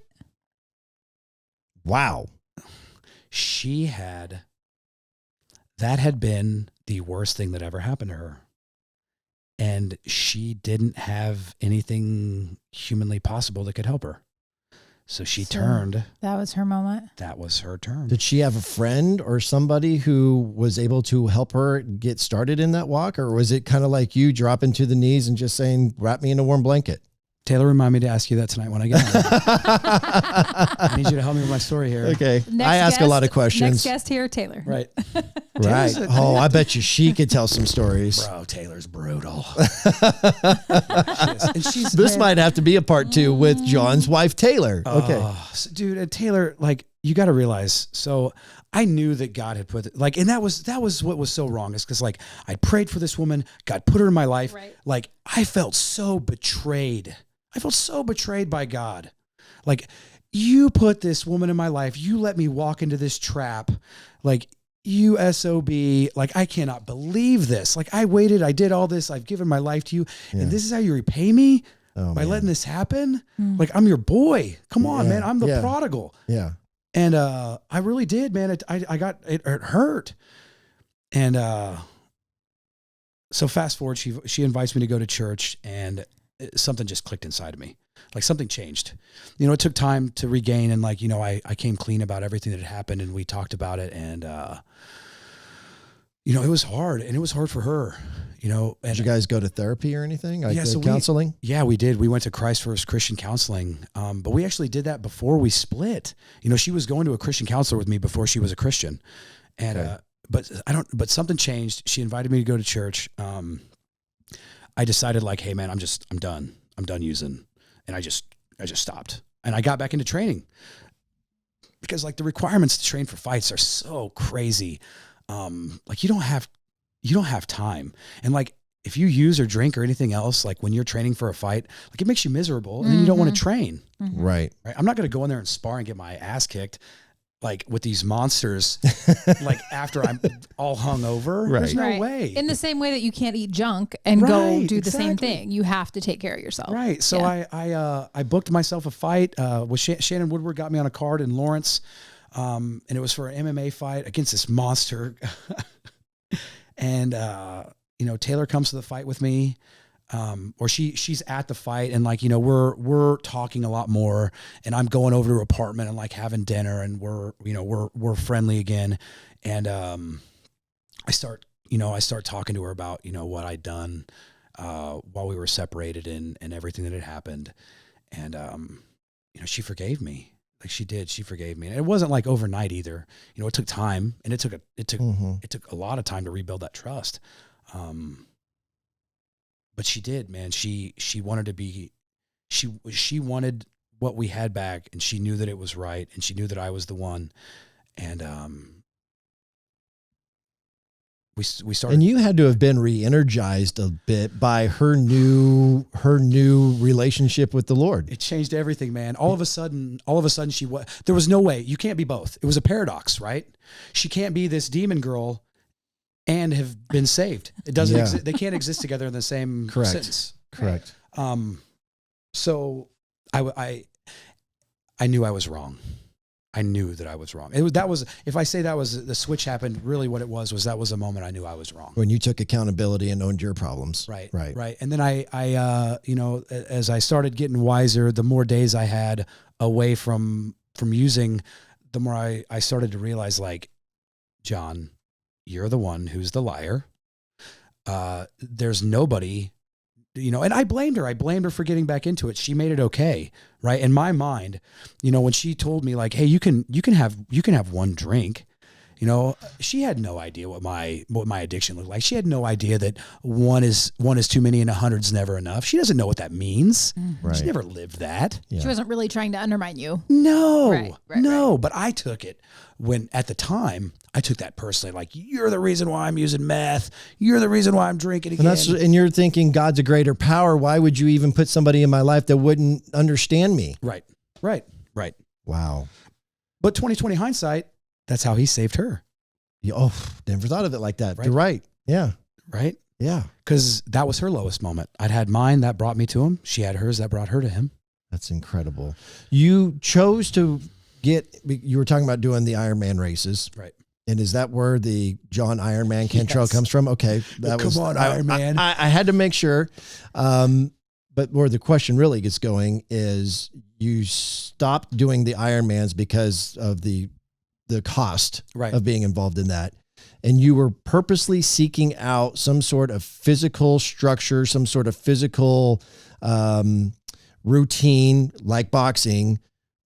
Wow. That had been the worst thing that ever happened to her. And she didn't have anything humanly possible that could help her. So she turned. That was her moment. That was her turn. Did she have a friend or somebody who was able to help her get started in that walk? Or was it kind of like you dropping to the knees and just saying, wrap me in a warm blanket? Taylor, remind me to ask you that tonight when I get home. I need you to help me with my story here. Okay. Next I ask a guest- lot of questions. Next guest here, Taylor. Right. Right. Oh, I bet you she could tell some stories. Bro, Taylor's brutal. This might have to be a part 2 with John's wife, Taylor. Okay. Dude, and Taylor, like, you got to realize, so I knew that God had put, like, and that was what was so wrong, is because, like, I prayed for this woman, God put her in my life. Right. Like, I felt so betrayed. I felt so betrayed by God. Like, you put this woman in my life. You let me walk into this trap. Like, you SOB. Like, I cannot believe this. Like, I waited. I did all this. I've given my life to you. Yeah. And this is how you repay me? Oh, by man. letting this happen? Like, I'm your boy. Come on, Yeah. man. I'm the Yeah. prodigal. Yeah. And I really did, man. It hurt. And so fast forward, she invites me to go to church, and something just clicked inside of me. Like, something changed. You know, it took time to regain, and, like, you know, I came clean about everything that had happened, and we talked about it, and you know, it was hard, and it was hard for her. You know, and Did you guys go to therapy or anything? Like so counseling? we did. We went to Christ First Christian Counseling, but we actually did that before we split. You know, she was going to a Christian counselor with me before she was a Christian, and Okay. but something changed. She invited me to go to church. I decided, like, hey, man, I'm done. I'm done using, and I just stopped, and I got back into training, because, like, the requirements to train for fights are so crazy. Like, you don't have time. And, like, if you use or drink or anything else, like, when you're training for a fight, like, it makes you miserable, and then you don't want to train. Right. Right. I'm not going to go in there and spar and get my ass kicked, like, with these monsters, like, after I'm all hungover. Right. There's no way. In the same way that you can't eat junk and go Right, do the same exactly. thing, you have to take care of yourself. Right. So Yeah. I booked myself a fight with Shannon Woodward, got me on a card in Lawrence. And it was for an MMA fight against this monster. And, you know, Taylor comes to the fight with me, or she's at the fight, and, like, you know, we're talking a lot more, and I'm going over to her apartment and, like, having dinner, and we're friendly again. And, I start talking to her about, you know, what I'd done, while we were separated, and everything that had happened. And, you know, she forgave me. Like, she did. She forgave me. And it wasn't, like, overnight either. You know, it took time, and it took a lot of time to rebuild that trust. But she did, man. She wanted to be, she wanted what we had back, and she knew that it was right, and she knew that I was the one. And, we started. And you had to have been re-energized a bit by her new relationship with the Lord. It changed everything, man. All of a sudden there was no way. You can't be both. It was a paradox, right? She can't be this demon girl and have been saved. It doesn't exist. They can't exist together in the same Correct. sentence. Correct. So I knew I was wrong. I knew that I was wrong. If I say that was the switch happened, really what it was that was a moment I knew I was wrong. When you took accountability and owned your problems. Right. Right. Right. And then I you know, as I started getting wiser, the more days I had away from from using, the more I started to realize, like, John, you're the one who's the liar. There's nobody, and I blamed her. I blamed her for getting back into it. She made it okay. Right. In my mind, when she told me, like, hey, you can have one drink, she had no idea what my addiction looked like. She had no idea that one is too many and 100's never enough. She doesn't know what that means. Right. She never lived that. Yeah. She wasn't really trying to undermine you. No, no. Right. But I took it at the time, I took that personally. Like, you're the reason why I'm using meth. You're the reason why I'm drinking again. And you're thinking God's a greater power. Why would you even put somebody in my life that wouldn't understand me? Right. Wow. But 2020 hindsight, that's how he saved her. Never thought of it like that. Right. You're right. Yeah. Right. Yeah. Because that was her lowest moment. I'd had mine that brought me to him. She had hers that brought her to him. That's incredible. You chose to you were talking about doing the Ironman races. Right. And is that where the John Ironman Cantrell comes from? Okay. Come on, Ironman. I had to make sure. But where the question really gets going is you stopped doing the Ironmans because of the cost of being involved in that. And you were purposely seeking out some sort of physical structure, some sort of physical routine like boxing,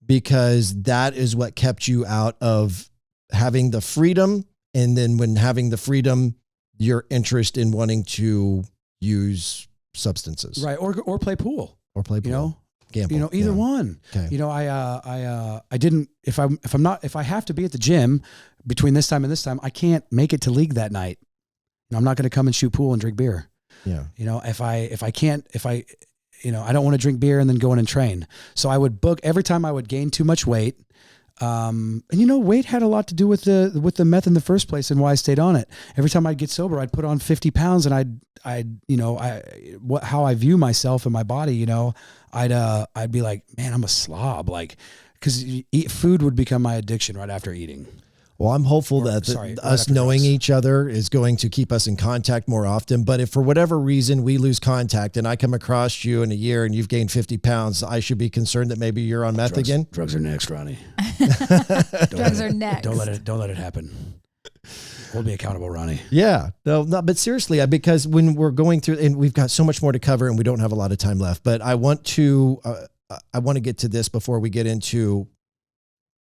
because that is what kept you out of having the freedom. And then when having the freedom, your interest in wanting to use substances. Right. Or play pool. Gamble. Either one. Okay. I didn't, if I have to be at the gym between this time and this time, I can't make it to league that night. I'm not going to come and shoot pool and drink beer. Yeah. I don't want to drink beer and then go in and train. So I would book every time I would gain too much weight. And weight had a lot to do with the meth in the first place and why I stayed on it. Every time I'd get sober, I'd put on 50 pounds and how I view myself and my body, I'd be like, man, I'm a slob. Like, cause food would become my addiction right after eating. Well, I'm hopeful that us knowing each other is going to keep us in contact more often. But if for whatever reason we lose contact and I come across you in a year and you've gained 50 pounds, I should be concerned that maybe you're on meth again. Drugs are next, Ronnie. Drugs are next. Don't let it happen. Hold me accountable, Ronnie. Yeah, no, but seriously, because when we're going through, and we've got so much more to cover, and we don't have a lot of time left. But I want to get to this before we get into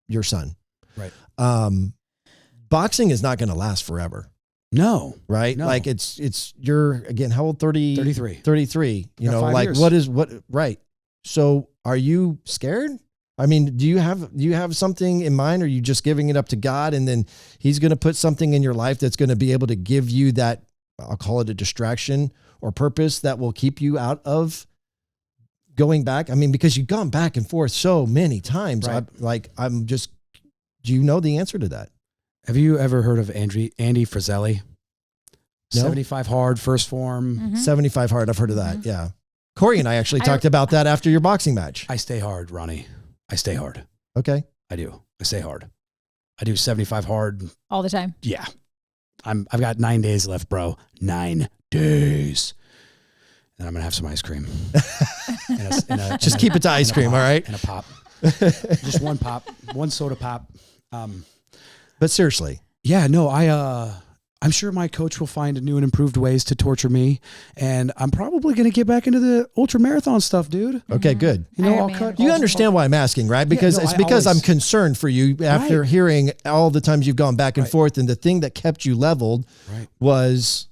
your son. Right. Boxing is not going to last forever. No. Right. No. Like you're again, how old? 33. 33. Right. So are you scared? I mean, do you have something in mind, or are you just giving it up to God and then he's going to put something in your life that's going to be able to give you that, I'll call it a distraction or purpose that will keep you out of going back? I mean, because you've gone back and forth so many times. Right. Do you know the answer to that? Have you ever heard of Andy Frizzelli? No. 75 hard, first form. Mm-hmm. 75 hard. I've heard of that. Yeah. Corey and I actually talked about that after your boxing match. I stay hard, Ronnie. I stay hard. Okay. I do. I stay hard. I do 75 hard. All the time. Yeah. I've got 9 days left, bro. 9 days. And I'm going to have some ice cream. Just keep it to ice cream, all right? And a pop. Just one pop. One soda pop. But seriously. Yeah, no, I'm sure my coach will find new and improved ways to torture me, and I'm probably going to get back into the ultra marathon stuff, dude. Okay, good. I'll cut. You understand why I'm asking, right? Because I'm concerned for you after hearing all the times you've gone back and forth, and the thing that kept you leveled was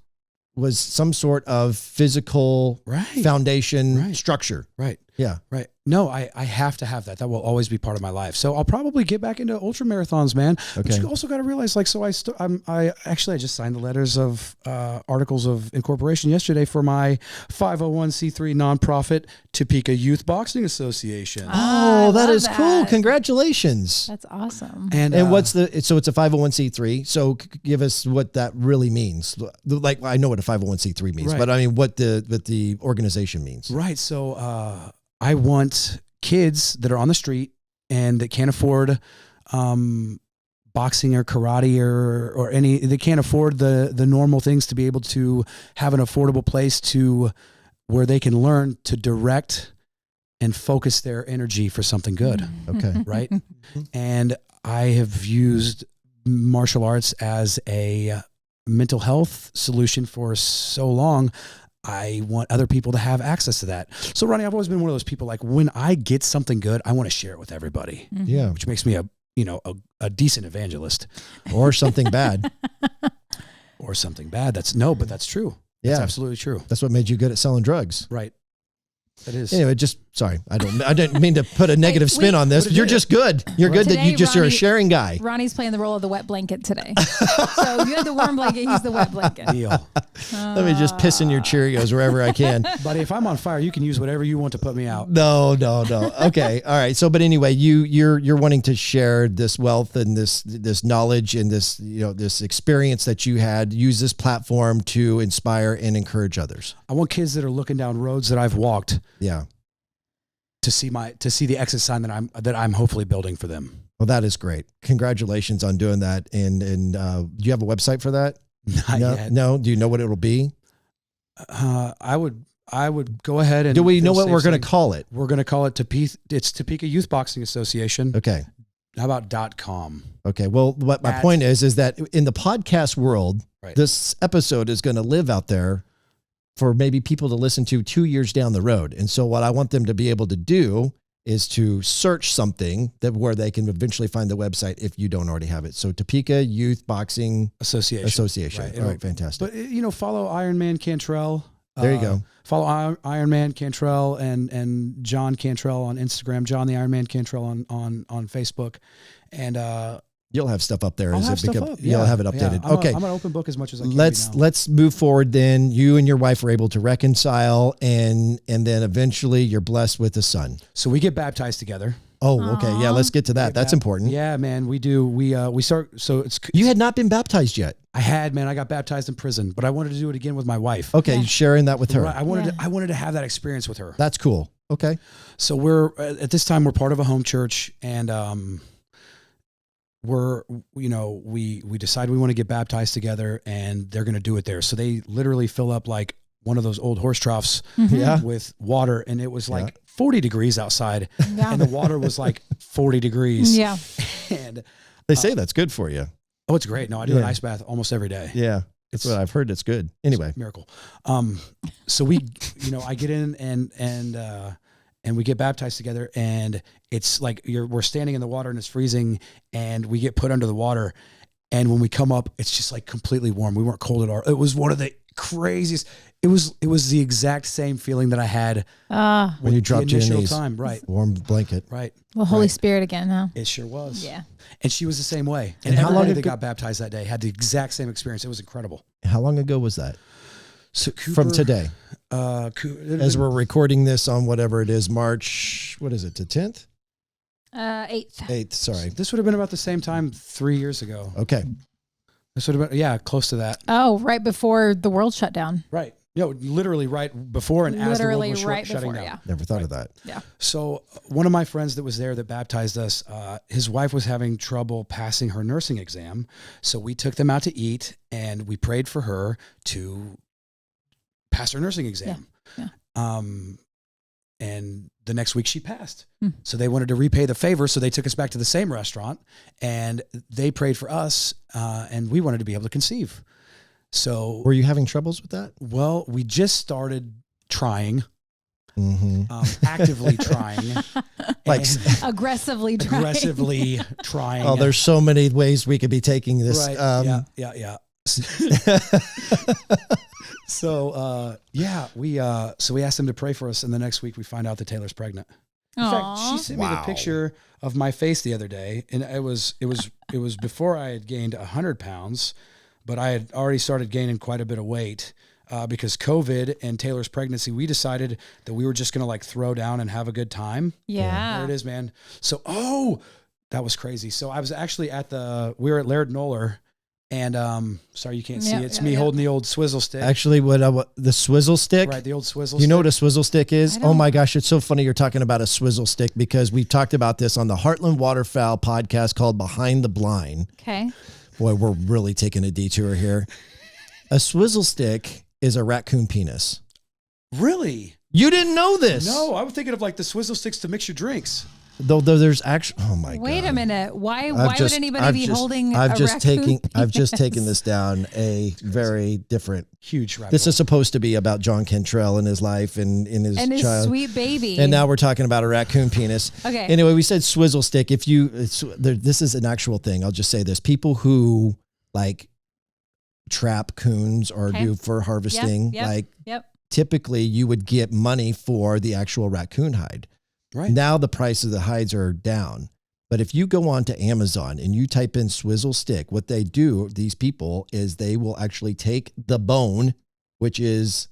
some sort of physical foundation structure. Right. Yeah. Right. No, I have to have that. That will always be part of my life. So I'll probably get back into ultra marathons, man. Okay. But you also got to realize, like, so I just signed the letters of articles of incorporation yesterday for my 501c3 nonprofit Topeka Youth Boxing Association. Oh, that is cool. Congratulations. That's awesome. And what's so it's a 501c3. So give us what that really means. Like, I know what a 501c3 means, but I mean what the organization means. Right. So I want kids that are on the street and that can't afford boxing or karate or any, they can't afford the normal things to be able to have an affordable place to where they can learn to direct and focus their energy for something good. Okay. Right. And I have used martial arts as a mental health solution for so long. I want other people to have access to that. So Ronnie, I've always been one of those people, like when I get something good, I want to share it with everybody, Yeah. which makes me a decent evangelist. Or something bad. Or something bad. But that's true. That's Yeah. absolutely true. That's what made you good at selling drugs. Right. That is. Anyway, sorry. I didn't mean to put a negative spin on this. But it You're is. just good. You're good that Today, you're a Ronnie- sharing guy. Ronnie's playing the role of the wet blanket today. So you have the warm blanket, he's the wet blanket. Deal. Let me just piss in your Cheerios wherever I can. Buddy, if I'm on fire, you can use whatever you want to put me out. No. Okay. All right. So, but anyway, you're wanting to share this wealth and this knowledge and this, this experience that you had, use this platform to inspire and encourage others. I want kids that are looking down roads that I've walked Yeah. to see the exit sign that I'm hopefully building for them. Well, that is great. Congratulations on doing that. And do you have a website for that? Not No. yet. No. Do you know what it'll be? I would go ahead and. Do we know feel what safe we're going saying- to call it? We're going to call it It's Topeka Youth Boxing Association. Okay. How about .com? Okay. Well, what my point is that in the podcast world, Right. this episode is going to live out there for maybe people to listen to 2 years down the road. And so what I want them to be able to do is to search something where they can eventually find the website if you don't already have it. So Topeka Youth Boxing Association. Right. All right. Fantastic. But follow Iron Man Cantrell. There you go. Follow Iron Man Cantrell and John Cantrell on Instagram. John the Iron Man Cantrell on Facebook, and You'll have stuff up there. I'll as have it stuff become, up. You'll have it updated. I'm Okay. I'm an open book as much as I can. Let's move forward then. You and your wife are able to reconcile and then eventually you're blessed with a son. So we get baptized together. Oh, okay. Yeah, let's get to that. That's important. Yeah, man, we do. We start. So it's. You had not been baptized yet. I got baptized in prison, but I wanted to do it again with my wife. Okay, sharing that with her. Right, I wanted to have that experience with her. That's cool. Okay. So we're at this time we're part of a home church, and we decide we want to get baptized together, and they're going to do it there. So they literally fill up like one of those old horse troughs Yeah. with water, and it was like 40 degrees outside, Yeah. and the water was like 40 degrees. Yeah. And They say that's good for you. oh, it's great. No, I do an Yeah. ice bath almost every day. Yeah. That's what I've heard. It's good. Anyway. Miracle. So we, I get in and we get baptized together, and it's like we're standing in the water and it's freezing, and we get put under the water, and when we come up, it's just like completely warm. We weren't cold at all. It was one of the craziest. It was the exact same feeling that I had When you dropped the your initial knees. time. Right. Warm blanket. Right. Well, Holy Right. Spirit again, huh? It sure was. Yeah. And she was the same way. And And how long everybody that ago- got baptized that day had the exact same experience. It was incredible. How long ago was that? So From today. As As we're recording this on whatever it is, March, what is it, the 10th? 8th. 8th, sorry. this would have been about the same time 3 years ago. Okay. This would have been, close to that. Oh, right before the world shut down. Right. Literally right before and as the world Literally was right shutting before, down. yeah. Never thought of that. Yeah. So one of my friends that was there that baptized us, his wife was having trouble passing her nursing exam. So we took them out to eat, and we prayed for her to pass her nursing exam. Yeah. And the next week she passed. So they wanted to repay the favor. So they took us back to the same restaurant, and they prayed for us, and we wanted to be able to conceive. So, Were you having troubles with that? well, we just started trying, Mm-hmm. actively trying, Like, and Aggressively trying. aggressively trying. oh, there's so many ways we could be taking this. right. Yeah. So, we asked them to pray for us, and the next week we find out that Taylor's pregnant. In fact, she sent me the picture of my face the other day, and it was before I had gained 100 pounds, but I had already started gaining quite a bit of weight because COVID and Taylor's pregnancy. We decided that we were just gonna like throw down and have a good time. Yeah. There it is, man. So, that was crazy. So I was actually we were at Laird Noller, and sorry you can't see Yeah, it. It's yeah, me yeah. holding the old swizzle stick. Actually, what the swizzle stick? Right, the old swizzle You know what stick. a swizzle stick is? I Oh don't. my gosh, it's so funny you're talking about a swizzle stick because we've talked about this on the Heartland Waterfowl podcast called Behind the Blind. Okay. Boy, we're really taking a detour here. A swizzle stick is a raccoon penis. Really? You didn't know this. No, I was thinking of like the swizzle sticks to mix your drinks. Though there's actually, oh my God. Wait a minute. Why would anybody be holding a I've just raccoon taken this down a very different. Huge rabbit This hole. is supposed to be about John Cantrell and his life and in his and child. his sweet baby? And now we're talking about a raccoon penis. Okay. Anyway, we said swizzle stick. If you, this is an actual thing. I'll just say this: people who like trap coons or Okay. do for harvesting, Yep. typically you would get money for the actual raccoon hide. Right. Now the price of the hides are down. But if you go on to Amazon and you type in swizzle stick, what they do, these people, is they will actually take the bone, which is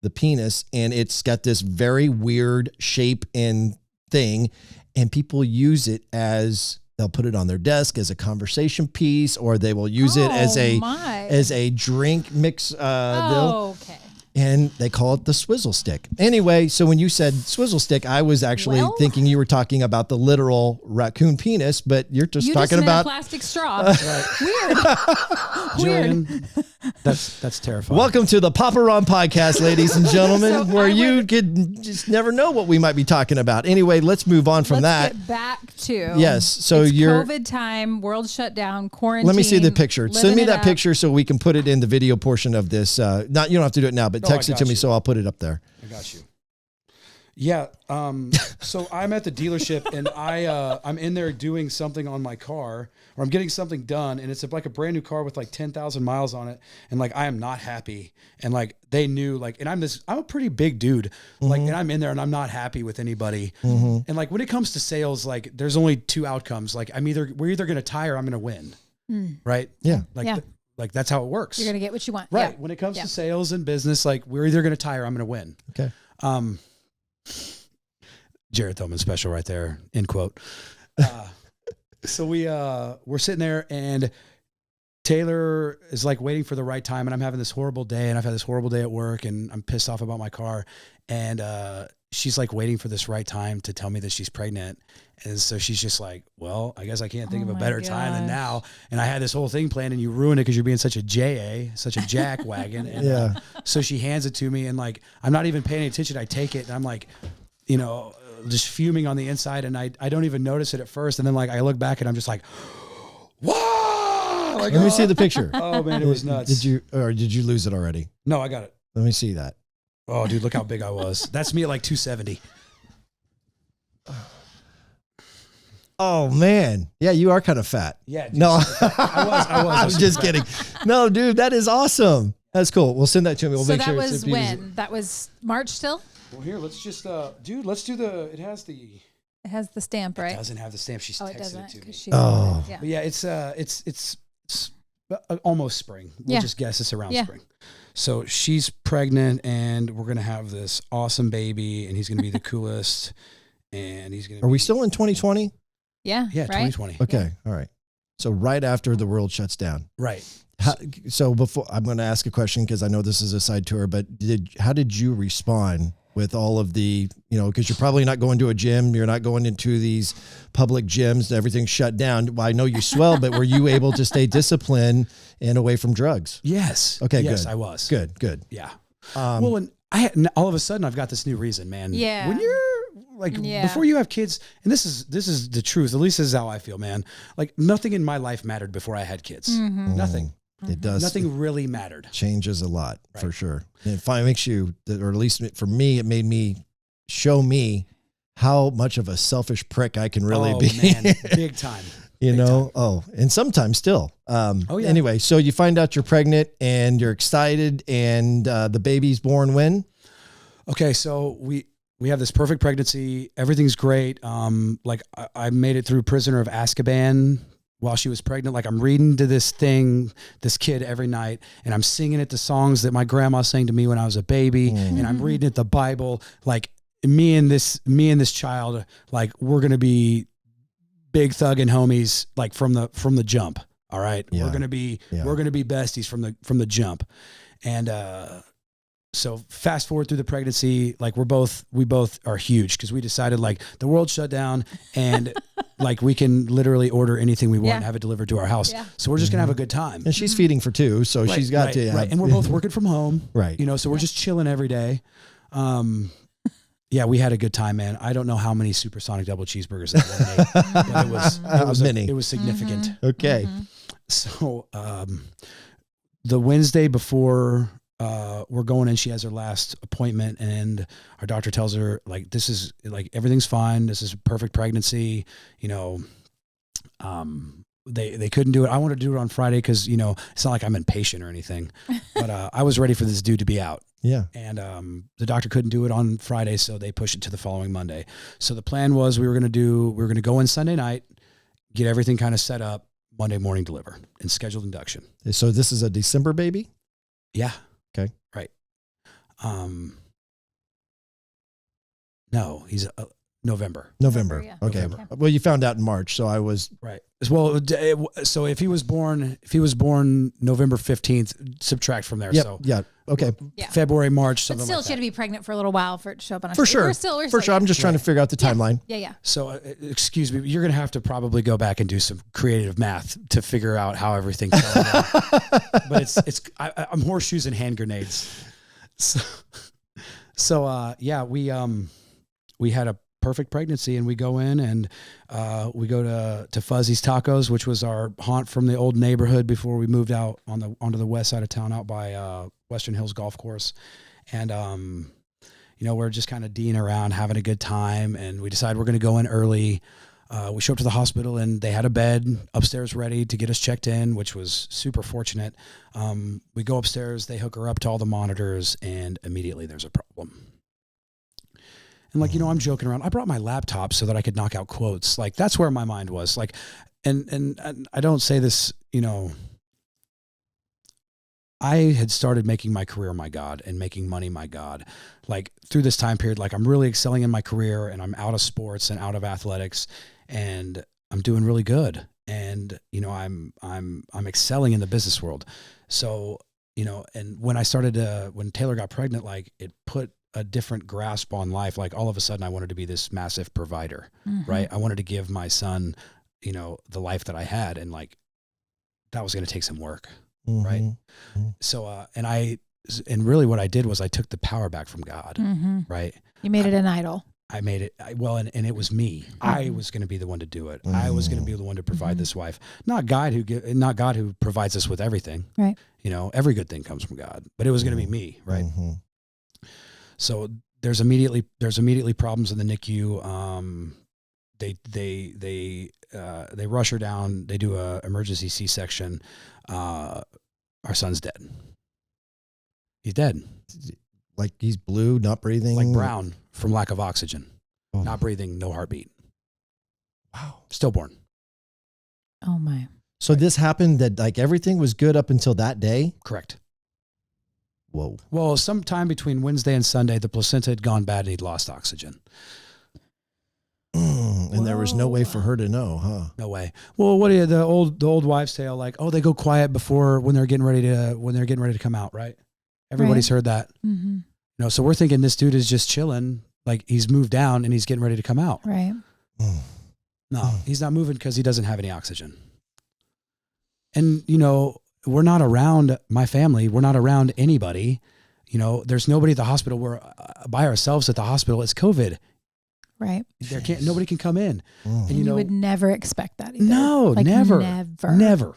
the penis, and it's got this very weird shape and thing, and people use it as, they'll put it on their desk as a conversation piece, or they will use it as a drink mix. Okay. And they call it the swizzle stick. Anyway, so when you said swizzle stick, I was actually thinking you were talking about the literal raccoon penis, but you're just talking about a plastic straw. Weird. Jillian, that's terrifying. Welcome to the Papa Ron podcast, ladies and gentlemen, So where you could just never know what we might be talking about. Anyway, let's move on from that. Get back to Yes, so it's you're COVID time, world shut down, quarantine. Let me see the picture. Send me living that it up. picture so we can put it in the video portion of this. Not you don't have to do it now, but text I it to got me you. so I'll put it up there. I got you. Yeah. So I'm at the dealership and I'm in there doing something on my car, or I'm getting something done, and it's like a brand new car with like 10,000 miles on it, and like I am not happy, and like they knew, like, and I'm a pretty big dude, like, and I'm in there and I'm not happy with anybody, and like when it comes to sales, like there's only two outcomes, like we're either gonna tie or I'm gonna win, right? Yeah. Like. Yeah. Like that's how it works. You're gonna get what you want. Right. Yeah. When it comes to sales and business, like we're either going to tie or I'm going to win. Okay. Jared Thoman special right there, end quote. So we're sitting there and Taylor is like waiting for the right time, and I'm having this horrible day, and I've had this horrible day at work, and I'm pissed off about my car. And she's like waiting for this right time to tell me that she's pregnant. And so she's just like, well, I guess I can't think of a better time than now. And I had this whole thing planned and you ruined it because you're being such a such a jackwagon. And so she hands it to me, and like, I'm not even paying attention. I take it and I'm like, you know, just fuming on the inside, and I don't even notice it at first. And then like, I look back and I'm just like, whoa! Like, Let me see the picture. Oh man, it was nuts. Did you lose it already? No, I got it. Let me see that. Oh, dude, look how big I was. That's me at like 270. Oh man, yeah, you are kind of fat. Yeah. Dude, No, I was. I'm just kidding. No, dude, that is awesome. That's cool. We'll send that to me. We'll So make that sure was it's when? That was March still? Well, here, let's just, dude, let's do it has the, It has the stamp, right? it doesn't have the stamp. She's Oh, it texted doesn't. it to me. 'Cause she Oh. yeah. But yeah, it's almost spring. We'll Yeah. just guess it's around Yeah. spring. So she's pregnant, and we're going to have this awesome baby, and he's going to be the coolest. And he's going to Are we still in 2020? Yeah. Yeah, right? 2020. Okay, all right. So right after the world shuts down. Right. So before I'm going to ask a question because I know this is a side tour, but how did you respond with all of the, because you're probably not going to a gym, you're not going into these public gyms, everything's shut down. Well, I know you swell, but were you able to stay disciplined and away from drugs? Yes. Okay, yes, good. I was. Good. Yeah. Um, Well, and all of a sudden I've got this new reason, man. Yeah. When you're like, Yeah. before you have kids, and this is the truth, at least this is how I feel, man. Like nothing in my life mattered before I had kids. Mm-hmm. Nothing. It does. Nothing really mattered. Changes a lot for Right. sure. And it finally makes you, or at least for me, it made me show me how much of a selfish prick I can really be. Man, big time. You Big know, time. and sometimes still. Yeah. Anyway, so you find out you're pregnant and you're excited, and the baby's born when? Okay, so we have this perfect pregnancy. Everything's great. Like I made it through Prisoner of Azkaban while she was pregnant. Like I'm reading to this kid every night, and I'm singing it the songs that my grandma sang to me when I was a baby, and I'm reading it the Bible. Like me and this child, like we're gonna be big thug and homies, like from the jump. All right, Yeah. we're gonna be besties from the jump, and so fast forward through the pregnancy, like we both are huge because we decided like the world shut down and like we can literally order anything we want Yeah. and have it delivered to our house. Yeah. So we're just gonna have a good time. And she's feeding for two, so she's got to have, And we're both working from home. Right. So we're just chilling every day. Yeah, we had a good time, man. I don't know how many supersonic double cheeseburgers that one ate, but it was significant. Okay. So the Wednesday before we're going in, she has her last appointment, and our doctor tells her, like, this is like, everything's fine. This is a perfect pregnancy. You know, they couldn't do it. I wanted to do it on Friday because, you know, it's not like I'm impatient or anything, but I was ready for this dude to be out. Yeah. And the doctor couldn't do it on Friday, so they pushed it to the following Monday. So the plan was we were going to go in Sunday night, get everything kind of set up, Monday morning deliver, and scheduled induction. So this is a December baby? Yeah. Okay. Right. No, he's November. November. Yeah. Okay. November. Well, you found out in March, so I was Right. Well, so if he was born November 15th, subtract from there. Yep. So Yeah. Okay. Yeah. February, March, But something still, like she had that. to be pregnant for a little while for it to show up on a For sure. We're still I'm just trying to figure out the timeline. Yeah. So, excuse me, you're going to have to probably go back and do some creative math to figure out how everything fell out. But I'm horseshoes and hand grenades. So yeah, we had a perfect pregnancy, and we go in and we go to Fuzzy's Tacos, which was our haunt from the old neighborhood before we moved out onto the west side of town, out by Western Hills Golf Course. And you know, we're just kind of D'ing around, having a good time, and we decide we're going to go in early. We show up to the hospital, and they had a bed upstairs ready to get us checked in, which was super fortunate. We go upstairs, they hook her up to all the monitors, and immediately there's a problem. And like, you know, I'm joking around. I brought my laptop so that I could knock out quotes. Like, that's where my mind was. Like, and I don't say this, you know, I had started making my career my God and making money my God. Like, through this time period, like, I'm really excelling in my career, and I'm out of sports and out of athletics, and I'm doing really good. And, you know, I'm excelling in the business world. So, you know, and when when Taylor got pregnant, like, it put a different grasp on life. Like, all of a sudden I wanted to be this massive provider, right? I wanted to give my son, you know, the life that I had. And like, that was going to take some work. Right. Mm-hmm. So, and really what I did was I took the power back from God. Right. You made it an idol. I made it. And it was me. I was going to be the one to do it. I was going to be the one to provide this wife, not God who provides us with everything. Right. You know, every good thing comes from God, but it was going to be me. Right. So there's immediately problems in the NICU. They rush her down. They do a emergency C-section. Our son's dead. He's dead. Like, he's blue, not breathing. Like brown from lack of oxygen. Oh. Not breathing, no heartbeat. Wow. Stillborn. Oh my. So this happened that, like, everything was good up until that day? Correct. Whoa. Well, sometime between Wednesday and Sunday, the placenta had gone bad and he'd lost oxygen. And there was no way for her to know, huh? No way. Well, what do you, the old wives' tale, like, oh, they go quiet before when they're getting ready to come out, right? Everybody's heard that. Mm-hmm. You know, so we're thinking this dude is just chilling, like he's moved down and he's getting ready to come out. Right. No, he's not moving because he doesn't have any oxygen. And, you know, we're not around my family. We're not around anybody. You know, there's nobody at the hospital. We're by ourselves at the hospital. It's COVID. Right. Nobody can come in. And You would never expect that either. No, Like, never. Never.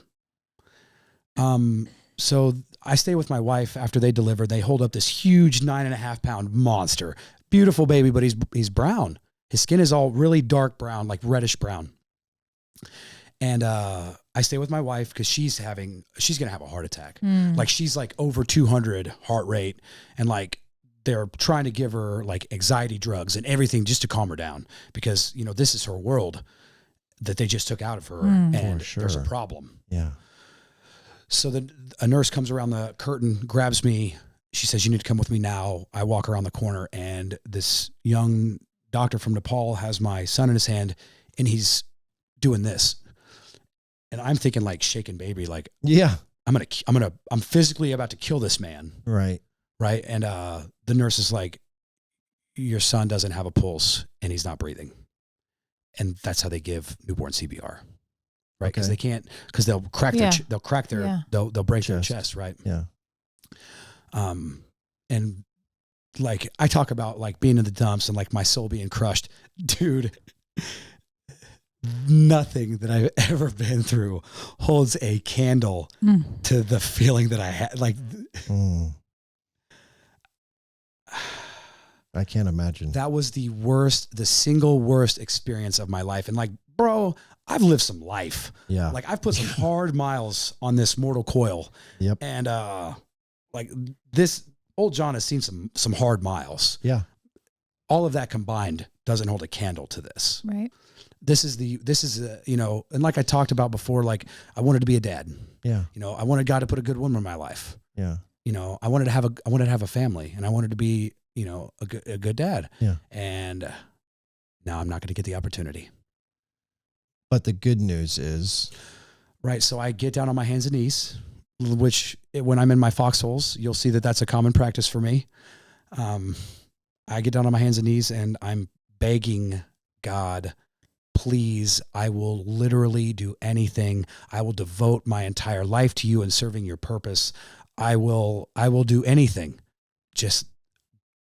So I stay with my wife after they deliver. They hold up this huge 9.5 pound monster. Beautiful baby, but he's brown. His skin is all really dark brown, like reddish brown. And I stay with my wife because she's going to have a heart attack. Like, she's like over 200 heart rate, and like they're trying to give her like anxiety drugs and everything just to calm her down, because, you know, this is her world that they just took out of her, and there's a problem. Yeah. So then a nurse comes around the curtain, grabs me. She says, "You need to come with me now." I walk around the corner, and this young doctor from Nepal has my son in his hand, and he's doing this. And I'm thinking, like, shaken baby, like, Yeah. I'm physically about to kill this man. Right. Right. And the nurse is like, "Your son doesn't have a pulse and he's not breathing." And that's how they give newborn CPR. Right. Because Okay. they can't, because they'll crack they'll break their Chest. chest. Right. Yeah. And like I talk about like being in the dumps and like my soul being crushed, dude. Nothing that I've ever been through holds a candle to the feeling that I had. Like, I can't imagine. that was the single worst experience of my life. And like, bro, I've lived some life. Yeah. Like I've put some hard miles on this mortal coil. Yep. And like this old John has seen some hard miles. Yeah. All of that combined doesn't hold a candle to this. Right. This is you know, and like I talked about before, like I wanted to be a dad. Yeah. You know, I wanted God to put a good woman in my life. Yeah. You know, I wanted to have a family, and I wanted to be, you know, a good dad. Yeah. And now I'm not going to get the opportunity. But the good news is, Right. So I get down on my hands and knees, which when I'm in my foxholes, you'll see that that's a common practice for me. I get down on my hands and knees and I'm begging God, please, I will literally do anything. I will devote my entire life to you and serving your purpose. I will do anything. Just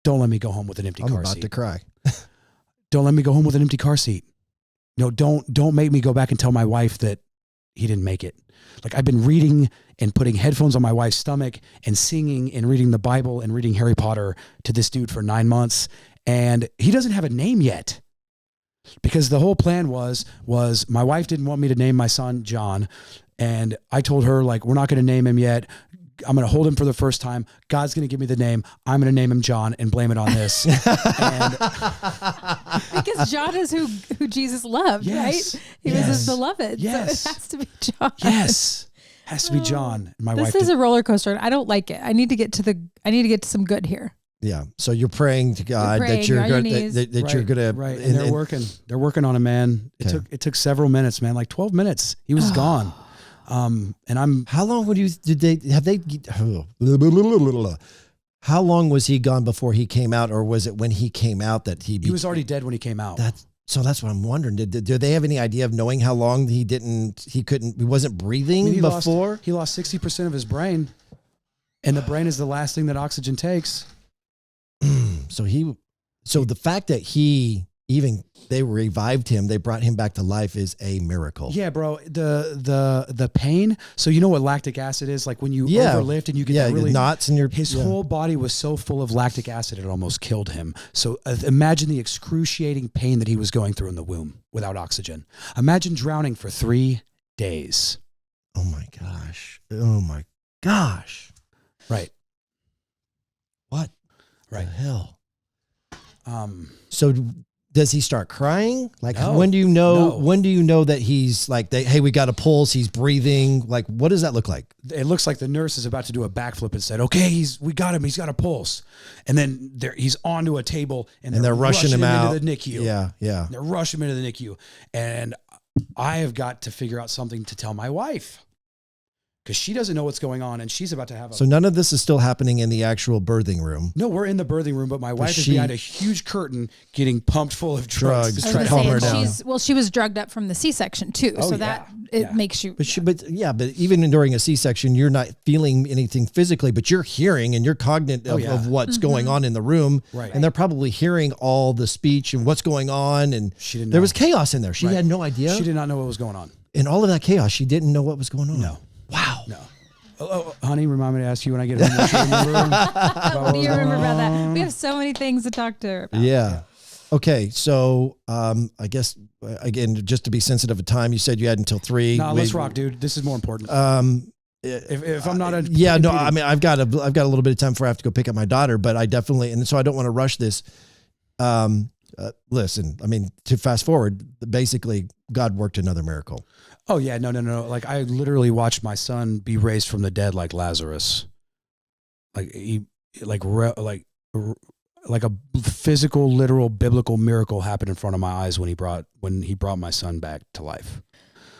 don't let me go home with an empty I'm car about seat. to cry. Don't let me go home with an empty car seat. No, don't make me go back and tell my wife that he didn't make it. Like I've been reading and putting headphones on my wife's stomach and singing and reading the Bible and reading Harry Potter to this dude for 9 months. And he doesn't have a name yet. Because the whole plan was my wife didn't want me to name my son John. And I told her, like, we're not going to name him yet. I'm going to hold him for the first time. God's going to give me the name. I'm going to name him John and blame it on this. And Because John is who Jesus loved, Yes. right? He was his beloved. Yes. So it has to be John. yes, has to be John. And my wife This is did- a roller coaster, and I don't like it. I need to get to some good here. Yeah. So you're praying to God praying, that you're you're on your going knees. that you're going to right. And they're working. They're working on him, man. It took several minutes, man. Like 12 minutes. He was gone. And I'm How long how long was he gone before he came out, or was it when he came out that he was already dead when he came out. So that's what I'm wondering. Do they have any idea of knowing how long he wasn't breathing He before? he lost 60% of his brain, and the brain is the last thing that oxygen takes. So the fact that they revived him, they brought him back to life is a miracle. Yeah, bro. The pain. So you know what lactic acid is? Like when you overlift and you get really knots in your. His whole body was so full of lactic acid it almost killed him. So imagine the excruciating pain that he was going through in the womb without oxygen. Imagine drowning for 3 days. Oh my gosh! Oh my gosh! Right. What? Right. The hell? So does he start crying? Like, No. when do you know? No. When do you know that he's like, hey, we got a pulse. He's breathing. Like, what does that look like? it looks like the nurse is about to do a backflip and said, "Okay, we got him. He's got a pulse." And then he's onto a table and they're rushing him out into the NICU. Yeah. They're rushing him into the NICU, and I have got to figure out something to tell my wife because she doesn't know what's going on, and she's about to have So none of this is still happening in the actual birthing room. No, we're in the birthing room, but my wife is she- behind a huge curtain getting pumped full of drugs. Drugs. to I try was to gonna calm say, her and down. she was drugged up from the C-section too, Oh, so yeah. that Yeah. makes you. But even during a C-section, you're not feeling anything physically, but you're hearing and you're cognizant of what's going on in the room. Right. And they're probably hearing all the speech and what's going on. And She didn't there know. was chaos in there. She Right. had no idea. She did not know what was going on. In all of that chaos, she didn't know what was going on. No. Wow. No. Oh, honey, remind me to ask you when I get home. What you remember What do you remember about that? We have so many things to talk to her about. Yeah. Okay. So I guess, again, just to be sensitive of time, you said you had until 3. No, let's rock, dude. This is more important. If I'm not a Yeah, no, impeding- I mean, I've got a little bit of time before I have to go pick up my daughter, but I definitely, and so I don't want to rush this. Listen, I mean, to fast forward, basically God worked another miracle. Oh yeah, no. Like I literally watched my son be raised from the dead like Lazarus. Like like a physical, literal, biblical miracle happened in front of my eyes when he brought my son back to life.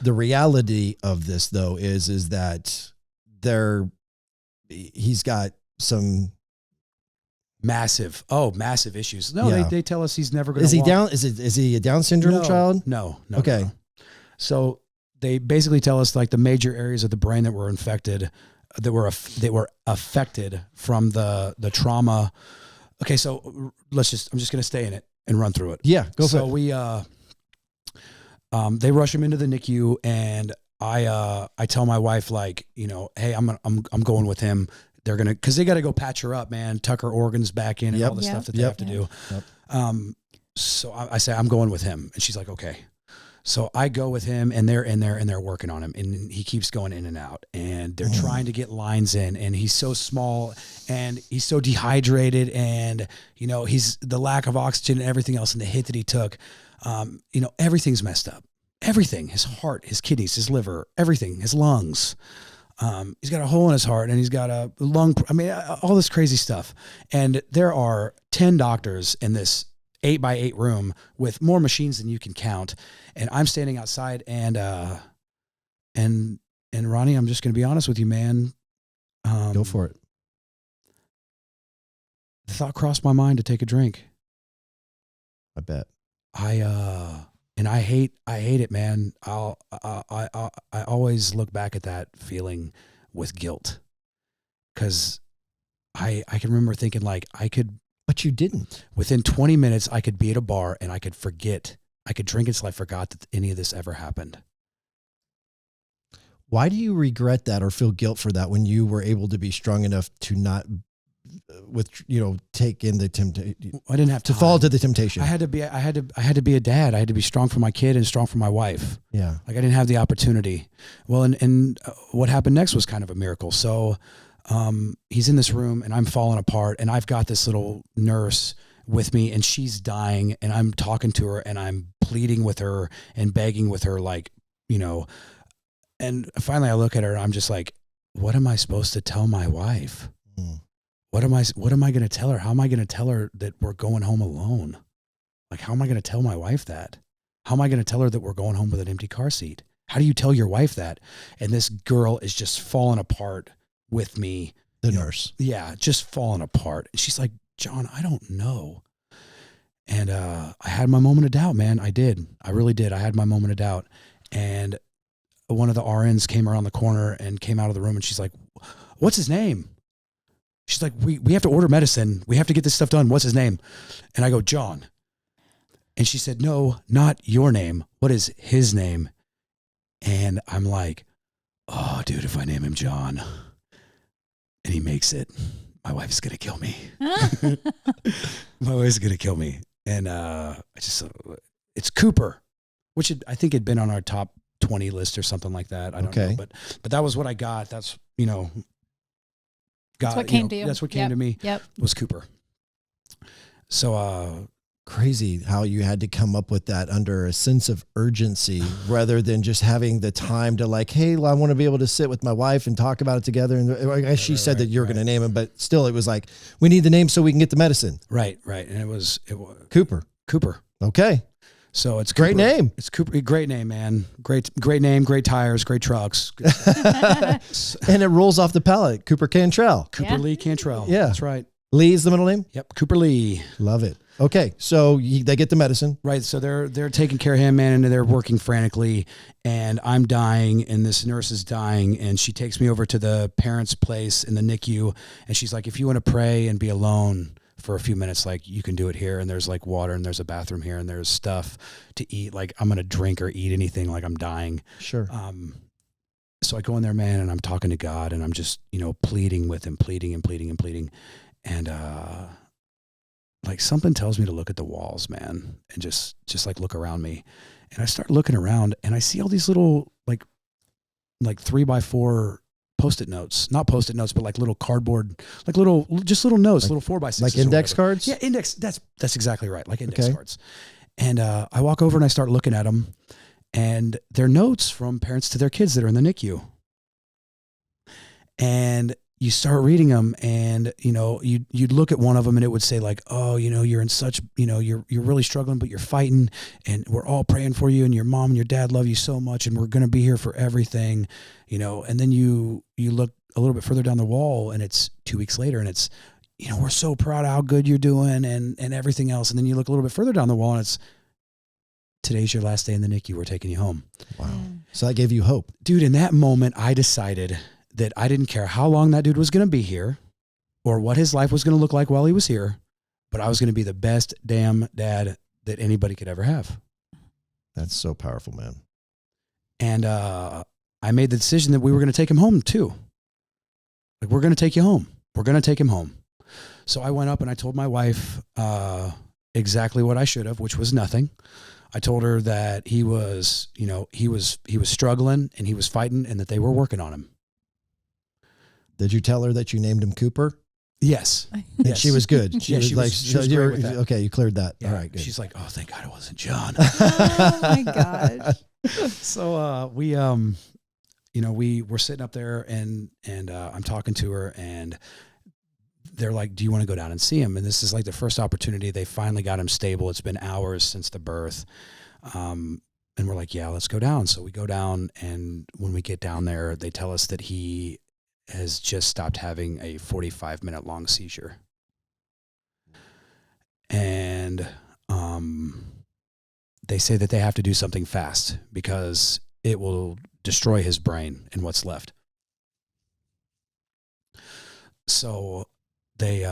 The reality of this though is that he's got some. Massive issues. No, Yeah. they tell us he's never going to Is he walk. down? Is he a Down syndrome child? No. Okay. No. So they basically tell us like the major areas of the brain that were infected, that were affected from the trauma Okay, so I'm just going to stay in it and run through it. Yeah, go for it. So they rush him into the NICU, and I tell my wife, like, you know, hey, I'm going with him. They're gonna, because they got to go patch her up, man, tuck her organs back in and all the stuff that they have to do. Yep. So I say I'm going with him, and she's like, okay. So I go with him, and they're in there and they're working on him, and he keeps going in and out, and they're trying to get lines in, and he's so small and he's so dehydrated, and you know, he's the lack of oxygen and everything else, and the hit that he took, you know, everything's messed up. Everything, his heart, his kidneys, his liver, everything, his lungs. He's got a hole in his heart, and he's got a lung. I mean, all this crazy stuff. And there are 10 doctors in this 8x8 room with more machines than you can count. And I'm standing outside, and Ronnie, I'm just going to be honest with you, man. Go for it. The thought crossed my mind to take a drink. I bet. And I hate it, man. I always look back at that feeling with guilt, because I can remember thinking, like, I could, but you didn't. Within 20 minutes, I could be at a bar and I could forget. I could drink until I forgot that any of this ever happened. Why do you regret that or feel guilt for that when you were able to be strong enough to not, take in the temptation? I didn't have to fall to the temptation. I had to be a dad. I had to be strong for my kid and strong for my wife. Yeah. Like, I didn't have the opportunity. Well, and what happened next was kind of a miracle. So, he's in this room and I'm falling apart, and I've got this little nurse with me, and she's dying, and I'm talking to her and I'm pleading with her and begging with her, like, you know, and finally I look at her and I'm just like, what am I supposed to tell my wife? What am I going to tell her? How am I going to tell her that we're going home alone? Like, how am I going to tell my wife that? How am I going to tell her that we're going home with an empty car seat? How do you tell your wife that? And this girl is just falling apart with me. The nurse. Yeah, just falling apart. And she's like, John, I don't know. And I had my moment of doubt, man. I did. I really did. I had my moment of doubt. And one of the RNs came around the corner and came out of the room, and she's like, what's his name? She's like, we have to order medicine. We have to get this stuff done. What's his name? And I go, John. And she said, no, not your name. What is his name? And I'm like, oh, dude, if I name him John and he makes it, my wife's going to kill me. My wife's going to kill me. And it's Cooper, which I think had been on our top 20 list or something like that. I don't know. But that was what I got. That's, that's what came to you. That's what came to me. Yep. Was Cooper. So, crazy how you had to come up with that under a sense of urgency rather than just having the time to, like, hey, I want to be able to sit with my wife and talk about it together. And I guess she said that you're going to name him, but still it was like, we need the name so we can get the medicine. Right. And it was Cooper. Okay. So it's great Cooper. name. It's Cooper. Great name, man. Great name. Great tires. Great trucks. And it rolls off the palate. Cooper Cantrell. Cooper Lee Cantrell. Yeah, that's right. Lee is the middle name. Yep. Cooper Lee. Love it. Okay, so they get the medicine. Right. So they're taking care of him, man, and they're working frantically. And I'm dying, and this nurse is dying, and she takes me over to the parents' place in the NICU, and she's like, if you want to pray and be alone for a few minutes, like, you can do it here, and there's like water, and there's a bathroom here, and there's stuff to eat. Like, I'm gonna drink or eat anything, like I'm dying. Sure. So I go in there, man, and I'm talking to God, and I'm just, pleading with him, pleading. And like, something tells me to look at the walls, man, and just like look around me. And I start looking around, and I see all these little like 3x4 Post-it notes, not Post-it notes, but like little cardboard, like little notes, little 4x6, like index cards. Yeah, index. That's exactly right, like index cards. And I walk over and I start looking at them, and they're notes from parents to their kids that are in the NICU. And you start reading them, and you'd look at one of them, and it would say like, oh, you're in such, you're really struggling, but you're fighting, and we're all praying for you, and your mom and your dad love you so much, and we're going to be here for everything, and then you look a little bit further down the wall, and it's 2 weeks later, and it's, we're so proud of how good you're doing and everything else. And then you look a little bit further down the wall, and it's, today's your last day in the NICU. We're taking you home. Wow. So that gave you hope. Dude, in that moment, I decided that I didn't care how long that dude was going to be here or what his life was going to look like while he was here. but I was going to be the best damn dad that anybody could ever have. That's so powerful, man. And I made the decision that we were going to take him home too. Like, we're going to take you home. We're going to take him home. So I went up and I told my wife exactly what I should have, which was nothing. I told her that he was struggling and he was fighting and that they were working on him. Did you tell her that you named him Cooper? Yes. And she was good. She was like, she was great with that. Okay, you cleared that. Yeah. All right, good. She's like, oh, thank God it wasn't John. Oh my gosh. So we were sitting up there and I'm talking to her and they're like, do you want to go down and see him? And this is like the first opportunity. They finally got him stable. It's been hours since the birth. And we're like, yeah, let's go down. So we go down, and when we get down there, they tell us that he has just stopped having a 45-minute long seizure. And they say that they have to do something fast because it will destroy his brain and what's left. So they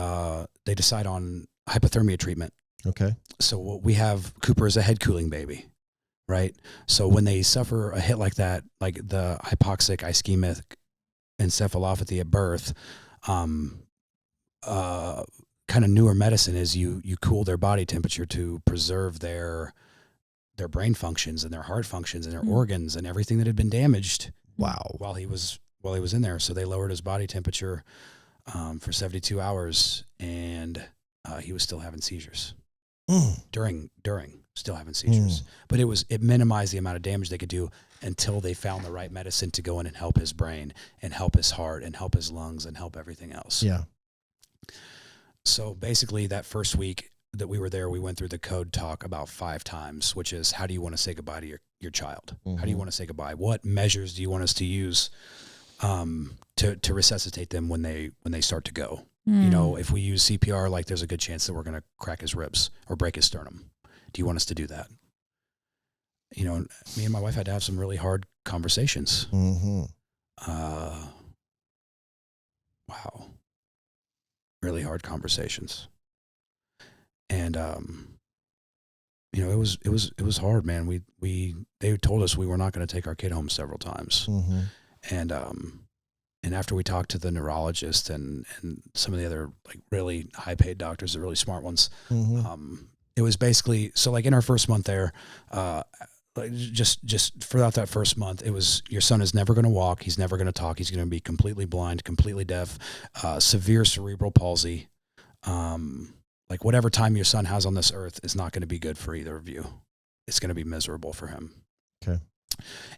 decide on hypothermia treatment. Okay. So what we have, Cooper is a head cooling baby, right? So when they suffer a hit like that, like the hypoxic ischemic encephalopathy at birth, kind of newer medicine is you cool their body temperature to preserve their brain functions and their heart functions and their organs and everything that had been damaged. Wow. While he was in there. So they lowered his body temperature for 72 hours, and he was still having seizures. During still having seizures. But it minimized the amount of damage they could do until they found the right medicine to go in and help his brain and help his heart and help his lungs and help everything else. Yeah. So basically that first week that we were there, we went through the code talk about 5 times, which is, how do you want to say goodbye to your child? How do you want to say goodbye? What measures do you want us to use to resuscitate them when they start to go? You know, if we use CPR, like, there's a good chance that we're going to crack his ribs or break his sternum. Do you want us to do that? You know, me and my wife had to have some really hard conversations. Wow. Really hard conversations. And, you know, it was hard, man. They told us we were not going to take our kid home several times. And after we talked to the neurologist and some of the other, like, really high paid doctors, the really smart ones, it was basically, so like in our first month there, just throughout that first month, it was, your son is never going to walk. He's never going to talk. He's going to be completely blind, completely deaf, severe cerebral palsy. Like, whatever time your son has on this earth is not going to be good for either of you. It's going to be miserable for him. Okay.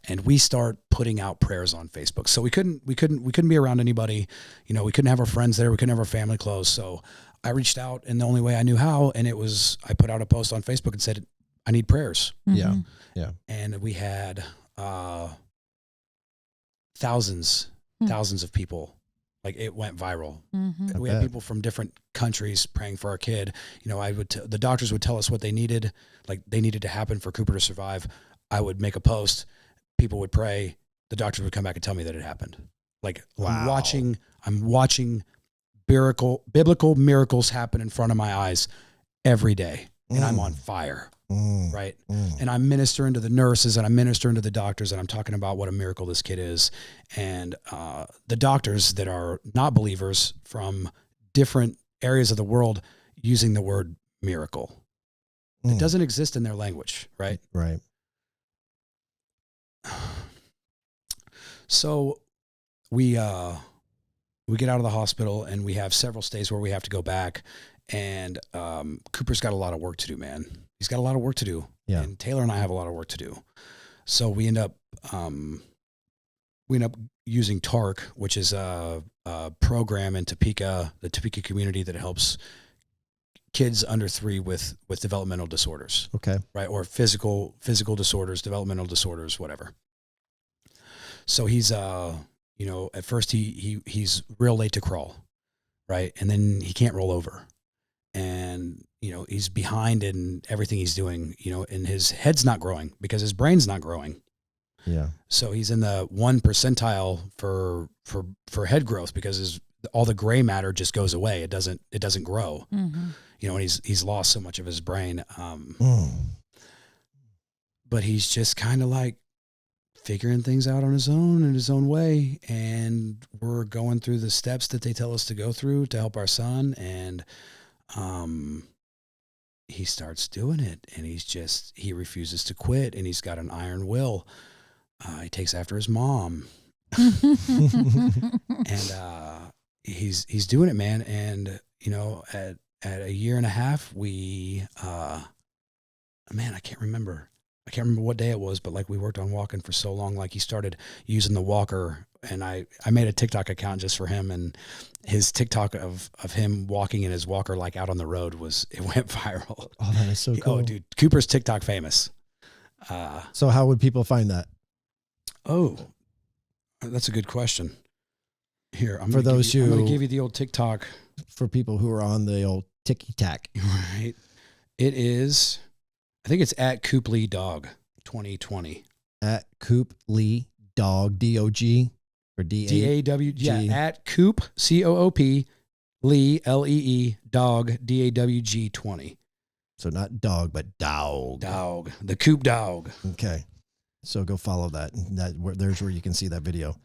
And we start putting out prayers on Facebook. So we couldn't be around anybody. You know, we couldn't have our friends there. We couldn't have our family close. So I reached out in the only way I knew how. And it was, I put out a post on Facebook and said, I need prayers. Yeah. Yeah. And we had thousands of people. Like, it went viral. We had people from different countries praying for our kid. You know, the doctors would tell us what they needed, like they needed to happen for Cooper to survive. I would make a post, people would pray, the doctors would come back and tell me that it happened. Like, wow. I'm watching biblical miracles happen in front of my eyes every day, and I'm on fire. Right. And I'm ministering to the nurses and I'm ministering to the doctors and I'm talking about what a miracle this kid is. And the doctors that are not believers from different areas of the world using the word miracle. It doesn't exist in their language. Right. Right. So we get out of the hospital and we have several stays where we have to go back, and Cooper's got a lot of work to do, man. He's got a lot of work to do. Yeah. And Taylor and I have a lot of work to do. So we end up using TARC, which is a program in Topeka, the Topeka community that helps kids under 3 with developmental disorders. Okay. Right. Or physical disorders, developmental disorders, whatever. So he's, you know, at first he's real late to crawl. Right. And then he can't roll over. And, you know, he's behind in everything he's doing, you know, and his head's not growing because his brain's not growing. Yeah. So he's in the 1 percentile for head growth because all the gray matter just goes away. It doesn't grow. you know, and he's lost so much of his brain. But he's just kind of like figuring things out on his own in his own way. And we're going through the steps that they tell us to go through to help our son. And, he starts doing it, and he refuses to quit, and he's got an iron will. He takes after his mom. And, he's doing it, man. And, you know, at a year and a half, we, man, I can't remember what day it was, but like we worked on walking for so long, like he started using the walker, and I made a TikTok account just for him, and his TikTok of him walking in his walker, like out on the road it went viral. Oh, that is so cool. Oh, dude, Cooper's TikTok famous. So how would people find that? Oh, that's a good question. Here, I'm For going those to who- give you the old TikTok. For people who are on the old ticky-tack. Right. It is, I think it's at Coop Lee Dog 2020. At Coop Lee Dog, D-O-G, or D-A? DAWG. Yeah, at Coop, COOP, Lee, LEE, Dog, DAWG 20. So not dog, but dog. Dog. The Coop Dog. Okay. So go follow that. There's where you can see that video.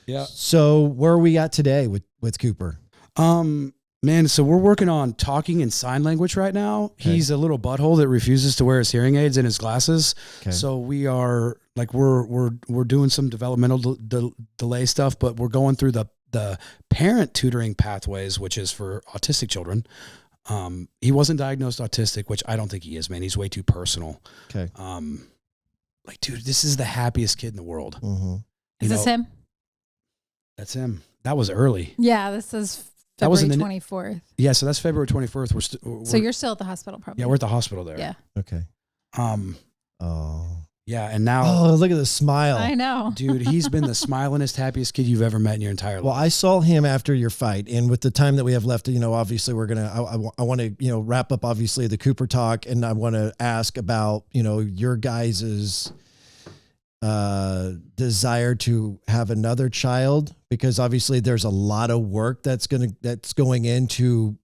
Yeah. So where are we at today with Cooper? Man, so we're working on talking in sign language right now. Okay. He's a little butthole that refuses to wear his hearing aids and his glasses. Okay. So we are like we're doing some developmental delay stuff, but we're going through the parent tutoring pathways, which is for autistic children. He wasn't diagnosed autistic, which I don't think he is, man. He's way too personal. Okay. Like, dude, this is the happiest kid in the world. Mm-hmm. Is this him? That's him. That was early. Yeah, this is That was February in 24th. Yeah, so that's February 24th. So you're still at the hospital, probably. Yeah, we're at the hospital there. Yeah. Okay. Oh. Yeah, and now, Oh, look at the smile. I know. dude, he's been the smilingest, happiest kid you've ever met in your entire life. Well, I saw him after your fight, and with the time that we have left, you know, obviously we're gonna. I want to, you know, wrap up obviously the Cooper talk, and I want to ask about, you know, your guys's desire to have another child, because obviously there's a lot of work that's going into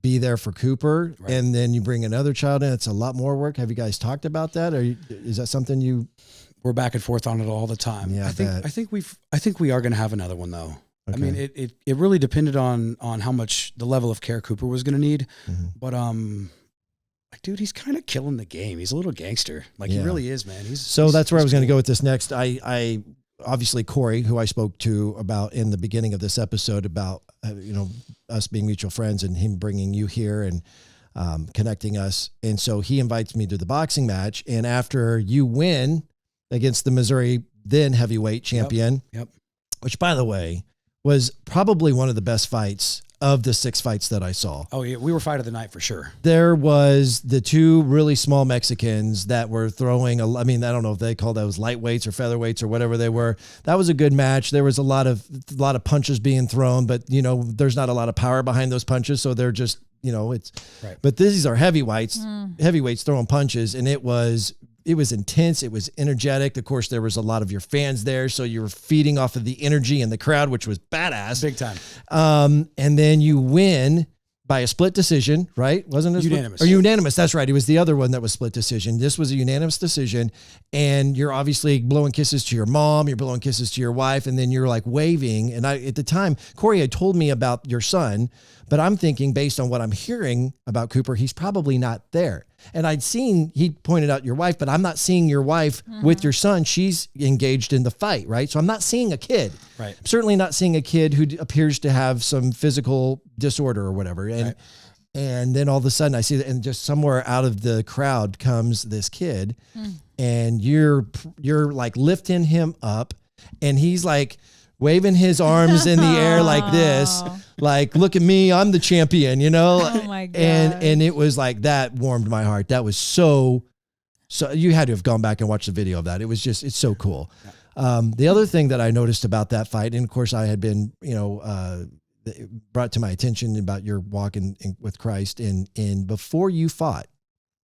be there for Cooper, Right. and then you bring another child in. It's a lot more work. Have you guys talked about that, or is that something We're back and forth on it all the time. Yeah, I think we are going to have another one though. Okay. I mean, it really depended on how much the level of care Cooper was going to need, Mhm. but like, dude, he's kind of killing the game. He's a little gangster. Like, Yeah. he really is, man. So that's where I was going to cool. go with this next. I obviously Corey, who I spoke to about in the beginning of this episode about, you know, us being mutual friends and him bringing you here and connecting us. And so he invites me to the boxing match. And after you win against the Missouri then heavyweight champion, Yep. which by the way was probably one of the best fights of the 6 fights that I saw. Oh yeah, we were fight of the night for sure. There was the 2 really small Mexicans that were throwing, I mean, I don't know if they called those lightweights or featherweights or whatever they were. That was a good match. There was a lot of punches being thrown, but you know, there's not a lot of power behind those punches. So they're just, you know, it's, Right. but these are heavyweights throwing punches, and it was intense. It was energetic. Of course, there was a lot of your fans there. So you were feeding off of the energy in the crowd, which was badass. Big time. And then you win by a split decision, right? Wasn't it Unanimous. Or unanimous? That's right. It was the other one that was split decision. This was a unanimous decision, and you're obviously blowing kisses to your mom. You're blowing kisses to your wife, and then you're like waving. And at the time, Corey had told me about your son, but I'm thinking based on what I'm hearing about Cooper, he's probably not there. And he pointed out your wife, but I'm not seeing your wife with your son. She's engaged in the fight, right? So I'm not seeing a kid. Right. I'm certainly not seeing a kid who appears to have some physical disorder or whatever. And then all of a sudden I see that, and just somewhere out of the crowd comes this kid, and you're like lifting him up, and he's like waving his arms in the air like this, like, look at me, I'm the champion, you know? Oh my God. And it was like, that warmed my heart. That was so you had to have gone back and watched the video of that. It was just, it's so cool. The other thing that I noticed about that fight, and of course I had been, you know, brought to my attention about your walk with Christ, and before you fought,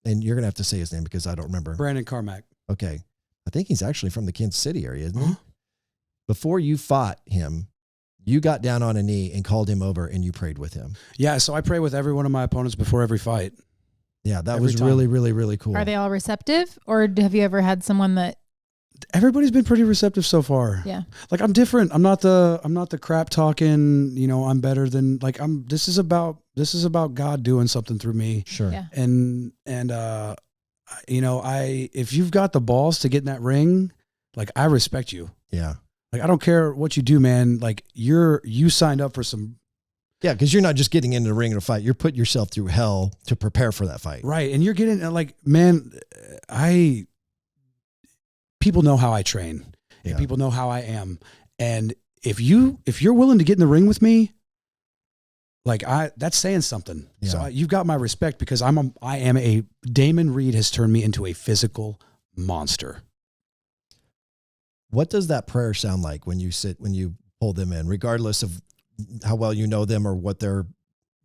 and you're going to have to say his name because I don't remember. Brandon Carmack. Okay. I think he's actually from the Kansas City area, isn't he? Before you fought him, you got down on a knee and called him over and you prayed with him. Yeah. So I pray with every one of my opponents before every fight. Yeah, that Every was time. really, really, really cool. Are they all receptive, or have you ever had someone that? Everybody's been pretty receptive so far. Yeah. Like I'm different. I'm not the crap talking, I'm better than this is about God doing something through me. Sure. Yeah. And if you've got the balls to get in that ring, like I respect you. Yeah. Like I don't care what you do, man. Like you signed up for some. Yeah, because you're not just getting into the ring in a fight. You're putting yourself through hell to prepare for that fight. Right. And you're getting people know how I train and Yeah. people know how I am. And if you're willing to get in the ring with me, that's saying something. Yeah. So you've got my respect because Damon Reed has turned me into a physical monster. What does that prayer sound like when you pull them in, regardless of how well you know them or what their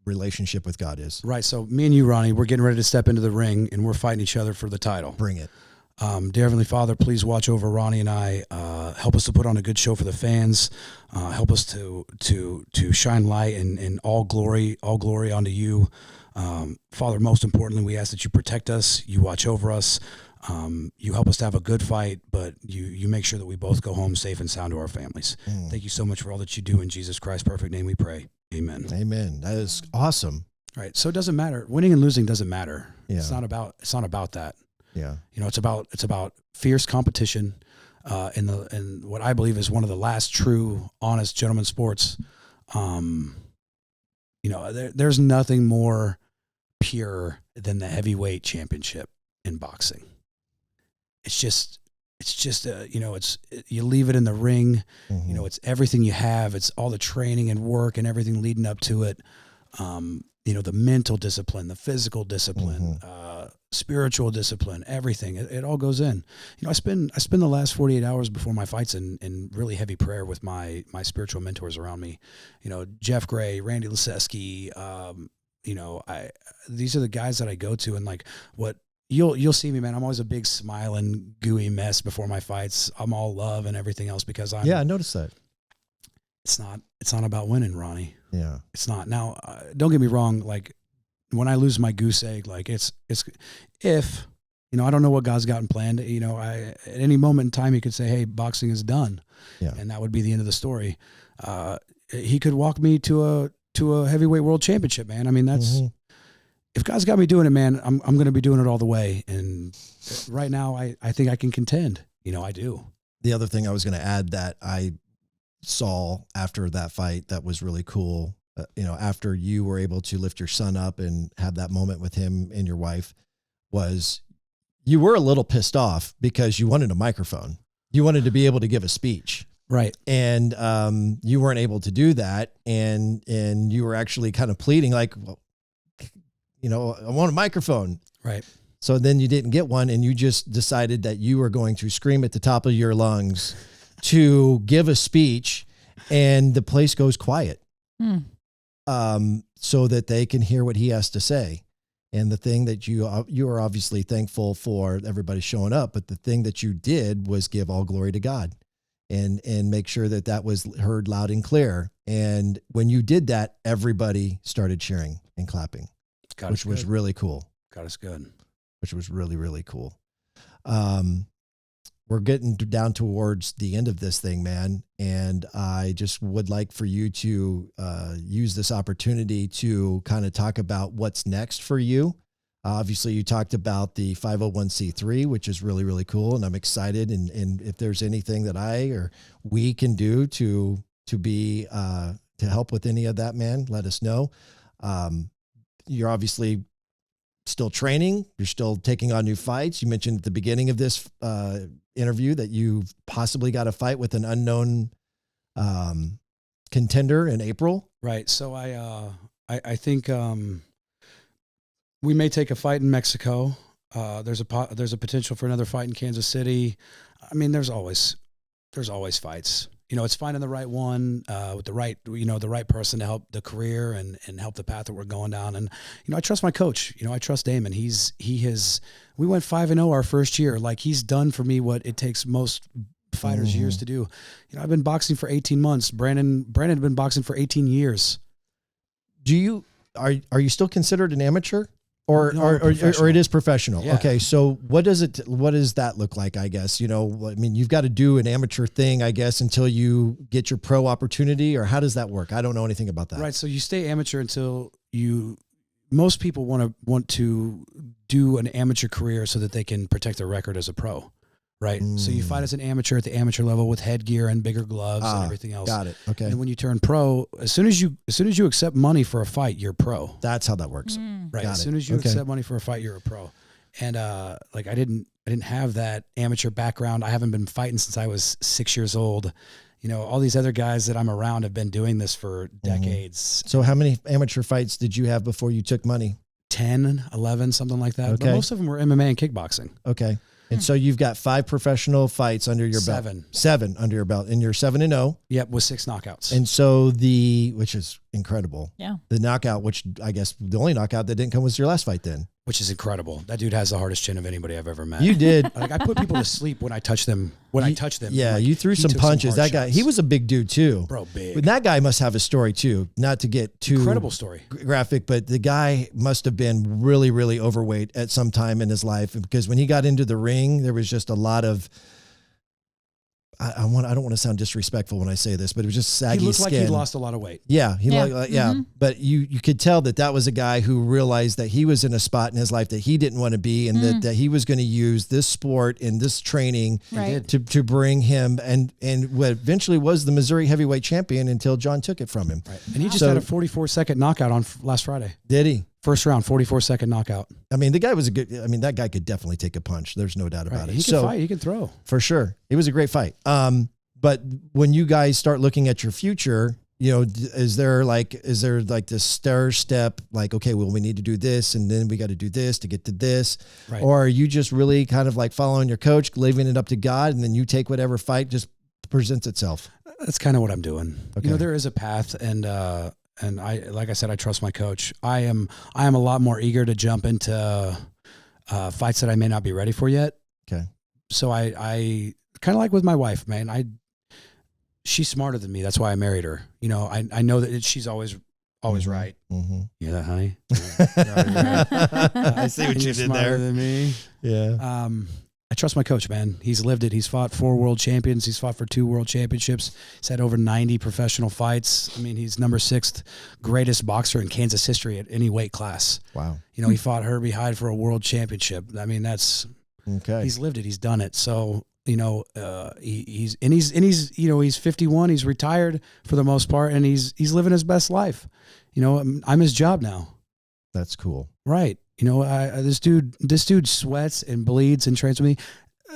relationship with God is? Right. So me and you, Ronnie, we're getting ready to step into the ring and we're fighting each other for the title. Bring it. Dear Heavenly Father, please watch over Ronnie and I. Help us to put on a good show for the fans. Help us to shine light and all glory onto you. Father, most importantly, we ask that you protect us, you watch over us, you help us to have a good fight, but you make sure that we both go home safe and sound to our families. Thank you so much for all that you do. In Jesus Christ's perfect name we pray. Amen. Amen. That is awesome. Right. So it doesn't matter. Winning and losing doesn't matter. Yeah. It's not about that. Yeah. It's about fierce competition, in what I believe is one of the last true, honest gentleman sports. There's nothing more pure than the heavyweight championship in boxing. It's just you leave it in the ring. Mm-hmm. It's everything you have. It's all the training and work and everything leading up to it. The mental discipline, the physical discipline, spiritual discipline, everything. It all goes in. I spend the last 48 hours before my fights in really heavy prayer with my spiritual mentors around me. Jeff Gray, Randy Leseski. These are the guys that I go to, and like what you'll see me, man. I'm always a big smiling, gooey mess before my fights. I'm all love and everything else because I noticed that. It's not about winning, Ronnie. Yeah. It's not. Now, don't get me wrong. Like when I lose my goose egg, like it's if, I don't know what God's got in planned. At any moment in time, he could say, hey, boxing is done. Yeah. And that would be the end of the story. He could walk me to a heavyweight world championship, man. I mean, that's, if God's got me doing it, man, I'm going to be doing it all the way. And right now I think I can contend. I do. The other thing I was going to add that I saw after that fight that was really cool, after you were able to lift your son up and have that moment with him and your wife, was you were a little pissed off because you wanted a microphone. You wanted to be able to give a speech. Right. And you weren't able to do that. And you were actually kind of pleading like, well, I want a microphone. Right. So then you didn't get one and you just decided that you were going to scream at the top of your lungs to give a speech, and the place goes quiet. So that they can hear what he has to say. And the thing that you are obviously thankful for everybody showing up, but the thing that you did was give all glory to God and make sure that was heard loud and clear. And when you did that, everybody started cheering and clapping, which was really cool. God is good. Which was really, really cool. We're getting down towards the end of this thing, man. And I just would like for you to use this opportunity to kind of talk about what's next for you. Obviously, you talked about the 501c3, which is really, really cool. And I'm excited. And if there's anything that I or we can do to help with any of that, man, let us know. You're obviously still training. You're still taking on new fights. You mentioned at the beginning of this interview that you've possibly got a fight with an unknown contender in April. Right. So I think we may take a fight in Mexico. There's a potential for another fight in Kansas City. I mean, there's always fights. It's finding the right one with the right person to help the career and help the path that we're going down. And, I trust my coach. I trust Damon. We went 5-0 our first year. Like, he's done for me what it takes most fighters years to do. You know, I've been boxing for 18 months. Brandon had been boxing for 18 years. Are you still considered an amateur? Or it is professional. Yeah. Okay. So what does that look like? I guess, you know, I mean, you've got to do an amateur thing, I guess, until you get your pro opportunity, or how does that work? I don't know anything about that. Right. So you stay amateur until most people want to do an amateur career so that they can protect their record as a pro. Right. So you fight as an amateur at the amateur level with headgear and bigger gloves and everything else. Got it. Okay. And when you turn pro, as soon as you accept money for a fight, you're pro. That's how that works. Right. Got As it. soon as you Okay. accept money for a fight, you're a pro. And like I didn't have that amateur background. I haven't been fighting since I was 6 years old. You know, all these other guys that I'm around have been doing this for decades. So how many amateur fights did you have before you took money? 10, 11, something like that. Okay. But most of them were MMA and kickboxing. Okay. And so you've got 5 professional fights under your belt. 7 under your belt, and you're 7-0. Yep, with 6 knockouts. And so which is incredible. Yeah. The knockout, which I guess the only knockout that didn't come was your last fight then. Which is incredible. That dude has the hardest chin of anybody I've ever met. You did. Like I put people to sleep when I touch them. Yeah, like, you threw he some took punches. hard That guy, shots. he was a big dude too. Bro, big. But that guy must have a story too. Not to get too Incredible story. graphic, but the guy must have been really, really overweight at some time in his life, because when he got into the ring, there was just a lot of. I don't want to sound disrespectful when I say this, but it was just saggy He looked skin. like he lost a lot of weight. Yeah, Yeah. But you could tell that was a guy who realized that he was in a spot in his life that he didn't want to be, and that he was going to use this sport and this training Right. to bring him and what eventually was the Missouri heavyweight champion until John took it from him. Right. And he just So- had a 44-second knockout on last Friday. Did he? First round, 44-second knockout. I mean, the guy was that guy could definitely take a punch. There's no doubt about Right. it. He can fight. He can throw. For sure. It was a great fight. But when you guys start looking at your future, you know, is there like this stair step, like, okay, well, we need to do this, and then we got to do this to get to this, Right. or are you just really kind of like following your coach, leaving it up to God, and then you take whatever fight just presents itself? That's kind of what I'm doing. Okay. You know, there is a path, and I, like I said, I trust my coach. I am a lot more eager to jump into fights that I may not be ready for yet. Okay. So I kind of like with my wife, man. She's smarter than me. That's why I married her. You know, I know that she's always right. Mm-hmm. You hear that, honey? I see what And you you're did smarter there. than me. Yeah. I trust my coach, man. He's lived it. He's fought 4 world champions. He's fought for 2 world championships. He's had over 90 professional fights. I mean, he's number 6th greatest boxer in Kansas history at any weight class. Wow. You know, he fought Herbie Hyde for a world championship. I mean, Okay. he's lived it. He's done it. So, you know, he's 51. He's retired for the most part, and he's living his best life. You know, I'm his job now. That's cool. Right. You know, this dude sweats and bleeds and trains with me.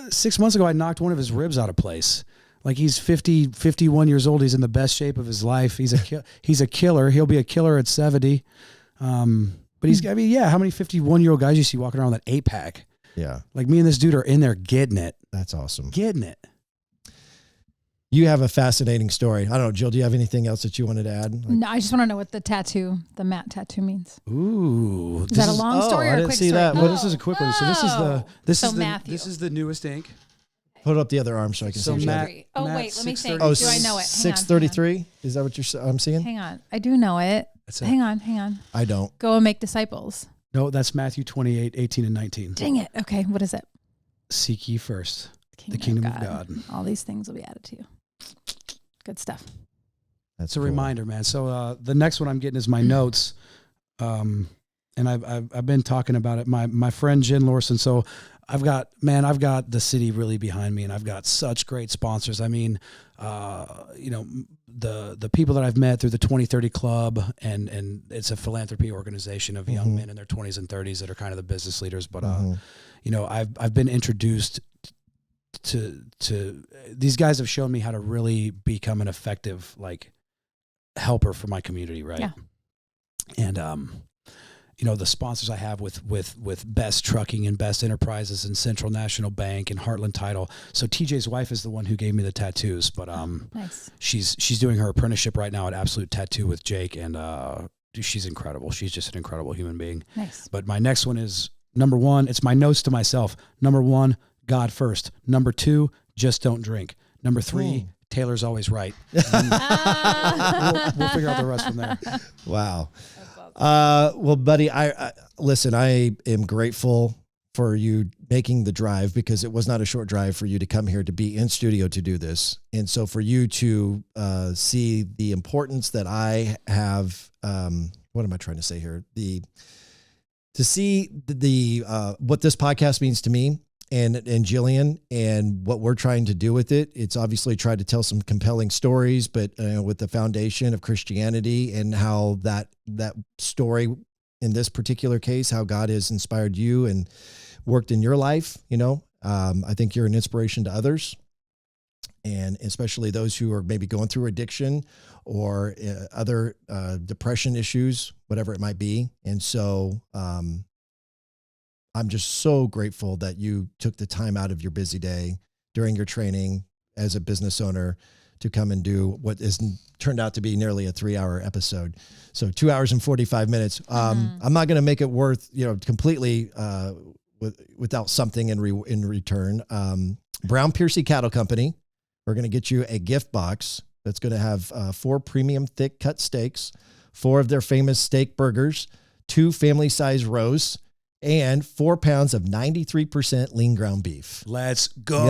6 months ago, I knocked one of his ribs out of place. Like, he's 51 years old. He's in the best shape of his life. He's a killer. He'll be a killer at 70. But how many 51-year-old guys you see walking around with that 8-pack? Yeah. Like, me and this dude are in there getting it. That's awesome. Getting it. You have a fascinating story. I don't know, Jill, do you have anything else that you wanted to add? Like, No, I just want to know what the matte tattoo means. Ooh. Is that a long story I or a didn't quick see story? that. Well, this is a quick one. So Matthew. this is the newest ink. Put up the other arm so I can So see. Matt- Surgery. Oh, Matt, wait, let me think. 630. Do I know it? Hang on, 633? Is that what I'm seeing? Hang on. I do know it. That's it. Hang on. I don't. Go and make disciples. No, that's Matthew 28, 18 and 19. Dang it. Okay, what is it? Seek ye first the kingdom of God. All these things will be added to you. Good stuff. That's It's a reminder, man. So the next one I'm getting is my notes, and I've been talking about it. My friend Jen Lorson. So I've got the city really behind me, and I've got such great sponsors. I mean, you know, the people that I've met through the 2030 Club, and it's a philanthropy organization of young men in their 20s and 30s that are kind of the business leaders. But you know, I've been introduced to these guys have shown me how to really become an effective helper for my community, right? Yeah. And you know, the sponsors I have with Best Trucking and Best Enterprises and Central National Bank and Heartland Title. So TJ's wife is the one who gave me the tattoos, but Nice. she's doing her apprenticeship right now at Absolute Tattoo with Jake, and she's incredible. She's just an incredible human being. Nice. But my next one is number 1. It's my notes to myself. Number 1, God first. Number 2, just don't drink. Number 3, Taylor's always right. We'll figure out the rest from there. Wow. Well, buddy, I listen, I am grateful for you making the drive, because it was not a short drive for you to come here to be in studio to do this. And so for you to see the importance that I have, what am I trying to say here? To see what this podcast means to me and Jillian and what we're trying to do with it. It's obviously tried to tell some compelling stories, but with the foundation of Christianity, and how that story in this particular case, how God has inspired you and worked in your life. I think you're an inspiration to others, and especially those who are maybe going through addiction or other depression issues, whatever it might be. And so I'm just so grateful that you took the time out of your busy day during your training as a business owner to come and do what is turned out to be nearly a 3-hour episode. So 2 hours and 45 minutes. I'm not going to make it worth, completely without something in return. Brown Piercy Cattle Company, we're going to get you a gift box that's going to have 4 premium thick cut steaks, 4 of their famous steak burgers, 2 family size roasts, and 4 pounds of 93% lean ground beef. Let's go. Can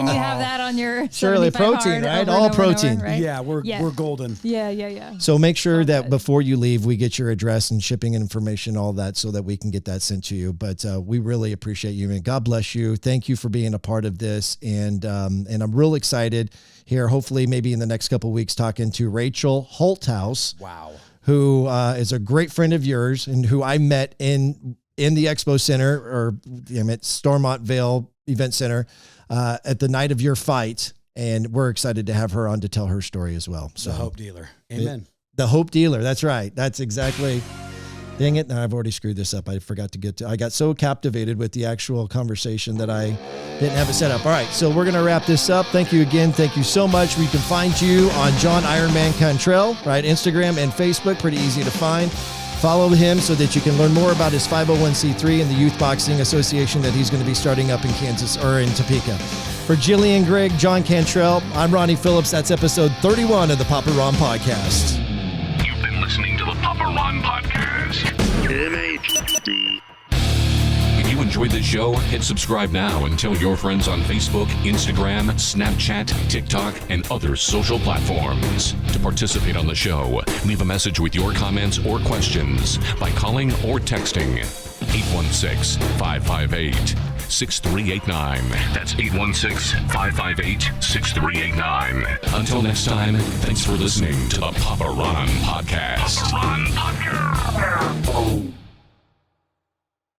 you have that on your surely protein, right? All protein. Right? Yeah, we're golden. Yeah. So make sure that good. before you leave, we get your address and shipping information, all that, so that we can get that sent to you. But we really appreciate you, and God bless you. Thank you for being a part of this, and I'm real excited here. Hopefully, maybe in the next couple of weeks, talking to Rachel Holthouse. Wow. Who is a great friend of yours, and who I met in the Expo Center, or at Stormont Vale Event Center at the night of your fight. And we're excited to have her on to tell her story as well. So The Hope Dealer. Amen. The Hope Dealer. That's right. That's exactly. Dang it. Now I've already screwed this up. I forgot to get to, I got so captivated with the actual conversation that I didn't have it set up. All right. So we're going to wrap this up. Thank you again. Thank you so much. We can find you on John Ironman Cantrell, right? Instagram and Facebook. Pretty easy to find. Follow him so that you can learn more about his 501c3 and the Youth Boxing Association that he's going to be starting up in Kansas, or in Topeka. For Jillian Grigg, John Cantrell, I'm Ronnie Phillips. That's episode 31 of the Papa Ron Podcast. You've been listening to the Papa Ron Podcast. If you enjoyed this show, hit subscribe now and tell your friends on Facebook, Instagram, Snapchat, TikTok, and other social platforms. To participate on the show, leave a message with your comments or questions by calling or texting 816-558-6389. That's 816-558-6389. Until next time, thanks for listening to the Papa Ron Podcast. Papa Ron Podcast.